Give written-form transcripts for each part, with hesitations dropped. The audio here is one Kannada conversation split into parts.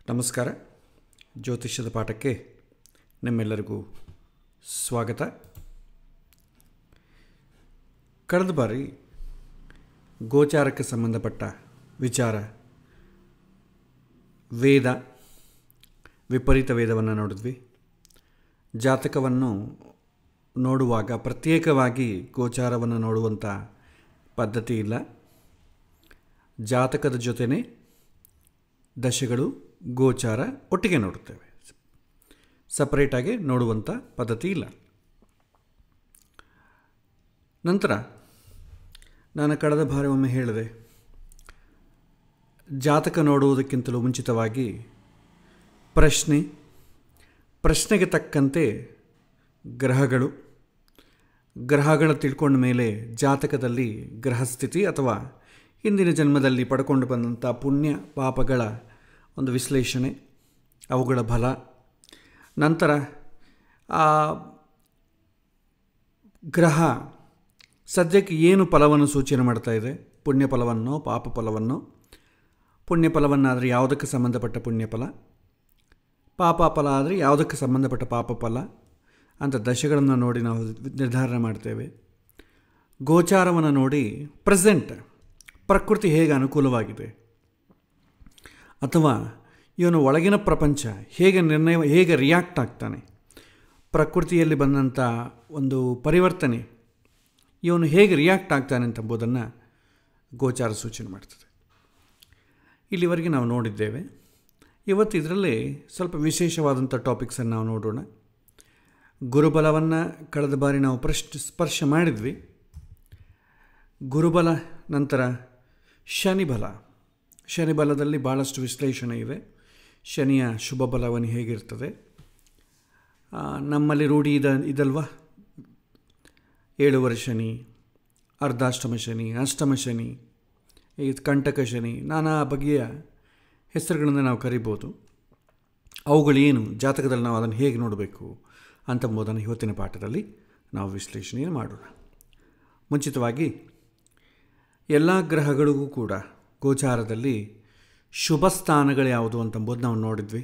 ನಮಸ್ಕಾರ. ಜ್ಯೋತಿಷ್ಯದ ಪಾಠಕ್ಕೆ ನಿಮ್ಮೆಲ್ಲರಿಗೂ ಸ್ವಾಗತ. ಕಳೆದ ಬಾರಿ ಗೋಚಾರಕ್ಕೆ ಸಂಬಂಧಪಟ್ಟ ವಿಚಾರ, ವೇದ, ವಿಪರೀತ ವೇದವನ್ನು ನೋಡಿದ್ವಿ. ಜಾತಕವನ್ನು ನೋಡುವಾಗ ಪ್ರತ್ಯೇಕವಾಗಿ ಗೋಚಾರವನ್ನು ನೋಡುವಂಥ ಪದ್ಧತಿ ಇಲ್ಲ. ಜಾತಕದ ಜೊತೆನೇ ದಶೆಗಳು, ಗೋಚಾರ ಒಟ್ಟಿಗೆ ನೋಡುತ್ತೇವೆ. ಸಪರೇಟಾಗಿ ನೋಡುವಂಥ ಪದ್ಧತಿ ಇಲ್ಲ. ನಂತರ ನಾನು ಕಳೆದ ಬಾರಿ ಒಮ್ಮೆ ಹೇಳಿದೆ, ಜಾತಕ ನೋಡುವುದಕ್ಕಿಂತಲೂ ಮುಂಚಿತವಾಗಿ ಪ್ರಶ್ನೆಗೆ ತಕ್ಕಂತೆ ಗ್ರಹಗಳ ತಿಳ್ಕೊಂಡ ಮೇಲೆ ಜಾತಕದಲ್ಲಿ ಗ್ರಹಸ್ಥಿತಿ ಅಥವಾ ಹಿಂದಿನ ಜನ್ಮದಲ್ಲಿ ಪಡ್ಕೊಂಡು ಬಂದಂಥ ಪುಣ್ಯ ಪಾಪಗಳ ಒಂದು ವಿಶ್ಲೇಷಣೆ, ಅವುಗಳ ಫಲ, ನಂತರ ಆ ಗ್ರಹ ಸದ್ಯಕ್ಕೆ ಏನು ಫಲವನ್ನು ಸೂಚನೆ ಮಾಡ್ತಾ ಇದೆ, ಪುಣ್ಯ ಫಲವನ್ನೋ ಪಾಪ ಫಲವನ್ನೋ. ಪುಣ್ಯ ಫಲವನ್ನಾದರೆ ಯಾವುದಕ್ಕೆ ಸಂಬಂಧಪಟ್ಟ ಪುಣ್ಯ ಫಲ, ಪಾಪ ಫಲ ಆದರೆ ಯಾವುದಕ್ಕೆ ಸಂಬಂಧಪಟ್ಟ ಪಾಪ ಫಲ ಅಂತ ದಶೆಗಳನ್ನು ನೋಡಿ ನಾವು ನಿರ್ಧಾರ ಮಾಡ್ತೇವೆ. ಗೋಚಾರವನ್ನು ನೋಡಿ ಪ್ರಕೃತಿ ಹೇಗೆ ಅನುಕೂಲವಾಗಿದೆ ಅಥವಾ ಇವನು ಒಳಗಿನ ಪ್ರಪಂಚ ಹೇಗೆ ರಿಯಾಕ್ಟ್ ಆಗ್ತಾನೆ, ಪ್ರಕೃತಿಯಲ್ಲಿ ಬಂದಂಥ ಒಂದು ಪರಿವರ್ತನೆ ಇವನು ಹೇಗೆ ರಿಯಾಕ್ಟ್ ಆಗ್ತಾನೆ ಎಂಬುದನ್ನು ಗೋಚಾರ ಸೂಚನೆ ಮಾಡ್ತದೆ. ಇಲ್ಲಿವರೆಗೆ ನಾವು ನೋಡಿದ್ದೇವೆ. ಇವತ್ತು ಇದರಲ್ಲಿ ಸ್ವಲ್ಪ ವಿಶೇಷವಾದಂಥ ಟಾಪಿಕ್ಸನ್ನು ನಾವು ನೋಡೋಣ. ಗುರುಬಲವನ್ನು ಕಳೆದ ಬಾರಿ ನಾವು ಸ್ಪರ್ಶ ಮಾಡಿದ್ವಿ. ಗುರುಬಲ ನಂತರ ಶನಿಬಲದಲ್ಲಿ ಭಾಳಷ್ಟು ವಿಶ್ಲೇಷಣೆ ಇದೆ. ಶನಿಯ ಶುಭ ಬಲವನ್ನು ಹೇಗಿರ್ತದೆ, ನಮ್ಮಲ್ಲಿ ರೂಢಿ ಇದಲ್ವ, 7 ಶನಿ, ಅರ್ಧಾಷ್ಟಮ ಶನಿ, ಅಷ್ಟಮ ಶನಿ, ಈ ಕಂಟಕ ಶನಿ, ನಾನಾ ಬಗೆಯ ಹೆಸರುಗಳನ್ನು ನಾವು ಕರಿಬೋದು. ಅವುಗಳೇನು, ಜಾತಕದಲ್ಲಿ ನಾವು ಅದನ್ನು ಹೇಗೆ ನೋಡಬೇಕು ಅಂತಂಬುದನ್ನು ಇವತ್ತಿನ ಪಾಠದಲ್ಲಿ ನಾವು ವಿಶ್ಲೇಷಣೆಯನ್ನು ಮಾಡೋಣ. ಮುಂಚಿತವಾಗಿ ಎಲ್ಲ ಗ್ರಹಗಳಿಗೂ ಕೂಡ ಗೋಚಾರದಲ್ಲಿ ಶುಭ ಸ್ಥಾನಗಳು ಯಾವುದು ಅಂತಂಬುದು ನಾವು ನೋಡಿದ್ವಿ.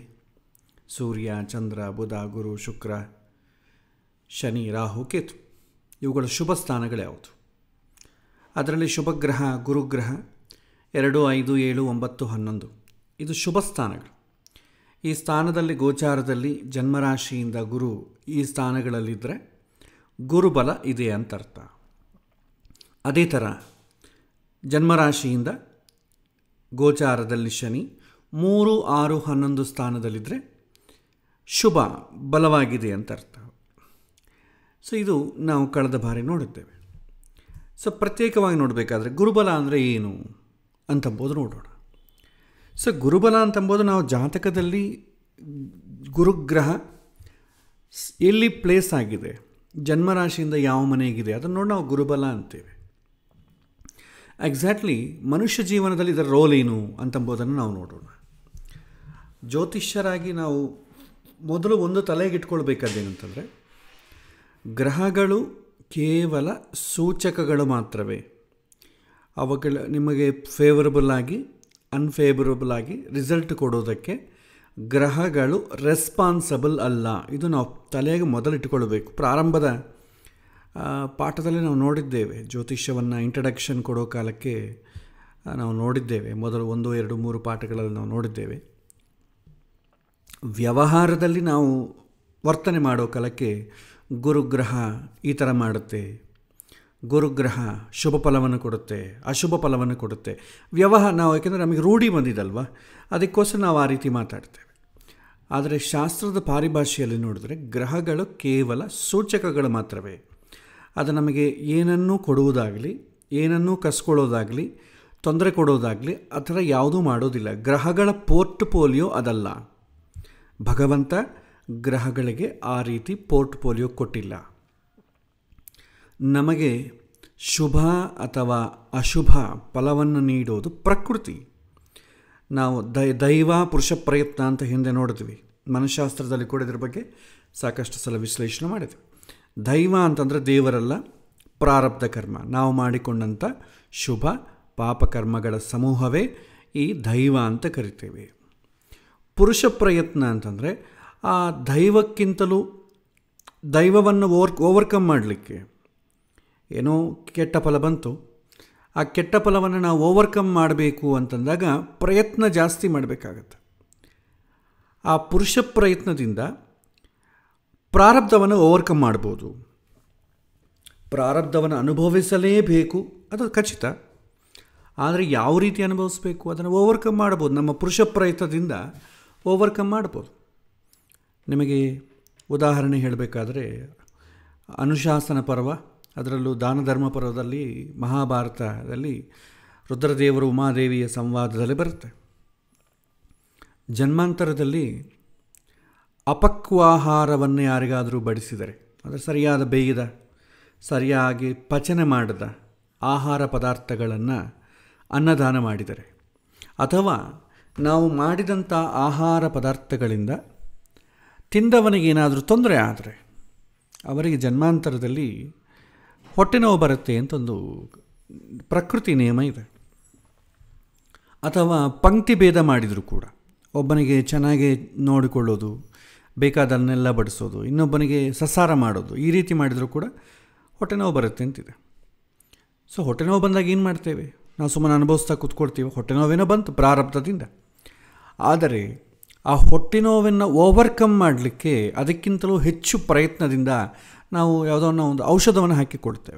ಸೂರ್ಯ, ಚಂದ್ರ, ಬುಧ, ಗುರು, ಶುಕ್ರ, ಶನಿ, ರಾಹು, ಕೇತು, ಇವುಗಳ ಶುಭ ಸ್ಥಾನಗಳು ಯಾವುದು. ಅದರಲ್ಲಿ ಶುಭಗ್ರಹ ಗುರುಗ್ರಹ 2, 5, 7, 9, 11 ಇದು ಶುಭ ಸ್ಥಾನಗಳು. ಈ ಸ್ಥಾನದಲ್ಲಿ ಗೋಚಾರದಲ್ಲಿ ಜನ್ಮರಾಶಿಯಿಂದ ಗುರು ಈ ಸ್ಥಾನಗಳಲ್ಲಿದ್ದರೆ ಗುರುಬಲ ಇದೆ ಅಂತ ಅರ್ಥ. ಅದೇ ಥರ ಜನ್ಮರಾಶಿಯಿಂದ ಗೋಚಾರದಲ್ಲಿ ಶನಿ 3, 6, 11 ಸ್ಥಾನದಲ್ಲಿದ್ದರೆ ಶುಭ ಬಲವಾಗಿದೆ ಅಂತ ಅರ್ಥ. ಇದು ನಾವು ಕಳೆದ ಬಾರಿ ನೋಡಿದ್ದೇವೆ. ಪ್ರತ್ಯೇಕವಾಗಿ ನೋಡಬೇಕಾದ್ರೆ ಗುರುಬಲ ಅಂದರೆ ಏನು ಅಂತಂಬೋದು ನೋಡೋಣ. ಗುರುಬಲ ಅಂತಂಬೋದು ನಾವು ಜಾತಕದಲ್ಲಿ ಗುರುಗ್ರಹ ಎಲ್ಲಿ ಪ್ಲೇಸ್ ಆಗಿದೆ, ಜನ್ಮರಾಶಿಯಿಂದ ಯಾವ ಮನೆಗಿದೆ ಅದನ್ನು ನೋಡಿ ನಾವು ಗುರುಬಲ ಅಂತೇವೆ. ಎಕ್ಸಾಕ್ಟ್ಲಿ ಮನುಷ್ಯ ಜೀವನದಲ್ಲಿ ಇದರ ರೋಲ್ ಏನು ಅಂತಂಬೋದನ್ನು ನಾವು ನೋಡೋಣ. ಜ್ಯೋತಿಷ್ಯರಾಗಿ ನಾವು ಮೊದಲು ಒಂದು ತಲೆಗಿಟ್ಕೊಳ್ಬೇಕಾದೇನಂತಂದರೆ, ಗ್ರಹಗಳು ಕೇವಲ ಸೂಚಕಗಳು ಮಾತ್ರವೇ. ಅವುಗಳ ನಿಮಗೆ ಫೇವರಬಲ್ ಆಗಿ ಅನ್ಫೇವರಬಲ್ ಆಗಿ ರಿಸಲ್ಟ್ ಕೊಡೋದಕ್ಕೆ ಗ್ರಹಗಳು ರೆಸ್ಪಾನ್ಸಬಲ್ ಅಲ್ಲ. ಇದು ನಾವು ತಲೆಗೆ ಮೊದಲಿಟ್ಟುಕೊಳ್ಬೇಕು. ಪ್ರಾರಂಭದ ಪಾಠದಲ್ಲಿ ನಾವು ನೋಡಿದ್ದೇವೆ, ಜ್ಯೋತಿಷ್ಯವನ್ನು ಇಂಟ್ರಡಕ್ಷನ್ ಕೊಡೋ ಕಾಲಕ್ಕೆ ನಾವು ನೋಡಿದ್ದೇವೆ. ಮೊದಲು 1, 2, 3 ಪಾಠಗಳಲ್ಲಿ ನಾವು ನೋಡಿದ್ದೇವೆ. ವ್ಯವಹಾರದಲ್ಲಿ ನಾವು ವರ್ತನೆ ಮಾಡೋ ಕಾಲಕ್ಕೆ ಗುರುಗ್ರಹ ಈ ಥರ ಮಾಡುತ್ತೆ, ಗುರುಗ್ರಹ ಶುಭ ಫಲವನ್ನು ಕೊಡುತ್ತೆ, ಅಶುಭ ಫಲವನ್ನು ಕೊಡುತ್ತೆ. ನಾವು ಯಾಕೆಂದರೆ ನಮಗೆ ರೂಢಿ ಬಂದಿದ್ದಲ್ವ, ಅದಕ್ಕೋಸ್ಕರ ನಾವು ಆ ರೀತಿ ಮಾತಾಡ್ತೇವೆ. ಆದರೆ ಶಾಸ್ತ್ರದ ಪಾರಿಭಾಷೆಯಲ್ಲಿ ನೋಡಿದ್ರೆ ಗ್ರಹಗಳು ಕೇವಲ ಸೂಚಕಗಳು ಮಾತ್ರವೇ. ಅದು ನಮಗೆ ಏನನ್ನೂ ಕೊಡುವುದಾಗಲಿ, ಏನನ್ನೂ ಕಸ್ಕೊಳ್ಳೋದಾಗಲಿ, ತೊಂದರೆ ಕೊಡೋದಾಗಲಿ ಆ ಥರ ಯಾವುದೂ ಮಾಡೋದಿಲ್ಲ. ಗ್ರಹಗಳ ಪೋರ್ಟ್ಫೋಲಿಯೋ ಅದಲ್ಲ. ಭಗವಂತ ಗ್ರಹಗಳಿಗೆ ಆ ರೀತಿ ಪೋರ್ಟ್ಫೋಲಿಯೋ ಕೊಟ್ಟಿಲ್ಲ. ನಮಗೆ ಶುಭ ಅಥವಾ ಅಶುಭ ಫಲವನ್ನು ನೀಡೋದು ಪ್ರಕೃತಿ. ನಾವು ದೈವ ಪುರುಷ ಪ್ರಯತ್ನ ಅಂತ ಹಿಂದೆ ನೋಡಿದ್ವಿ. ಮನಃಶಾಸ್ತ್ರದಲ್ಲಿ ಕೂಡ ಇದ್ರ ಬಗ್ಗೆ ಸಾಕಷ್ಟು ಸಲ ವಿಶ್ಲೇಷಣೆ ಮಾಡಿದ್ವಿ. ದೈವ ಅಂತಂದರೆ ದೇವರಲ್ಲ, ಪ್ರಾರಬ್ಧ ಕರ್ಮ, ನಾವು ಮಾಡಿಕೊಂಡಂಥ ಶುಭ ಪಾಪಕರ್ಮಗಳ ಸಮೂಹವೇ ಈ ದೈವ ಅಂತ ಕರಿತೇವೆ. ಪುರುಷ ಪ್ರಯತ್ನ ಅಂತಂದರೆ ಆ ದೈವಕ್ಕಿಂತಲೂ ದೈವವನ್ನು ಓವರ್ಕಮ್ ಮಾಡಲಿಕ್ಕೆ ಏನೋ ಕೆಟ್ಟ ಫಲ ಬಂತು, ಆ ಕೆಟ್ಟ ಫಲವನ್ನು ನಾವು ಓವರ್ಕಮ್ ಮಾಡಬೇಕು ಅಂತಂದಾಗ ಪ್ರಯತ್ನ ಜಾಸ್ತಿ ಮಾಡಬೇಕಾಗತ್ತೆ. ಆ ಪುರುಷ ಪ್ರಯತ್ನದಿಂದ ಪ್ರಾರಬ್ಧವನ್ನು ಓವರ್ಕಮ್ ಮಾಡ್ಬೋದು. ಪ್ರಾರಬ್ಧವನ್ನು ಅನುಭವಿಸಲೇಬೇಕು, ಅದು ಖಚಿತ. ಆದರೆ ಯಾವ ರೀತಿ ಅನುಭವಿಸಬೇಕು ಅದನ್ನು ಓವರ್ಕಮ್ ಮಾಡ್ಬೋದು. ನಮ್ಮ ಪುರುಷ ಪ್ರಯತ್ನದಿಂದ ಓವರ್ಕಮ್ ಮಾಡ್ಬೋದು. ನಿಮಗೆ ಉದಾಹರಣೆ ಹೇಳಬೇಕಾದ್ರೆ ಅನುಶಾಸನ ಪರ್ವ, ಅದರಲ್ಲೂ ದಾನ ಧರ್ಮ ಪರ್ವದಲ್ಲಿ ಮಹಾಭಾರತದಲ್ಲಿ ರುದ್ರದೇವರು ಉಮಾದೇವಿಯ ಸಂವಾದದಲ್ಲಿ ಬರುತ್ತೆ. ಜನ್ಮಾಂತರದಲ್ಲಿ ಅಪಕ್ವಾಹಾರವನ್ನು ಯಾರಿಗಾದರೂ ಬಡಿಸಿದರೆ, ಅಂದರೆ ಸರಿಯಾದ ಬೇಯದ, ಸರಿಯಾಗಿ ಪಚನ ಮಾಡದ ಆಹಾರ ಪದಾರ್ಥಗಳನ್ನು ಅನ್ನದಾನ ಮಾಡಿದರೆ, ಅಥವಾ ನಾವು ಮಾಡಿದಂಥ ಆಹಾರ ಪದಾರ್ಥಗಳಿಂದ ತಿಂದವನಿಗೇನಾದರೂ ತೊಂದರೆ ಆದರೆ ಅವರಿಗೆ ಜನ್ಮಾಂತರದಲ್ಲಿ ಹೊಟ್ಟೆ ನೋವು ಬರುತ್ತೆ ಅಂತೊಂದು ಪ್ರಕೃತಿ ನಿಯಮ ಇದೆ. ಅಥವಾ ಪಂಕ್ತಿ ಭೇದ ಮಾಡಿದರೂ ಕೂಡ ಒಬ್ಬನಿಗೆ ಚೆನ್ನಾಗಿ ನೋಡಿಕೊಳ್ಳೋದು, ಬೇಕಾದನ್ನೆಲ್ಲ ಬಡಿಸೋದು, ಇನ್ನೊಬ್ಬನಿಗೆ ಸಸಾರ ಮಾಡೋದು, ಈ ರೀತಿ ಮಾಡಿದರೂ ಕೂಡ ಹೊಟ್ಟೆ ನೋವು ಬರುತ್ತೆ ಅಂತಿದೆ. ಸೊ ಹೊಟ್ಟೆ ನೋವು ಬಂದಾಗ ಏನು ಮಾಡ್ತೇವೆ? ನಾವು ಸುಮ್ಮನೆ ಅನುಭವಿಸ್ತಾ ಕೂತ್ಕೊಳ್ತೀವಿ. ಹೊಟ್ಟೆ ನೋವೇನೋ ಬಂತು ಪ್ರಾರಬ್ಧದಿಂದ. ಆದರೆ ಆ ಹೊಟ್ಟೆ ನೋವನ್ನು ಓವರ್ಕಮ್ ಮಾಡಲಿಕ್ಕೆ ಅದಕ್ಕಿಂತಲೂ ಹೆಚ್ಚು ಪ್ರಯತ್ನದಿಂದ ನಾವು ಯಾವುದೋ ಒಂದು ಔಷಧವನ್ನು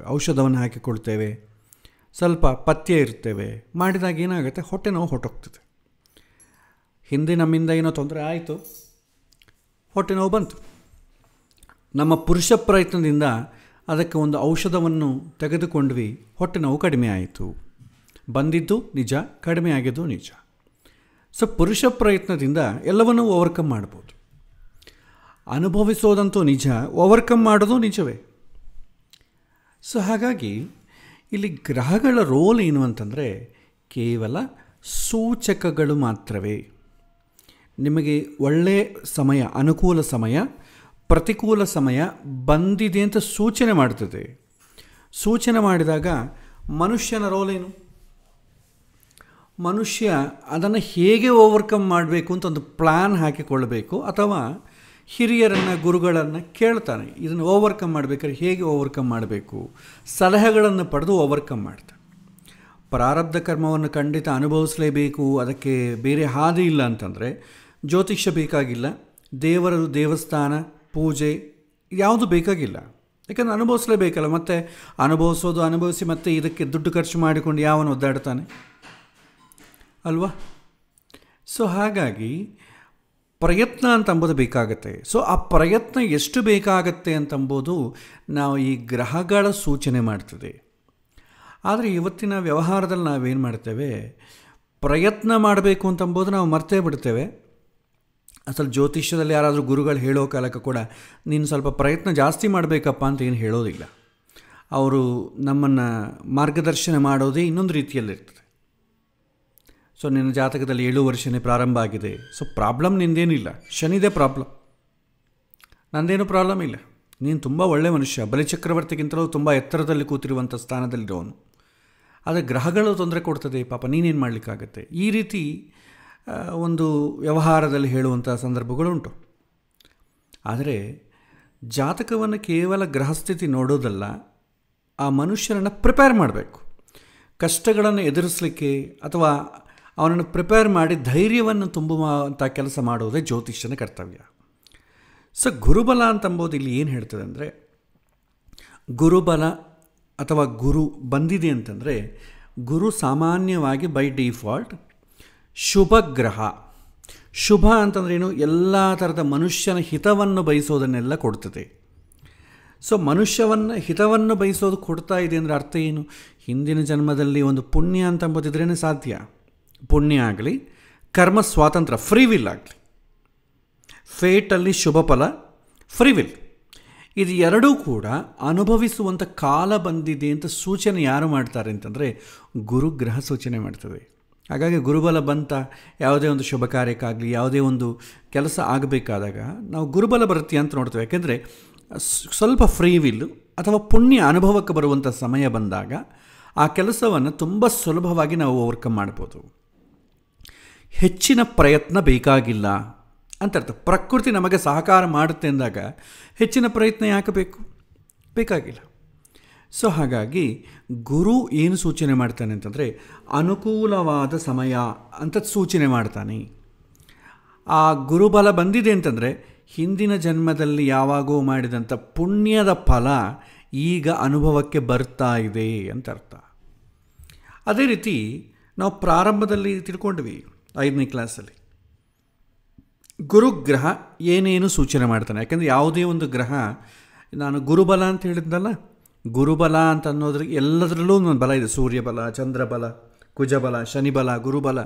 ಹಾಕಿಕೊಡ್ತೇವೆ, ಸ್ವಲ್ಪ ಪಥ್ಯ ಇರ್ತೇವೆ. ಮಾಡಿದಾಗ ಏನಾಗುತ್ತೆ? ಹೊಟ್ಟೆ ನೋವು ಹೊಟ್ಟೋಗ್ತದೆ. ಹಿಂದೆ ನಮ್ಮಿಂದ ಏನೋ ತೊಂದರೆ ಆಯಿತು, ಹೊಟ್ಟೆ ನೋವು ಬಂತು. ನಮ್ಮ ಪುರುಷ ಪ್ರಯತ್ನದಿಂದ ಅದಕ್ಕೆ ಒಂದು ಔಷಧವನ್ನು ತೆಗೆದುಕೊಂಡ್ವಿ, ಹೊಟ್ಟೆ ನೋವು ಕಡಿಮೆ ಆಯಿತು. ಬಂದಿದ್ದು ನಿಜ, ಕಡಿಮೆ ಆಗಿದ್ದು ನಿಜ. ಸೊ ಪುರುಷ ಪ್ರಯತ್ನದಿಂದ ಎಲ್ಲವನ್ನೂ ಓವರ್ಕಮ್ ಮಾಡ್ಬೋದು. ಅನುಭವಿಸೋದಂತೂ ನಿಜ, ಓವರ್ಕಮ್ ಮಾಡೋದು ನಿಜವೇ. ಸೊ ಹಾಗಾಗಿ ಇಲ್ಲಿ ಗ್ರಹಗಳ ರೋಲ್ ಏನು ಅಂತಂದರೆ ಕೇವಲ ಸೂಚಕಗಳು ಮಾತ್ರವೇ. ನಿಮಗೆ ಒಳ್ಳೆಯ ಸಮಯ, ಅನುಕೂಲ ಸಮಯ, ಪ್ರತಿಕೂಲ ಸಮಯ ಬಂದಿದೆ ಅಂತ ಸೂಚನೆ ಮಾಡ್ತದೆ. ಸೂಚನೆ ಮಾಡಿದಾಗ ಮನುಷ್ಯನ ರೋಲ್ ಏನು? ಮನುಷ್ಯ ಅದನ್ನು ಹೇಗೆ ಓವರ್ಕಮ್ ಮಾಡಬೇಕು ಅಂತ ಒಂದು ಪ್ಲ್ಯಾನ್ ಹಾಕಿಕೊಳ್ಳಬೇಕು, ಅಥವಾ ಹಿರಿಯರನ್ನು, ಗುರುಗಳನ್ನು ಕೇಳ್ತಾನೆ. ಇದನ್ನು ಓವರ್ಕಮ್ ಮಾಡಬೇಕಾದ್ರೆ ಹೇಗೆ ಓವರ್ಕಮ್ ಮಾಡಬೇಕು, ಸಲಹೆಗಳನ್ನು ಪಡೆದು ಓವರ್ಕಮ್ ಮಾಡ್ತಾನೆ. ಪ್ರಾರಬ್ಧ ಕರ್ಮವನ್ನು ಖಂಡಿತ ಅನುಭವಿಸಲೇಬೇಕು, ಅದಕ್ಕೆ ಬೇರೆ ಹಾದಿ ಇಲ್ಲ ಅಂತಂದರೆ ಜ್ಯೋತಿಷ್ಯ ಬೇಕಾಗಿಲ್ಲ, ದೇವಸ್ಥಾನ ಪೂಜೆ ಯಾವುದು ಬೇಕಾಗಿಲ್ಲ. ಯಾಕಂದರೆ ಅನುಭವಿಸಲೇಬೇಕಲ್ಲ. ಮತ್ತು ಅನುಭವಿಸಿ ಮತ್ತೆ ಇದಕ್ಕೆ ದುಡ್ಡು ಖರ್ಚು ಮಾಡಿಕೊಂಡು ಯಾವನು ಒದ್ದಾಡ್ತಾನೆ ಅಲ್ವಾ? ಸೊ ಹಾಗಾಗಿ ಪ್ರಯತ್ನ ಅಂತಂಬುದು ಬೇಕಾಗತ್ತೆ. ಸೊ ಆ ಪ್ರಯತ್ನ ಎಷ್ಟು ಬೇಕಾಗತ್ತೆ ಅಂತಂಬುದು ನಾವು ಈ ಗ್ರಹಗಳ ಸೂಚನೆ ಮಾಡ್ತದೆ. ಆದರೆ ಇವತ್ತಿನ ವ್ಯವಹಾರದಲ್ಲಿ ನಾವೇನು ಮಾಡ್ತೇವೆ? ಪ್ರಯತ್ನ ಮಾಡಬೇಕು ಅಂತಂಬೋದು ನಾವು ಮರ್ತೇ ಬಿಡ್ತೇವೆ. ಅಸಲು ಜ್ಯೋತಿಷ್ಯದಲ್ಲಿ ಯಾರಾದರೂ ಗುರುಗಳು ಹೇಳೋ ಕಾಲಕ್ಕೆ ಕೂಡ ನೀನು ಸ್ವಲ್ಪ ಪ್ರಯತ್ನ ಜಾಸ್ತಿ ಮಾಡಬೇಕಪ್ಪ ಅಂತ ಏನು ಹೇಳೋದಿಲ್ಲ. ಅವರು ನಮ್ಮನ್ನು ಮಾರ್ಗದರ್ಶನ ಮಾಡೋದೇ ಇನ್ನೊಂದು ರೀತಿಯಲ್ಲಿರ್ತದೆ. ಸೊ ನಿನ್ನ ಜಾತಕದಲ್ಲಿ 7 ವರ್ಷನೇ ಪ್ರಾರಂಭ ಆಗಿದೆ, ಸೊ ಪ್ರಾಬ್ಲಮ್ ನಿಂದೇನಿಲ್ಲ, ಶನಿದೇ ಪ್ರಾಬ್ಲಮ್, ನಂದೇನು ಪ್ರಾಬ್ಲಮ್ ಇಲ್ಲ. ನೀನು ತುಂಬ ಒಳ್ಳೆಯ ಮನುಷ್ಯ, ಬಲಿಚಕ್ರವರ್ತಿಗಿಂತಲೂ ತುಂಬ ಎತ್ತರದಲ್ಲಿ ಕೂತಿರುವಂಥ ಸ್ಥಾನದಲ್ಲಿರೋನು. ಆದರೆ ಗ್ರಹಗಳು ತೊಂದರೆ ಕೊಡ್ತದೆ, ಪಾಪ ನೀನೇನು ಮಾಡಲಿಕ್ಕಾಗತ್ತೆ? ಈ ರೀತಿ ಒಂದು ವ್ಯವಹಾರದಲ್ಲಿ ಹೇಳುವಂಥ ಸಂದರ್ಭಗಳುಂಟು. ಆದರೆ ಜಾತಕವನ್ನು ಕೇವಲ ಗ್ರಹಸ್ಥಿತಿ ನೋಡೋದಲ್ಲ, ಆ ಮನುಷ್ಯನನ್ನು ಪ್ರಿಪೇರ್ ಮಾಡಬೇಕು. ಕಷ್ಟಗಳನ್ನು ಎದುರಿಸಲಿಕ್ಕೆ ಅಥವಾ ಅವನನ್ನು ಪ್ರಿಪೇರ್ ಮಾಡಿ ಧೈರ್ಯವನ್ನು ತುಂಬುವಂಥ ಕೆಲಸ ಮಾಡೋದೇ ಜ್ಯೋತಿಷ್ಯನ ಕರ್ತವ್ಯ. ಸೊ ಗುರುಬಲ ಅಂತಂಬೋದು ಇಲ್ಲಿ ಏನು ಹೇಳ್ತದೆ ಅಂದರೆ, ಗುರುಬಲ ಅಥವಾ ಗುರು ಬಂದಿದೆ ಅಂತಂದರೆ, ಗುರು ಸಾಮಾನ್ಯವಾಗಿ ಬೈ ಡಿಫಾಲ್ಟ್ ಶುಭ ಗ್ರಹ. ಶುಭ ಅಂತಂದ್ರೇನು? ಎಲ್ಲ ಥರದ ಮನುಷ್ಯನ ಹಿತವನ್ನು ಬಯಸೋದನ್ನೆಲ್ಲ ಕೊಡ್ತದೆ. ಸೊ ಮನುಷ್ಯವನ್ನು ಹಿತವನ್ನು ಬಯಸೋದು ಕೊಡ್ತಾ ಇದೆ ಅಂದರೆ ಅರ್ಥ ಏನು? ಹಿಂದಿನ ಜನ್ಮದಲ್ಲಿ ಒಂದು ಪುಣ್ಯ ಅಂತಂಬೋದಿದ್ರೇ ಸಾಧ್ಯ. ಪುಣ್ಯ ಆಗಲಿ, ಕರ್ಮ ಸ್ವಾತಂತ್ರ್ಯ, ಫ್ರೀ ವಿಲ್ ಆಗಲಿ, ಫೇಟಲ್ಲಿ ಶುಭ ಫಲ, ಫ್ರೀ ವಿಲ್, ಇದು ಎರಡೂ ಕೂಡ ಅನುಭವಿಸುವಂಥ ಕಾಲ ಬಂದಿದೆ ಅಂತ ಸೂಚನೆ ಯಾರು ಮಾಡ್ತಾರೆ ಅಂತಂದರೆ ಗುರುಗ್ರಹ ಸೂಚನೆ ಮಾಡ್ತದೆ. ಹಾಗಾಗಿ ಗುರುಬಲ ಬಂತ ಯಾವುದೇ ಒಂದು ಶುಭ ಕಾರ್ಯಕ್ಕಾಗಲಿ, ಯಾವುದೇ ಒಂದು ಕೆಲಸ ಆಗಬೇಕಾದಾಗ ನಾವು ಗುರುಬಲ ಬರುತ್ತೆ ಅಂತ ನೋಡ್ತೇವೆ. ಯಾಕೆಂದರೆ ಸ್ವಲ್ಪ ಫ್ರೀ ವಿಲ್ಲು ಅಥವಾ ಪುಣ್ಯ ಅನುಭವಕ್ಕೆ ಬರುವಂಥ ಸಮಯ ಬಂದಾಗ ಆ ಕೆಲಸವನ್ನು ತುಂಬ ಸುಲಭವಾಗಿ ನಾವು ಓವರ್ಕಮ್ ಮಾಡ್ಬೋದು. ಹೆಚ್ಚಿನ ಪ್ರಯತ್ನ ಬೇಕಾಗಿಲ್ಲ ಅಂತ ಅರ್ಥ. ಪ್ರಕೃತಿ ನಮಗೆ ಸಹಕಾರ ಮಾಡುತ್ತೆ ಅಂದಾಗ ಹೆಚ್ಚಿನ ಪ್ರಯತ್ನ ಯಾಕೆ ಬೇಕು? ಬೇಕಾಗಿಲ್ಲ. ಸೊ ಹಾಗಾಗಿ ಗುರು ಏನು ಸೂಚನೆ ಮಾಡ್ತಾನೆ ಅಂತಂದರೆ ಅನುಕೂಲವಾದ ಸಮಯ ಅಂತ ಸೂಚನೆ ಮಾಡ್ತಾನೆ. ಆ ಗುರುಬಲ ಬಂದಿದೆ ಅಂತಂದರೆ ಹಿಂದಿನ ಜನ್ಮದಲ್ಲಿ ಯಾವಾಗೋ ಮಾಡಿದಂಥ ಪುಣ್ಯದ ಫಲ ಈಗ ಅನುಭವಕ್ಕೆ ಬರ್ತಾ ಇದೆ ಅಂತ ಅರ್ಥ. ಅದೇ ರೀತಿ ನಾವು ಪ್ರಾರಂಭದಲ್ಲಿ ತಿಳ್ಕೊಂಡ್ವಿ 5ನೇ ಕ್ಲಾಸಲ್ಲಿ ಗುರುಗ್ರಹ ಏನೇನು ಸೂಚನೆ ಮಾಡ್ತಾನೆ. ಯಾಕೆಂದರೆ ಯಾವುದೇ ಒಂದು ಗ್ರಹ, ನಾನು ಗುರುಬಲ ಅಂತ ಹೇಳಿದ್ನಲ್ಲ, ಗುರುಬಲ ಅಂತ ಅನ್ನೋದ್ರಿಗೆ ಎಲ್ಲದರಲ್ಲೂ ಒಂದು ಬಲ ಇದೆ. ಸೂರ್ಯಬಲ, ಚಂದ್ರಬಲ, ಕುಜಬಲ, ಶನಿಬಲ, ಗುರುಬಲ,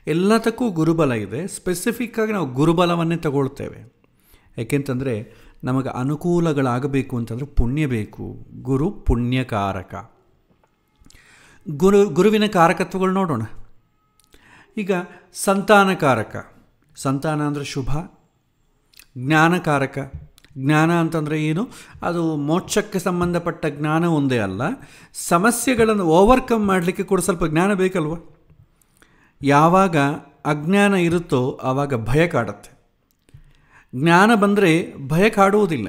ಎಲ್ಲದಕ್ಕೂ ಗುರುಬಲ ಇದೆ. ಸ್ಪೆಸಿಫಿಕ್ಕಾಗಿ ನಾವು ಗುರುಬಲವನ್ನೇ ತಗೊಳ್ತೇವೆ. ಯಾಕೆಂತಂದರೆ ನಮಗೆ ಅನುಕೂಲಗಳಾಗಬೇಕು ಅಂತಂದರೆ ಪುಣ್ಯ ಬೇಕು. ಗುರು ಪುಣ್ಯಕಾರಕ. ಗುರುವಿನ ಕಾರಕತ್ವಗಳು ನೋಡೋಣ. ಈಗ ಸಂತಾನಕಾರಕ, ಸಂತಾನ ಅಂದರೆ ಶುಭ. ಜ್ಞಾನಕಾರಕ, ಜ್ಞಾನ ಅಂತಂದರೆ ಏನು? ಅದು ಮೋಕ್ಷಕ್ಕೆ ಸಂಬಂಧಪಟ್ಟ ಜ್ಞಾನ ಒಂದೇ ಅಲ್ಲ, ಸಮಸ್ಯೆಗಳನ್ನು ಓವರ್ಕಮ್ ಮಾಡಲಿಕ್ಕೆ ಕೂಡ ಸ್ವಲ್ಪ ಜ್ಞಾನ ಬೇಕಲ್ವ. ಯಾವಾಗ ಅಜ್ಞಾನ ಇರುತ್ತೋ ಆವಾಗ ಭಯ ಕಾಡುತ್ತೆ. ಜ್ಞಾನ ಬಂದರೆ ಭಯ ಕಾಡುವುದಿಲ್ಲ.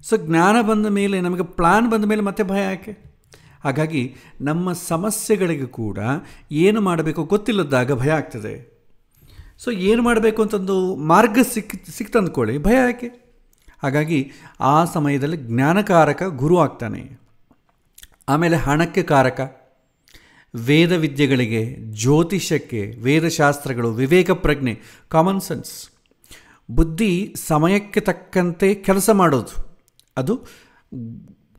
ಸೊ ಜ್ಞಾನ ಬಂದ ಮೇಲೆ, ನಮಗೆ ಪ್ಲ್ಯಾನ್ ಬಂದ ಮೇಲೆ ಮತ್ತೆ ಭಯ ಯಾಕೆ? ಹಾಗಾಗಿ ನಮ್ಮ ಸಮಸ್ಯೆಗಳಿಗೆ ಕೂಡ ಏನು ಮಾಡಬೇಕು ಗೊತ್ತಿಲ್ಲದಾಗ ಭಯ ಆಗ್ತದೆ. ಸೊ ಏನು ಮಾಡಬೇಕು ಅಂತಂದು ಮಾರ್ಗ ಸಿಕ್ತಂದ್ಕೊಳ್ಳಿ, ಭಯ ಯಾಕೆ? ಹಾಗಾಗಿ ಆ ಸಮಯದಲ್ಲಿ ಜ್ಞಾನಕಾರಕ ಗುರು ಆಗ್ತಾನೆ. ಆಮೇಲೆ ಹಣಕ್ಕೆ ಕಾರಕ, ವೇದ ವಿದ್ಯೆಗಳಿಗೆ, ಜ್ಯೋತಿಷ್ಯಕ್ಕೆ, ವೇದಶಾಸ್ತ್ರಗಳು, ವಿವೇಕ ಪ್ರಜ್ಞೆ, ಕಾಮನ್ ಸೆನ್ಸ್, ಬುದ್ಧಿ ಸಮಯಕ್ಕೆ ತಕ್ಕಂತೆ ಕೆಲಸ ಮಾಡೋದು, ಅದು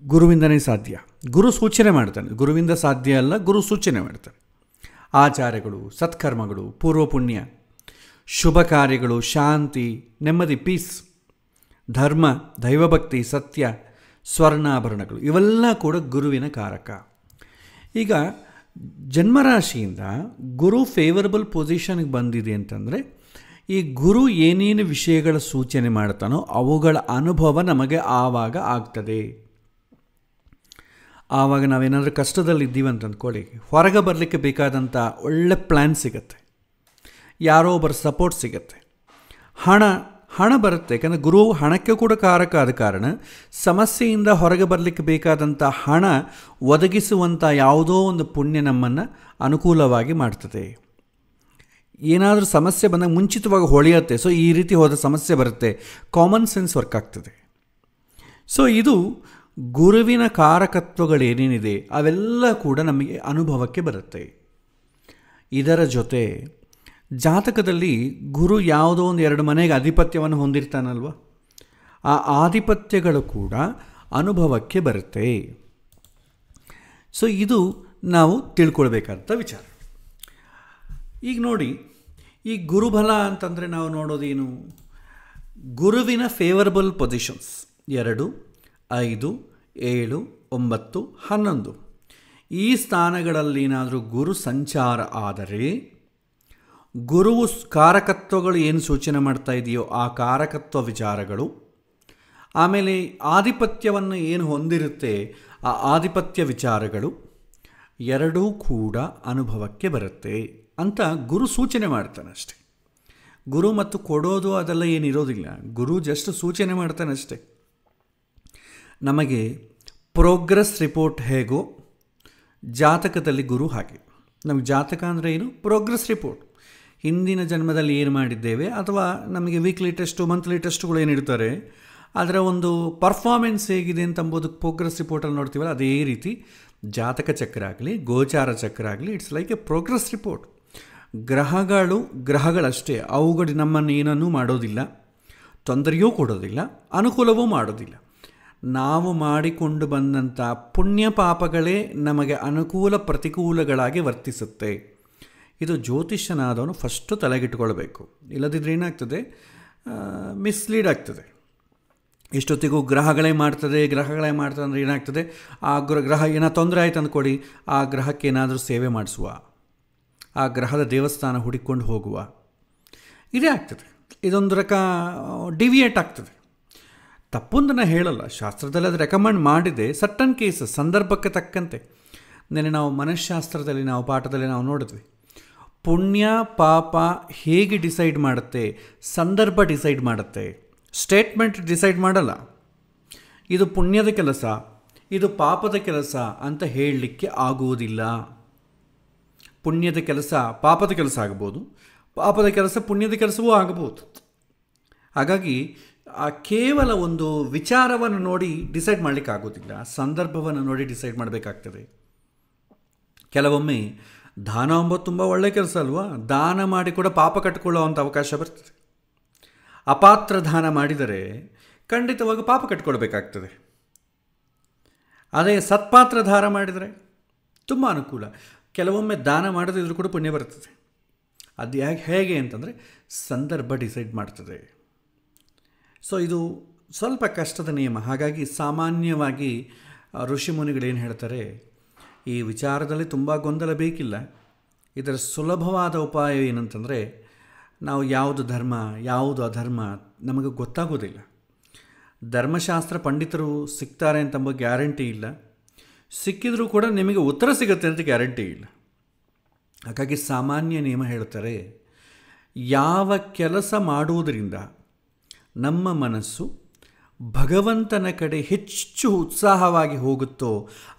ಗುರುವಿಂದನೇ ಸಾಧ್ಯ. ಗುರು ಸೂಚನೆ ಮಾಡ್ತಾನೆ, ಗುರುವಿಂದ ಸಾಧ್ಯ ಅಲ್ಲ, ಗುರು ಸೂಚನೆ ಮಾಡ್ತಾನೆ. ಆಚಾರಗಳು, ಸತ್ಕರ್ಮಗಳು, ಪೂರ್ವ ಪುಣ್ಯ, ಶುಭ ಕಾರ್ಯಗಳು, ಶಾಂತಿ, ನೆಮ್ಮದಿ, ಪೀಸ್, ಧರ್ಮ, ದೈವಭಕ್ತಿ, ಸತ್ಯ, ಸ್ವರ್ಣಾಭರಣಗಳು, ಇವೆಲ್ಲ ಕೂಡ ಗುರುವಿನ ಕಾರಕ. ಈಗ ಜನ್ಮರಾಶಿಯಿಂದ ಗುರು ಫೇವರಬಲ್ ಪೊಸಿಷನ್ಗೆ ಬಂದಿದೆ ಅಂತಂದರೆ ಈ ಗುರು ಏನೇನು ವಿಷಯಗಳ ಸೂಚನೆ ಮಾಡ್ತಾನೋ ಅವುಗಳ ಅನುಭವ ನಮಗೆ ಆವಾಗ ಆಗ್ತದೆ. ಆವಾಗ ನಾವೇನಾದರೂ ಕಷ್ಟದಲ್ಲಿದ್ದೀವಿ ಅಂತ ಅಂದ್ಕೊಳ್ಳಿ, ಹೊರಗೆ ಬರಲಿಕ್ಕೆ ಬೇಕಾದಂಥ ಒಳ್ಳೆ ಪ್ಲ್ಯಾನ್ ಸಿಗುತ್ತೆ, ಯಾರೋ ಒಬ್ಬರ ಸಪೋರ್ಟ್ ಸಿಗುತ್ತೆ, ಹಣ ಬರುತ್ತೆ. ಯಾಕಂದರೆ ಗುರು ಹಣಕ್ಕೆ ಕೂಡ ಕಾರಕ ಆದ ಕಾರಣ ಸಮಸ್ಯೆಯಿಂದ ಹೊರಗೆ ಬರಲಿಕ್ಕೆ ಬೇಕಾದಂಥ ಹಣ ಒದಗಿಸುವಂಥ ಯಾವುದೋ ಒಂದು ಪುಣ್ಯ ನಮ್ಮನ್ನು ಅನುಕೂಲವಾಗಿ ಮಾಡ್ತದೆ. ಏನಾದರೂ ಸಮಸ್ಯೆ ಬಂದಾಗ ಮುಂಚಿತವಾಗಿ ಹೊಳೆಯುತ್ತೆ. ಸೊ ಈ ರೀತಿ ಹೋದ ಸಮಸ್ಯೆ ಬರುತ್ತೆ, ಕಾಮನ್ ಸೆನ್ಸ್ ವರ್ಕ್ ಆಗ್ತದೆ. ಸೊ ಇದು ಗುರುವಿನ ಕಾರಕತ್ವಗಳೇನೇನಿದೆ ಅವೆಲ್ಲ ಕೂಡ ನಮಗೆ ಅನುಭವಕ್ಕೆ ಬರುತ್ತೆ. ಇದರ ಜೊತೆ ಜಾತಕದಲ್ಲಿ ಗುರು ಯಾವುದೋ ಒಂದು 2 ಮನೆಗೆ ಆಧಿಪತ್ಯವನ್ನು ಹೊಂದಿರ್ತಾನಲ್ವ, ಆ ಆಧಿಪತ್ಯಗಳು ಕೂಡ ಅನುಭವಕ್ಕೆ ಬರುತ್ತೆ. ಸೊ ಇದು ನಾವು ತಿಳ್ಕೊಳ್ಬೇಕಾದಂಥ ವಿಚಾರ. ಈಗ ನೋಡಿ, ಈ ಗುರುಬಲ ಅಂತಂದರೆ ನಾವು ನೋಡೋದೇನು? ಗುರುವಿನ ಫೇವರಬಲ್ ಪೊಸಿಷನ್ಸ್ 2, 5, 7, 9, 11 ಈ ಸ್ಥಾನಗಳಲ್ಲಿ ಏನಾದರೂ ಗುರು ಸಂಚಾರ ಆದರೆ ಗುರುವು ಕಾರಕತ್ವಗಳು ಏನು ಸೂಚನೆ ಮಾಡ್ತಾ ಇದೆಯೋ ಆ ಕಾರಕತ್ವ ವಿಚಾರಗಳು, ಆಮೇಲೆ ಆಧಿಪತ್ಯವನ್ನು ಏನು ಹೊಂದಿರುತ್ತೆ ಆ ಆಧಿಪತ್ಯ ವಿಚಾರಗಳು ಎರಡೂ ಕೂಡ ಅನುಭವಕ್ಕೆ ಬರುತ್ತೆ ಅಂತ ಗುರು ಸೂಚನೆ ಮಾಡ್ತಾನೆ ಅಷ್ಟೆ. ಗುರು ಮತ್ತು ಕೊಡೋದು ಅದೆಲ್ಲ ಏನಿರೋದಿಲ್ಲ, ಗುರು ಜಸ್ಟ್ ಸೂಚನೆ ಮಾಡ್ತಾನೆ ಅಷ್ಟೆ. ನಮಗೆ ಪ್ರೋಗ್ರೆಸ್ ರಿಪೋರ್ಟ್ ಹೇಗೋ ಜಾತಕದಲ್ಲಿ ಗುರು ಹಾಗೆ. ನಮಗೆ ಜಾತಕ ಅಂದರೆ ಏನು? Progress report. ಹಿಂದಿನ ಜನ್ಮದಲ್ಲಿ ಏನು ಮಾಡಿದ್ದೇವೆ, ಅಥವಾ ನಮಗೆ ವೀಕ್ಲಿ ಟೆಸ್ಟು, ಮಂತ್ಲಿ ಟೆಸ್ಟುಗಳು ಏನಿಡ್ತಾರೆ ಅದರ ಒಂದು ಪರ್ಫಾರ್ಮೆನ್ಸ್ ಹೇಗಿದೆ ಅಂತಂಬೋದು ಪ್ರೋಗ್ರೆಸ್ ರಿಪೋರ್ಟಲ್ಲಿ ನೋಡ್ತೀವಲ್ಲ, ಅದೇ ರೀತಿ ಜಾತಕ ಚಕ್ರ ಆಗಲಿ, ಗೋಚಾರ ಚಕ್ರ ಆಗಲಿ, it's like a progress report. ಗ್ರಹಗಳಷ್ಟೇ, ಅವುಗಳು ನಮ್ಮನ್ನು ಏನನ್ನೂ ಮಾಡೋದಿಲ್ಲ, ತೊಂದರೆಯೂ ಕೊಡೋದಿಲ್ಲ, ಅನುಕೂಲವೂ ಮಾಡೋದಿಲ್ಲ. ನಾವು ಮಾಡಿಕೊಂಡು ಬಂದಂಥ ಪುಣ್ಯ ಪಾಪಗಳೇ ನಮಗೆ ಅನುಕೂಲ ಪ್ರತಿಕೂಲಗಳಾಗಿ ವರ್ತಿಸುತ್ತೆ. ಇದು ಜ್ಯೋತಿಷ್ಯನಾದವನು ಫಸ್ಟು ತಲೆಗಿಟ್ಕೊಳ್ಬೇಕು. ಇಲ್ಲದಿದ್ದರೆ ಏನಾಗ್ತದೆ, ಮಿಸ್ಲೀಡ್ ಆಗ್ತದೆ. ಇಷ್ಟೊತ್ತಿಗೂ ಗ್ರಹಗಳೇ ಮಾಡ್ತದೆ ಅಂದರೆ ಏನಾಗ್ತದೆ, ಆ ಗ್ರಹ ಏನೋ ತೊಂದರೆ ಆಯ್ತು ಅಂದ್ಕೊಡಿ, ಆ ಗ್ರಹಕ್ಕೆ ಏನಾದರೂ ಸೇವೆ ಮಾಡಿಸುವ, ಆ ಗ್ರಹದ ದೇವಸ್ಥಾನ ಹುಡುಕೊಂಡು ಹೋಗುವ, ಇದೇ ಆಗ್ತದೆ. ಇದೊಂದು ಡಿವಿಯೇಟ್ ಆಗ್ತದೆ. ತಪ್ಪೊಂದನ್ನು ಹೇಳಲ್ಲ, ಶಾಸ್ತ್ರದಲ್ಲಿ ಅದು ರೆಕಮೆಂಡ್ ಮಾಡಿದೆ. ಸರ್ಟನ್ ಕೇಸಸ್ ಸಂದರ್ಭಕ್ಕೆ ತಕ್ಕಂತೆ. ನೆನೆ ನಾವು ಮನಃಶಾಸ್ತ್ರದಲ್ಲಿ ನಾವು ಪಾಠದಲ್ಲಿ ನಾವು ನೋಡಿದ್ವಿ, ಪುಣ್ಯ ಪಾಪ ಹೇಗೆ ಡಿಸೈಡ್ ಮಾಡುತ್ತೆ? ಸಂದರ್ಭ ಡಿಸೈಡ್ ಮಾಡುತ್ತೆ, ಸ್ಟೇಟ್ಮೆಂಟ್ ಡಿಸೈಡ್ ಮಾಡಲ್ಲ. ಇದು ಪುಣ್ಯದ ಕೆಲಸ, ಇದು ಪಾಪದ ಕೆಲಸ ಅಂತ ಹೇಳಲಿಕ್ಕೆ ಆಗುವುದಿಲ್ಲ. ಪುಣ್ಯದ ಕೆಲಸ ಪಾಪದ ಕೆಲಸ ಆಗ್ಬೋದು, ಪಾಪದ ಕೆಲಸ ಪುಣ್ಯದ ಕೆಲಸವೂ ಆಗಬಹುದು. ಹಾಗಾಗಿ ಕೇವಲ ಒಂದು ವಿಚಾರವನ್ನು ನೋಡಿ ಡಿಸೈಡ್ ಮಾಡಲಿಕ್ಕೆ ಆಗೋದಿಲ್ಲ, ಸಂದರ್ಭವನ್ನು ನೋಡಿ ಡಿಸೈಡ್ ಮಾಡಬೇಕಾಗ್ತದೆ. ಕೆಲವೊಮ್ಮೆ ದಾನ ಎಂಬುದು ತುಂಬ ಒಳ್ಳೆಯ ಕೆಲಸ ಅಲ್ವಾ? ದಾನ ಮಾಡಿ ಕೂಡ ಪಾಪ ಕಟ್ಟಿಕೊಳ್ಳುವಂಥ ಅವಕಾಶ ಬರ್ತದೆ. ಅಪಾತ್ರ ದಾನ ಮಾಡಿದರೆ ಖಂಡಿತವಾಗಿ ಪಾಪ ಕಟ್ಟಿಕೊಳ್ಬೇಕಾಗ್ತದೆ. ಅದೇ ಸತ್ಪಾತ್ರ ದಾನ ಮಾಡಿದರೆ ತುಂಬ ಅನುಕೂಲ. ಕೆಲವೊಮ್ಮೆ ದಾನ ಮಾಡದಿದ್ರೂ ಕೂಡ ಪುಣ್ಯ ಬರ್ತದೆ. ಅದು ಹೇಗೆ ಅಂತಂದರೆ ಸಂದರ್ಭ ಡಿಸೈಡ್ ಮಾಡ್ತದೆ. ಸೊ ಇದು ಸ್ವಲ್ಪ ಕಷ್ಟದ ನಿಯಮ. ಹಾಗಾಗಿ ಸಾಮಾನ್ಯವಾಗಿ ಋಷಿಮುನಿಗಳೇನು ಹೇಳ್ತಾರೆ, ಈ ವಿಚಾರದಲ್ಲಿ ತುಂಬ ಗೊಂದಲ ಬೇಕಿಲ್ಲ. ಇದರ ಸುಲಭವಾದ ಉಪಾಯ ಏನಂತಂದರೆ, ನಾವು ಯಾವುದು ಧರ್ಮ ಯಾವುದು ಅಧರ್ಮ ನಮಗೆ ಗೊತ್ತಾಗೋದಿಲ್ಲ. ಧರ್ಮಶಾಸ್ತ್ರ ಪಂಡಿತರು ಸಿಗ್ತಾರೆ ಅಂತಂಬ ಗ್ಯಾರಂಟಿ ಇಲ್ಲ, ಸಿಕ್ಕಿದರೂ ಕೂಡ ನಿಮಗೆ ಉತ್ತರ ಸಿಗುತ್ತೆ ಅಂತ ಗ್ಯಾರಂಟಿ ಇಲ್ಲ. ಹಾಗಾಗಿ ಸಾಮಾನ್ಯ ನಿಯಮ ಹೇಳ್ತಾರೆ, ಯಾವ ಕೆಲಸ ಮಾಡುವುದರಿಂದ ನಮ್ಮ ಮನಸ್ಸು ಭಗವಂತನ ಕಡೆ ಹೆಚ್ಚು ಉತ್ಸಾಹವಾಗಿ ಹೋಗುತ್ತೋ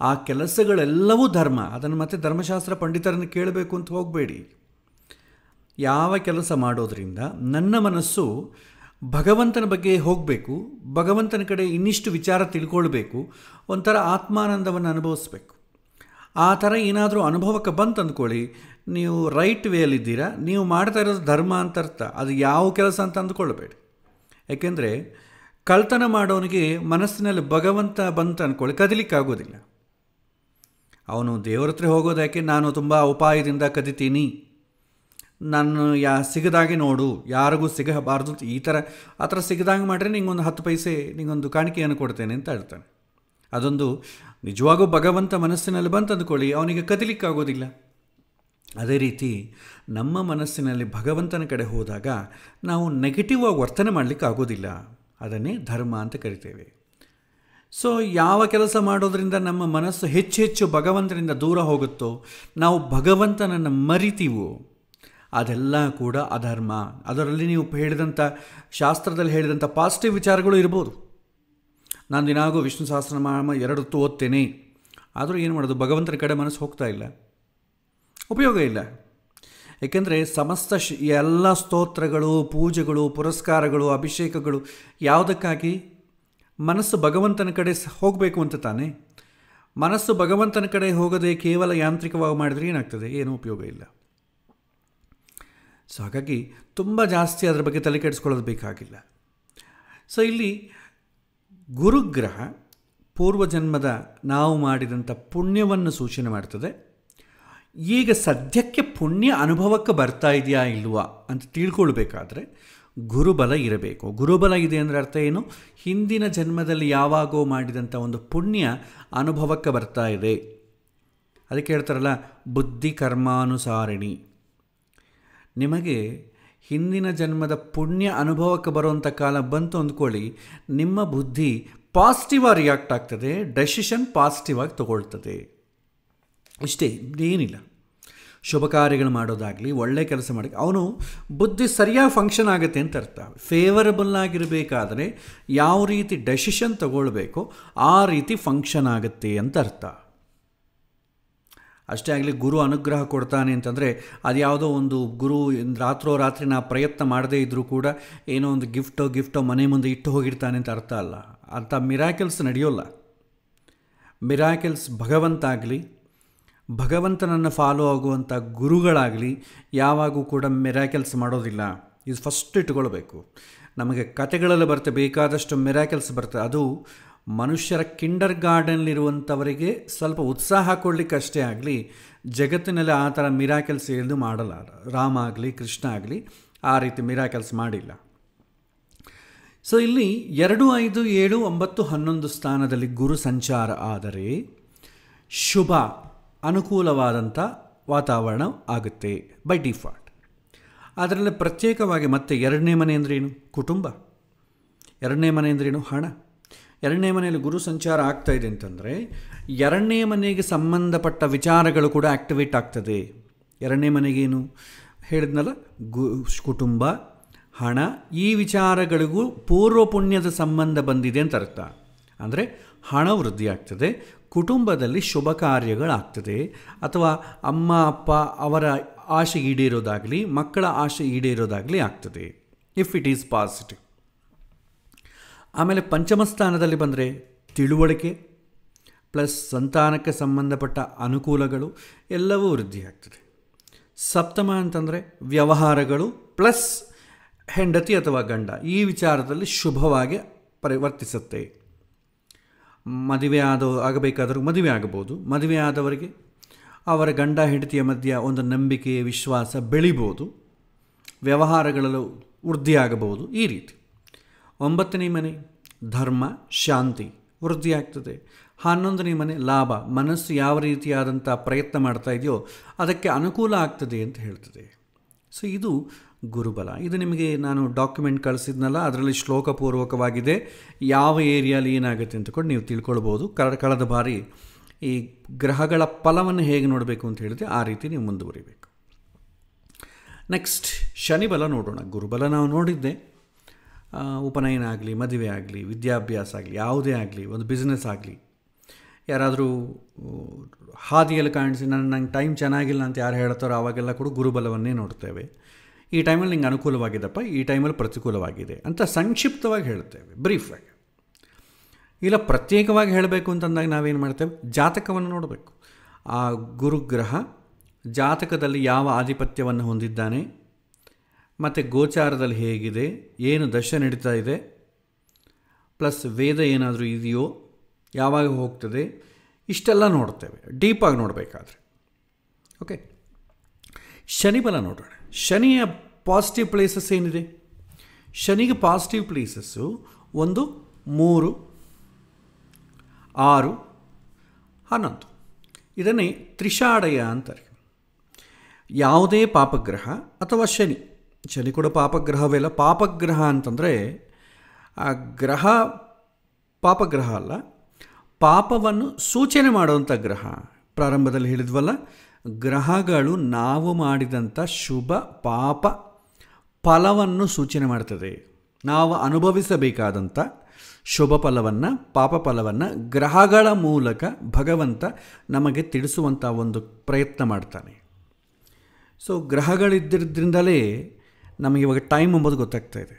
ಆ ಕೆಲಸಗಳೆಲ್ಲವೂ ಧರ್ಮ. ಅದನ್ನು ಮತ್ತೆ ಧರ್ಮಶಾಸ್ತ್ರ ಪಂಡಿತರನ್ನು ಕೇಳಬೇಕು ಅಂತ ಹೋಗಬೇಡಿ. ಯಾವ ಕೆಲಸ ಮಾಡೋದರಿಂದ ನನ್ನ ಮನಸ್ಸು ಭಗವಂತನ ಬಗ್ಗೆ ಹೋಗಬೇಕು, ಭಗವಂತನ ಕಡೆ ಇನ್ನಿಷ್ಟು ವಿಚಾರ ತಿಳ್ಕೊಳ್ಬೇಕು, ಒಂಥರ ಆತ್ಮಾನಂದವನ್ನು ಅನುಭವಿಸ್ಬೇಕು. ಆ ಥರ ಏನಾದರೂ ಅನುಭವಕ್ಕೆ ಬಂತು ಅಂದ್ಕೊಳ್ಳಿ, ನೀವು ರೈಟ್ ವೇಯಲ್ಲಿದ್ದೀರಾ, ನೀವು ಮಾಡ್ತಾ ಇರೋದು ಧರ್ಮ ಅಂತ ಅರ್ಥ. ಅದು ಯಾವ ಕೆಲಸ ಅಂತ ಅಂದ್ಕೊಳ್ಬೇಡಿ. ಯಾಕೆಂದರೆ ಕಳ್ತನ ಮಾಡೋನಿಗೆ ಮನಸ್ಸಿನಲ್ಲಿ ಭಗವಂತ ಬಂತ ಅಂದ್ಕೊಳ್ಳಿ, ಕದಿಲಿಕ್ಕಾಗೋದಿಲ್ಲ. ಅವನು ದೇವರ ಹತ್ರ ಹೋಗೋದು ಯಾಕೆ, ನಾನು ತುಂಬ ಉಪಾಯದಿಂದ ಕದಿತೀನಿ, ನಾನು ಸಿಗದಾಗೆ ನೋಡು, ಯಾರಿಗೂ ಸಿಗಬಾರ್ದು, ಆ ಥರ ಸಿಗದಂಗೆ ಮಾಡಿದ್ರೆ ನಿಂಗೊಂದು 10 ಪೈಸೆ ನಿಂಗೊಂದು ಕಾಣಿಕೆಯನ್ನು ಕೊಡ್ತೇನೆ ಅಂತ ಹೇಳ್ತಾನೆ. ಅದೊಂದು ನಿಜವಾಗೂ ಭಗವಂತ ಮನಸ್ಸಿನಲ್ಲಿ ಬಂತು ಅಂದ್ಕೊಳ್ಳಿ, ಅವನಿಗೆ ಕದಿಲಿಕ್ಕಾಗೋದಿಲ್ಲ. ಅದೇ ರೀತಿ ನಮ್ಮ ಮನಸ್ಸಿನಲ್ಲಿ ಭಗವಂತನ ಕಡೆ ಹೋದಾಗ ನಾವು ನೆಗೆಟಿವ್ ಆಗಿ ವರ್ತನೆ ಮಾಡಲಿಕ್ಕೆ ಆಗೋದಿಲ್ಲ. ಅದನ್ನೇ ಧರ್ಮ ಅಂತ ಕರಿತೇವೆ. ಸೊ ಯಾವ ಕೆಲಸ ಮಾಡೋದರಿಂದ ನಮ್ಮ ಮನಸ್ಸು ಹೆಚ್ಚು ಭಗವಂತನಿಂದ ದೂರ ಹೋಗುತ್ತೋ, ನಾವು ಭಗವಂತನನ್ನು ಮರಿತೀವೋ, ಅದೆಲ್ಲ ಕೂಡ ಅಧರ್ಮ. ಅದರಲ್ಲಿ ನೀವು ಹೇಳಿದಂಥ ಶಾಸ್ತ್ರದಲ್ಲಿ ಹೇಳಿದಂಥ ಪಾಸಿಟಿವ್ ವಿಚಾರಗಳು ಇರ್ಬೋದು. ನಾನು ದಿನಾಗೂ ವಿಷ್ಣು ಸಹಸ್ರನಾಮ 2 ಹೊತ್ತು ಓದ್ತೇನೆ, ಆದರೂ ಏನು ಮಾಡೋದು, ಭಗವಂತನ ಕಡೆ ಮನಸ್ಸು ಹೋಗ್ತಾ ಇಲ್ಲ, ಉಪಯೋಗ ಇಲ್ಲ. ಏಕೆಂದರೆ ಸಮಸ್ತ ಎಲ್ಲ ಸ್ತೋತ್ರಗಳು, ಪೂಜೆಗಳು, ಪುರಸ್ಕಾರಗಳು, ಅಭಿಷೇಕಗಳು ಯಾವುದಕ್ಕಾಗಿ? ಮನಸ್ಸು ಭಗವಂತನ ಕಡೆ ಹೋಗಬೇಕು ಅಂತ ತಾನೇ. ಮನಸ್ಸು ಭಗವಂತನ ಕಡೆ ಹೋಗದೆ ಕೇವಲ ಯಾಂತ್ರಿಕವಾಗಿ ಮಾಡಿದರೆ ಏನಾಗ್ತದೆ? ಏನೂ ಉಪಯೋಗ ಇಲ್ಲ. ಸೊ ಹಾಗಾಗಿ ತುಂಬ ಜಾಸ್ತಿ ಅದರ ಬಗ್ಗೆ ತಲೆ ಕೆಡಿಸ್ಕೊಳ್ಳೋದು ಬೇಕಾಗಿಲ್ಲ. ಸೊ ಇಲ್ಲಿ ಗುರುಗ್ರಹ ಪೂರ್ವಜನ್ಮದ ನಾವು ಮಾಡಿದಂಥ ಪುಣ್ಯವನ್ನು ಸೂಚನೆ ಮಾಡ್ತದೆ. ಈಗ ಸದ್ಯಕ್ಕೆ ಪುಣ್ಯ ಅನುಭವಕ್ಕೆ ಬರ್ತಾ ಇದೆಯಾ ಇಲ್ವಾ ಅಂತ ತಿಳ್ಕೊಳ್ಬೇಕಾದ್ರೆ ಗುರುಬಲ ಇರಬೇಕು. ಗುರುಬಲ ಇದೆ ಅಂದರೆ ಅರ್ಥ ಏನು? ಹಿಂದಿನ ಜನ್ಮದಲ್ಲಿ ಯಾವಾಗೋ ಮಾಡಿದಂಥ ಒಂದು ಪುಣ್ಯ ಅನುಭವಕ್ಕೆ ಬರ್ತಾ ಇದೆ. ಅದಕ್ಕೆ ಹೇಳ್ತಾರಲ್ಲ, ಬುದ್ಧಿ ಕರ್ಮಾನುಸಾರಿಣಿ. ನಿಮಗೆ ಹಿಂದಿನ ಜನ್ಮದ ಪುಣ್ಯ ಅನುಭವಕ್ಕೆ ಬರುವಂಥ ಕಾಲ ಬಂತು ಅಂದ್ಕೊಳ್ಳಿ, ನಿಮ್ಮ ಬುದ್ಧಿ ಪಾಸಿಟಿವ್ ಆಗಿ ರಿಯಾಕ್ಟ್ ಆಗ್ತದೆ, ಡೆಸಿಷನ್ ಪಾಸಿಟಿವ್ ಆಗಿ ತಗೊಳ್ತದೆ. ಇಷ್ಟೇ, ಏನಿಲ್ಲ. ಶುಭ ಕಾರ್ಯಗಳು ಮಾಡೋದಾಗಲಿ, ಒಳ್ಳೆಯ ಕೆಲಸ ಮಾಡಿ ಅವನು ಬುದ್ಧಿ ಸರಿಯಾಗಿ ಫಂಕ್ಷನ್ ಆಗುತ್ತೆ ಅಂತ ಅರ್ಥ. ಫೇವರಬಲ್ ಆಗಿರಬೇಕಾದ್ರೆ ಯಾವ ರೀತಿ ಡೆಸಿಷನ್ ತಗೊಳ್ಬೇಕೋ ಆ ರೀತಿ ಫಂಕ್ಷನ್ ಆಗುತ್ತೆ ಅಂತ ಅರ್ಥ. ಅಷ್ಟೇ ಆಗಲಿ, ಗುರು ಅನುಗ್ರಹ ಕೊಡ್ತಾನೆ ಅಂತಂದರೆ ಅದು ಯಾವುದೋ ಒಂದು ಗುರು ರಾತ್ರಿ ನಾ ಪ್ರಯತ್ನ ಮಾಡದೇ ಇದ್ದರೂ ಕೂಡ ಏನೋ ಒಂದು ಗಿಫ್ಟೋ ಮನೆ ಮುಂದೆ ಇಟ್ಟು ಹೋಗಿರ್ತಾನೆ ಅಂತ ಅರ್ಥ ಅಲ್ಲ. ಅಂಥ ಮಿರಾಕಲ್ಸ್ ನಡೆಯೋಲ್ಲ. ಮಿರಾಕಲ್ಸ್ ಭಗವಂತ ಆಗಲಿ, ಭಗವಂತನನ್ನು ಫಾಲೋ ಆಗುವಂಥ ಗುರುಗಳಾಗಲಿ ಯಾವಾಗೂ ಕೂಡ ಮಿರಾಕಲ್ಸ್ ಮಾಡೋದಿಲ್ಲ. ಇದು ಫಸ್ಟ್ ಇಟ್ಕೊಳ್ಬೇಕು. ನಮಗೆ ಕತೆಗಳಲ್ಲಿ ಬರ್ತದೆ, ಬೇಕಾದಷ್ಟು ಮಿರಾಕಲ್ಸ್ ಬರ್ತದೆ. ಅದು ಮನುಷ್ಯರ ಕಿಂಡರ್ ಗಾರ್ಡನ್ಲಿರುವಂಥವರಿಗೆ ಸ್ವಲ್ಪ ಉತ್ಸಾಹ ಕೊಡಲಿಕ್ಕೆ ಅಷ್ಟೇ ಆಗಲಿ, ಜಗತ್ತಿನಲ್ಲಿ ಆ ಥರ ಮಿರಾಕಲ್ಸ್ ಎಂದು ಮಾಡಲ್ಲ. ರಾಮ ಆಗಲಿ, ಕೃಷ್ಣ ಆಗಲಿ ಆ ರೀತಿ ಮಿರಾಕಲ್ಸ್ ಮಾಡಿಲ್ಲ. ಸೊ ಇಲ್ಲಿ 2, 5, 7, 9, 11 ಸ್ಥಾನದಲ್ಲಿ ಗುರು ಸಂಚಾರ ಆದರೆ ಶುಭ ಅನುಕೂಲವಾದಂಥ ವಾತಾವರಣ ಆಗುತ್ತೆ ಬೈ ಡಿಫಾಲ್ಟ್. ಅದರಲ್ಲಿ ಪ್ರತ್ಯೇಕವಾಗಿ ಮತ್ತೆ 2ನೇ ಮನೆ ಅಂದ್ರೇನು? ಕುಟುಂಬ. 2ನೇ ಮನೆ ಅಂದ್ರೇನು? ಹಣ. 2ನೇ ಮನೆಯಲ್ಲಿ ಗುರು ಸಂಚಾರ ಆಗ್ತಾ ಇದೆ ಅಂತಂದರೆ 2ನೇ ಮನೆಗೆ ಸಂಬಂಧಪಟ್ಟ ವಿಚಾರಗಳು ಕೂಡ ಆ್ಯಕ್ಟಿವೇಟ್ ಆಗ್ತದೆ. ಎರಡನೇ ಮನೆಗೇನು ಹೇಳಿದ್ನಲ್ಲ, ಕುಟುಂಬ, ಹಣ, ಈ ವಿಚಾರಗಳಿಗೂ ಪೂರ್ವ ಪುಣ್ಯದ ಸಂಬಂಧ ಬಂದಿದೆ ಅಂತ ಅರ್ಥ. ಅಂದರೆ ಹಣ ವೃದ್ಧಿ ಆಗ್ತದೆ, ಕುಟುಂಬದಲ್ಲಿ ಶುಭ ಕಾರ್ಯಗಳಾಗ್ತದೆ, ಅಥವಾ ಅಮ್ಮ ಅಪ್ಪ ಅವರ ಆಶೆ ಈಡೇರೋದಾಗಲಿ, ಮಕ್ಕಳ ಆಶೆ ಈಡೇರೋದಾಗಲಿ ಆಗ್ತದೆ, ಇಫ್ ಇಟ್ ಈಸ್ ಪಾಸಿಟಿವ್. ಆಮೇಲೆ ಪಂಚಮ ಸ್ಥಾನದಲ್ಲಿ ಬಂದರೆ ತಿಳುವಳಿಕೆ ಪ್ಲಸ್ ಸಂತಾನಕ್ಕೆ ಸಂಬಂಧಪಟ್ಟ ಅನುಕೂಲಗಳು ಎಲ್ಲವೂ ವೃದ್ಧಿಯಾಗ್ತದೆ. ಸಪ್ತಮ ಅಂತಂದರೆ ವ್ಯವಹಾರಗಳು ಪ್ಲಸ್ ಹೆಂಡತಿ ಅಥವಾ ಗಂಡ ಈ ವಿಚಾರದಲ್ಲಿ ಶುಭವಾಗಿ ಪರಿವರ್ತಿಸುತ್ತೆ. ಮದುವೆ ಆಗಬೇಕಾದರೂ ಮದುವೆ ಆಗಬಹುದು, ಮದುವೆ ಆದವರಿಗೆ ಅವರ ಗಂಡ ಹೆಂಡತಿಯ ಮಧ್ಯೆ ಒಂದು ನಂಬಿಕೆ ವಿಶ್ವಾಸ ಬೆಳಿಬೋದು, ವ್ಯವಹಾರಗಳಲ್ಲೂ ವೃದ್ಧಿಯಾಗಬಹುದು. ಈ ರೀತಿ 9ನೇ ಮನೆ ಧರ್ಮ ಶಾಂತಿ ವೃದ್ಧಿಯಾಗ್ತದೆ. 11ನೇ ಮನೆ ಲಾಭ, ಮನಸ್ಸು ಯಾವ ರೀತಿಯಾದಂಥ ಪ್ರಯತ್ನ ಮಾಡ್ತಾ ಇದೆಯೋ ಅದಕ್ಕೆ ಅನುಕೂಲ ಆಗ್ತದೆ ಅಂತ ಹೇಳ್ತದೆ. ಸೊ ಇದು ಗುರುಬಲ. ಇದು ನಿಮಗೆ ನಾನು ಡಾಕ್ಯುಮೆಂಟ್ ಕಳಿಸಿದ್ನಲ್ಲ, ಅದರಲ್ಲಿ ಶ್ಲೋಕಪೂರ್ವಕವಾಗಿದೆ. ಯಾವ ಏರಿಯಾಲಿ ಏನಾಗುತ್ತೆ ಅಂತಕೊಂಡು ನೀವು ತಿಳ್ಕೊಳ್ಬೋದು. ಕಳೆದ ಬಾರಿ ಈ ಗ್ರಹಗಳ ಫಲವನ್ನು ಹೇಗೆ ನೋಡಬೇಕು ಅಂತ ಹೇಳಿದೆ, ಆ ರೀತಿ ನೀವು ಮುಂದುವರಿಬೇಕು. ನೆಕ್ಸ್ಟ್ ಶನಿಬಲ ನೋಡೋಣ. ಗುರುಬಲ ನಾವು ನೋಡಿದ್ದೆ, ಉಪನಯನ ಆಗಲಿ, ಮದುವೆ ಆಗಲಿ, ವಿದ್ಯಾಭ್ಯಾಸ ಆಗಲಿ, ಯಾವುದೇ ಆಗಲಿ, ಒಂದು ಬಿಸ್ನೆಸ್ ಆಗಲಿ, ಯಾರಾದರೂ ಹಾದಿಯಲ್ಲಿ ಕಾಣಿಸಿ ನಂಗೆ ಟೈಮ್ ಚೆನ್ನಾಗಿಲ್ಲ ಅಂತ ಯಾರು ಹೇಳ್ತಾರೋ ಆವಾಗೆಲ್ಲ ಕೂಡ ಗುರುಬಲವನ್ನೇ ನೋಡ್ತೇವೆ. ಈ ಟೈಮಲ್ಲಿ ನಿಂಗೆ ಅನುಕೂಲವಾಗಿದ್ದಪ್ಪ, ಈ ಟೈಮಲ್ಲಿ ಪ್ರತಿಕೂಲವಾಗಿದೆ ಅಂತ ಸಂಕ್ಷಿಪ್ತವಾಗಿ ಹೇಳ್ತೇವೆ, ಬ್ರೀಫಾಗಿ. ಇಲ್ಲ ಪ್ರತ್ಯೇಕವಾಗಿ ಹೇಳಬೇಕು ಅಂತಂದಾಗ ನಾವೇನು ಮಾಡ್ತೇವೆ, ಜಾತಕವನ್ನು ನೋಡಬೇಕು. ಆ ಗುರುಗ್ರಹ ಜಾತಕದಲ್ಲಿ ಯಾವ ಆಧಿಪತ್ಯವನ್ನು ಹೊಂದಿದ್ದಾನೆ, ಮತ್ತು ಗೋಚಾರದಲ್ಲಿ ಹೇಗಿದೆ, ಏನು ದಶೆ ನಡೀತಾ ಇದೆ, ಪ್ಲಸ್ ವೇದ ಏನಾದರೂ ಇದೆಯೋ, ಯಾವಾಗ ಹೋಗ್ತದೆ, ಇಷ್ಟೆಲ್ಲ ನೋಡ್ತೇವೆ ಡೀಪಾಗಿ ನೋಡಬೇಕಾದ್ರೆ. ಓಕೆ, ಶನಿಬಲ ನೋಡೋಣ. ಶನಿಯ ಪಾಸಿಟಿವ್ ಪ್ಲೇಸಸ್ ಏನಿದೆ? ಶನಿಗೆ ಪಾಸಿಟಿವ್ ಪ್ಲೇಸಸ್ಸು 1, 3, 6, 11. ಇದನ್ನೇ ತ್ರಿಷಾಡಯ ಅಂತಾರೆ. ಯಾವುದೇ ಪಾಪಗ್ರಹ ಅಥವಾ ಶನಿ ಕೂಡ ಪಾಪಗ್ರಹವೆಲ್ಲ. ಪಾಪಗ್ರಹ ಅಂತಂದರೆ ಆ ಗ್ರಹ ಪಾಪಗ್ರಹ ಅಲ್ಲ, ಪಾಪವನ್ನು ಸೂಚನೆ ಮಾಡುವಂಥ ಗ್ರಹ. ಪ್ರಾರಂಭದಲ್ಲಿ ಹೇಳಿದ್ವಲ್ಲ, ಗ್ರಹಗಳು ನಾವು ಮಾಡಿದಂಥ ಶುಭ ಪಾಪ ಫಲವನ್ನು ಸೂಚನೆ ಮಾಡ್ತದೆ. ನಾವು ಅನುಭವಿಸಬೇಕಾದಂಥ ಶುಭ ಫಲವನ್ನು ಪಾಪ ಫಲವನ್ನು ಗ್ರಹಗಳ ಮೂಲಕ ಭಗವಂತ ನಮಗೆ ತಿಳಿಸುವಂಥ ಒಂದು ಪ್ರಯತ್ನ ಮಾಡ್ತಾನೆ. ಸೊ ಗ್ರಹಗಳಿದ್ದರಿಂದಲೇ ನಮಗೆ ಇವಾಗ ಟೈಮ್ ಎಂಬುದು ಗೊತ್ತಾಗ್ತಾ ಇದೆ.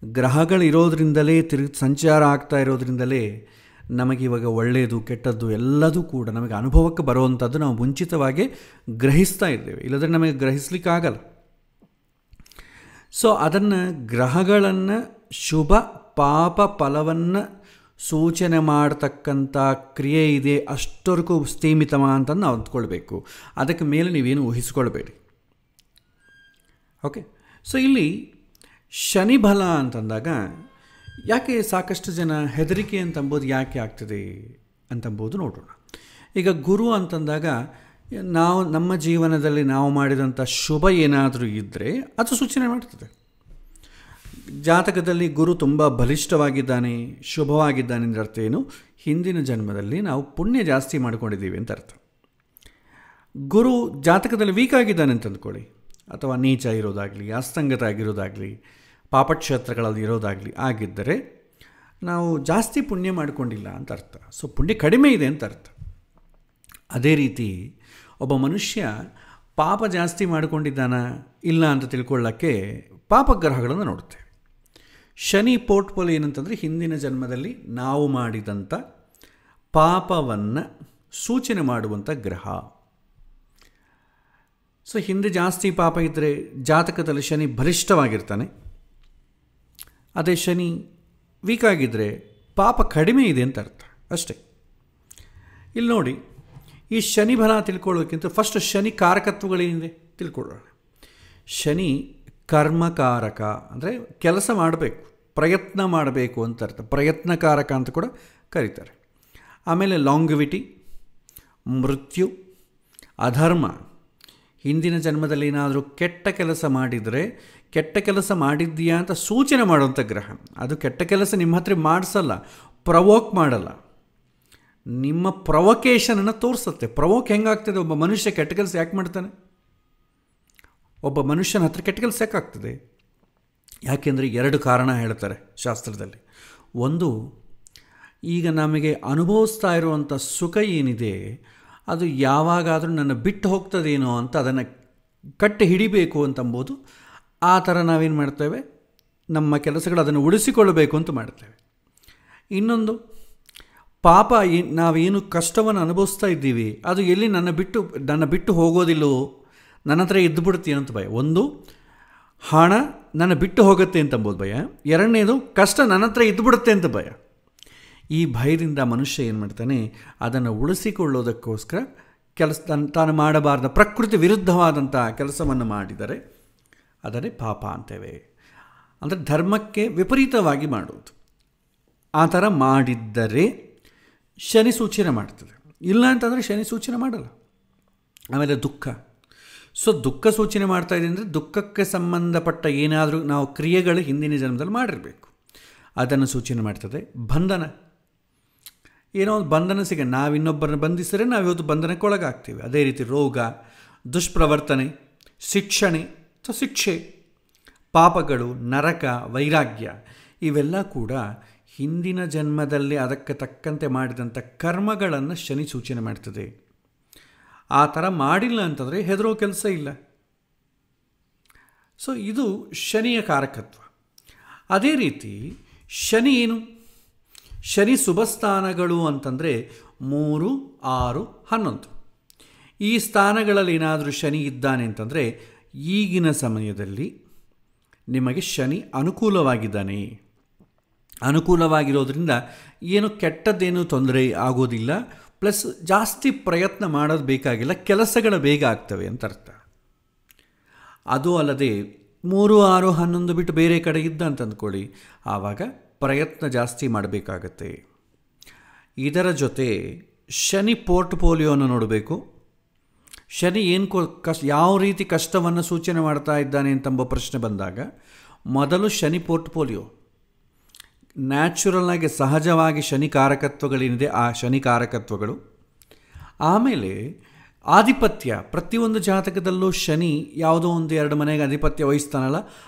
ಗ್ರಹಗಳಿರೋದ್ರಿಂದಲೇ ಸಂಚಾರ ಆಗ್ತಾ ಇರೋದ್ರಿಂದಲೇ ನಮಗೆ ಇವಾಗ ಒಳ್ಳೆಯದು ಕೆಟ್ಟದ್ದು ಎಲ್ಲದೂ ಕೂಡ ನಮಗೆ ಅನುಭವಕ್ಕೆ ಬರುವಂಥದ್ದು ನಾವು ಮುಂಚಿತವಾಗಿ ಗ್ರಹಿಸ್ತಾ ಇದ್ದೇವೆ, ಇಲ್ಲದ್ರೆ ನಮಗೆ ಗ್ರಹಿಸ್ಲಿಕ್ಕಾಗಲ್ಲ. ಸೊ ಅದನ್ನು ಗ್ರಹಗಳನ್ನು ಶುಭ ಪಾಪ ಫಲವನ್ನು ಸೂಚನೆ ಮಾಡತಕ್ಕಂಥ ಕ್ರಿಯೆ ಇದೆ, ಅಷ್ಟವರೆಗೂ ಸ್ಥೀಮಿತಮ ಅಂತ ನಾವು ಅಂದ್ಕೊಳ್ಬೇಕು. ಅದಕ್ಕೆ ಮೇಲೆ ನೀವೇನು ಊಹಿಸ್ಕೊಳ್ಬೇಡಿ. ಓಕೆ, ಸೊ ಇಲ್ಲಿ ಶನಿ ಬಲ ಅಂತಂದಾಗ ಯಾಕೆ ಸಾಕಷ್ಟು ಜನ ಹೆದರಿಕೆ ಅಂತಂಬೋದು ಯಾಕೆ ಆಗ್ತದೆ ಅಂತಂಬೋದು ನೋಡೋಣ. ಈಗ ಗುರು ಅಂತಂದಾಗ ನಮ್ಮ ಜೀವನದಲ್ಲಿ ನಾವು ಮಾಡಿದಂಥ ಶುಭ ಏನಾದರೂ ಇದ್ದರೆ ಅದು ಸೂಚನೆ ಮಾಡ್ತದೆ. ಜಾತಕದಲ್ಲಿ ಗುರು ತುಂಬ ಬಲಿಷ್ಠವಾಗಿದ್ದಾನೆ, ಶುಭವಾಗಿದ್ದಾನೆ ಅಂದರೆ ಅರ್ಥ ಏನು? ಹಿಂದಿನ ಜನ್ಮದಲ್ಲಿ ನಾವು ಪುಣ್ಯ ಜಾಸ್ತಿ ಮಾಡ್ಕೊಂಡಿದ್ದೀವಿ ಅಂತ ಅರ್ಥ. ಗುರು ಜಾತಕದಲ್ಲಿ ವೀಕ್ ಆಗಿದ್ದಾನೆ ಅಂತ ಅಂದ್ಕೊಳ್ಳಿ, ಅಥವಾ ನೀಚ ಇರೋದಾಗಲಿ, ಅಸ್ತಂಗತ ಆಗಿರೋದಾಗಲಿ, ಪಾಪಕ್ಷೇತ್ರಗಳಲ್ಲಿ ಇರೋದಾಗಲಿ ಆಗಿದ್ದರೆ ನಾವು ಜಾಸ್ತಿ ಪುಣ್ಯ ಮಾಡಿಕೊಂಡಿಲ್ಲ ಅಂತ ಅರ್ಥ. ಸೊ ಪುಣ್ಯ ಕಡಿಮೆ ಇದೆ ಅಂತ ಅರ್ಥ. ಅದೇ ರೀತಿ ಒಬ್ಬ ಮನುಷ್ಯ ಪಾಪ ಜಾಸ್ತಿ ಮಾಡಿಕೊಂಡಿದ್ದಾನ ಇಲ್ಲ ಅಂತ ತಿಳ್ಕೊಳ್ಳೋಕ್ಕೆ ಪಾಪಗ್ರಹಗಳನ್ನು ನೋಡುತ್ತೇವೆ. ಶನಿ ಪೋರ್ಟ್ಫೋಲಿಯೋ ಏನಂತಂದರೆ ಹಿಂದಿನ ಜನ್ಮದಲ್ಲಿ ನಾವು ಮಾಡಿದಂಥ ಪಾಪವನ್ನು ಸೂಚನೆ ಮಾಡುವಂಥ ಗ್ರಹ. ಸೊ ಹಿಂದೆ ಜಾಸ್ತಿ ಪಾಪ ಇದ್ದರೆ ಜಾತಕದಲ್ಲಿ ಶನಿ ಬಲಿಷ್ಠವಾಗಿರ್ತಾನೆ. ಅದೇ ಶನಿ ವೀಕ್ ಆಗಿದ್ದರೆ ಪಾಪ ಕಡಿಮೆ ಇದೆ ಅಂತ ಅರ್ಥ ಅಷ್ಟೇ. ಇಲ್ಲಿ ನೋಡಿ, ಈ ಶನಿ ಬಲ ತಿಳ್ಕೊಳ್ಳೋಕ್ಕಿಂತ ಫಸ್ಟ್ ಶನಿ ಕಾರಕತ್ವಗಳೇನಿದೆ ತಿಳ್ಕೊಳ್ಳೋಣ. ಶನಿ ಕರ್ಮಕಾರಕ ಅಂದರೆ ಕೆಲಸ ಮಾಡಬೇಕು, ಪ್ರಯತ್ನ ಮಾಡಬೇಕು ಅಂತ ಅರ್ಥ. ಪ್ರಯತ್ನಕಾರಕ ಅಂತ ಕೂಡ ಕರೀತಾರೆ. ಆಮೇಲೆ ಲಾಂಗಿವಿಟಿ, ಮೃತ್ಯು, ಅಧರ್ಮ. ಹಿಂದಿನ ಜನ್ಮದಲ್ಲಿ ಏನಾದರೂ ಕೆಟ್ಟ ಕೆಲಸ ಮಾಡಿದರೆ ಕೆಟ್ಟ ಕೆಲಸ ಮಾಡಿದ್ದೀಯಾ ಅಂತ ಸೂಚನೆ ಮಾಡುವಂಥ ಗ್ರಹ. ಅದು ಕೆಟ್ಟ ಕೆಲಸ ನಿಮ್ಮ ಹತ್ರ ಮಾಡಿಸಲ್ಲ, ಪ್ರವೋಕ್ ಮಾಡಲ್ಲ, ನಿಮ್ಮ ಪ್ರವೊಕೇಷನನ್ನು ತೋರಿಸುತ್ತೆ. ಪ್ರವೋಕ್ ಹೆಂಗಾಗ್ತದೆ? ಒಬ್ಬ ಮನುಷ್ಯ ಕೆಟ್ಟ ಕೆಲಸ ಯಾಕೆ ಮಾಡ್ತಾನೆ? ಒಬ್ಬ ಮನುಷ್ಯನ ಹತ್ರ ಕೆಟ್ಟ ಕೆಲಸ ಯಾಕಾಗ್ತದೆ? ಯಾಕೆಂದರೆ 2 ಕಾರಣ ಹೇಳ್ತಾರೆ ಶಾಸ್ತ್ರದಲ್ಲಿ. ಒಂದು, ಈಗ ನಮಗೆ ಅನುಭವಿಸ್ತಾ ಇರುವಂಥ ಸುಖ ಏನಿದೆ ಅದು ಯಾವಾಗಾದರೂ ನನ್ನ ಬಿಟ್ಟು ಹೋಗ್ತದೇನೋ ಅಂತ ಅದನ್ನು ಕಟ್ಟಿ ಹಿಡಿಬೇಕು ಅಂತಂಬೋದು. ಆ ಥರ ನಾವೇನು ಮಾಡ್ತೇವೆ, ನಮ್ಮ ಕೆಲಸಗಳು ಅದನ್ನು ಉಳಿಸಿಕೊಳ್ಳಬೇಕು ಅಂತ ಮಾಡ್ತೇವೆ. ಇನ್ನೊಂದು, ಪಾಪ ನಾವೇನು ಕಷ್ಟವನ್ನು ಅನುಭವಿಸ್ತಾ ಇದ್ದೀವಿ ಅದು ಎಲ್ಲಿ ನನ್ನ ಬಿಟ್ಟು ಹೋಗೋದಿಲ್ಲವೋ, ನನ್ನ ಹತ್ರ ಇದ್ದುಬಿಡುತ್ತೆ ಅಂತ ಭಯ. ಒಂದು, ಹಣ ನನ್ನ ಬಿಟ್ಟು ಹೋಗುತ್ತೆ ಅಂತಂಬೋದು ಭಯ. ಎರಡನೇದು, ಕಷ್ಟ ನನ್ನ ಹತ್ರ ಇದ್ದುಬಿಡುತ್ತೆ ಅಂತ ಭಯ. ಈ ಭಯದಿಂದ ಮನುಷ್ಯ ಏನು ಮಾಡ್ತಾನೆ, ಅದನ್ನು ಉಳಿಸಿಕೊಳ್ಳೋದಕ್ಕೋಸ್ಕರ ತಾನು ಮಾಡಬಾರ್ದ ಪ್ರಕೃತಿ ವಿರುದ್ಧವಾದಂಥ ಕೆಲಸವನ್ನು ಮಾಡಿದರೆ ಅದನ್ನೇ ಪಾಪ ಅಂತೇವೆ. ಅಂದರೆ ಧರ್ಮಕ್ಕೆ ವಿಪರೀತವಾಗಿ ಮಾಡುವುದು. ಆ ಥರ ಮಾಡಿದ್ದರೆ ಶನಿ ಸೂಚನೆ ಮಾಡ್ತದೆ. ಇಲ್ಲ ಅಂತಂದರೆ ಶನಿ ಸೂಚನೆ ಮಾಡಲ್ಲ. ಆಮೇಲೆ ದುಃಖ. ದುಃಖ ಸೂಚನೆ ಮಾಡ್ತಾಯಿದೆ ಅಂದರೆ ದುಃಖಕ್ಕೆ ಸಂಬಂಧಪಟ್ಟ ಏನಾದರೂ ನಾವು ಕ್ರಿಯೆಗಳು ಹಿಂದಿನ ಜನ್ಮದಲ್ಲಿ ಮಾಡಿರಬೇಕು, ಅದನ್ನು ಸೂಚನೆ ಮಾಡ್ತದೆ. ಬಂಧನ, ಏನೋ ಒಂದು ಬಂಧನ ನಾವು ಇನ್ನೊಬ್ಬರನ್ನ ಬಂಧಿಸಿದರೆ ನಾವು ಇವತ್ತು ಬಂಧನಕ್ಕೆ ಒಳಗಾಗ್ತೀವಿ. ಅದೇ ರೀತಿ ರೋಗ, ದುಷ್ಪ್ರವರ್ತನೆ, ಶಿಕ್ಷೆ, ಪಾಪಗಳು, ನರಕ, ವೈರಾಗ್ಯ, ಇವೆಲ್ಲ ಕೂಡ ಹಿಂದಿನ ಜನ್ಮದಲ್ಲಿ ಅದಕ್ಕೆ ತಕ್ಕಂತೆ ಮಾಡಿದಂಥ ಕರ್ಮಗಳನ್ನು ಶನಿ ಸೂಚನೆ ಮಾಡ್ತದೆ. ಆ ಥರ ಮಾಡಿಲ್ಲ ಅಂತಂದರೆ ಹೆದರೋ ಕೆಲಸ ಇಲ್ಲ. ಇದು ಶನಿಯ ಕಾರಕತ್ವ. ಅದೇ ರೀತಿ ಶನಿ ಏನು, ಶನಿ ಶುಭ ಸ್ಥಾನಗಳು ಅಂತಂದರೆ 3, 6, 11. ಈ ಸ್ಥಾನಗಳಲ್ಲಿ ಏನಾದರೂ ಶನಿ ಇದ್ದಾನೆ ಅಂತಂದರೆ ಈಗಿನ ಸಮಯದಲ್ಲಿ ನಿಮಗೆ ಶನಿ ಅನುಕೂಲವಾಗಿದ್ದಾನೆ. ಅನುಕೂಲವಾಗಿರೋದ್ರಿಂದ ಏನು ಕೆಟ್ಟದ್ದೇನೂ ತೊಂದರೆ ಆಗೋದಿಲ್ಲ. ಪ್ಲಸ್ ಜಾಸ್ತಿ ಪ್ರಯತ್ನ ಮಾಡೋದು ಬೇಕಾಗಿಲ್ಲ, ಕೆಲಸಗಳು ಬೇಗ ಆಗ್ತವೆ ಅಂತ ಅರ್ಥ. ಅದು ಅಲ್ಲದೆ 3, 6, 11 ಬಿಟ್ಟು ಬೇರೆ ಕಡೆ ಇದ್ದ ಅಂತ ಅಂದ್ಕೊಳ್ಳಿ, ಆವಾಗ ಪ್ರಯತ್ನ ಜಾಸ್ತಿ ಮಾಡಬೇಕಾಗತ್ತೆ. ಇದರ ಜೊತೆ ಶನಿ ಪೋರ್ಟ್ಫೋಲಿಯೋನ ನೋಡಬೇಕು. ಶನಿ ಏನು ಯಾವ ರೀತಿ ಕಷ್ಟವನ್ನು ಸೂಚನೆ ಮಾಡ್ತಾ ಇದ್ದಾನೆ ಅಂತಂಬ ಪ್ರಶ್ನೆ ಬಂದಾಗ ಮೊದಲು ಶನಿ ಪೋರ್ಟ್ಫೋಲಿಯೋ, ನ್ಯಾಚುರಲ್ನಾಗಿ ಸಹಜವಾಗಿ ಶನಿ ಕಾರಕತ್ವಗಳೇನಿದೆ ಆ ಶನಿ ಕಾರಕತ್ವಗಳು. ಆಮೇಲೆ ಆಧಿಪತ್ಯ, ಪ್ರತಿಯೊಂದು ಜಾತಕದಲ್ಲೂ ಶನಿ ಯಾವುದೋ 1-2 ಮನೆಗೆ ಆಧಿಪತ್ಯ ವಹಿಸ್ತಾನಲ್ಲ,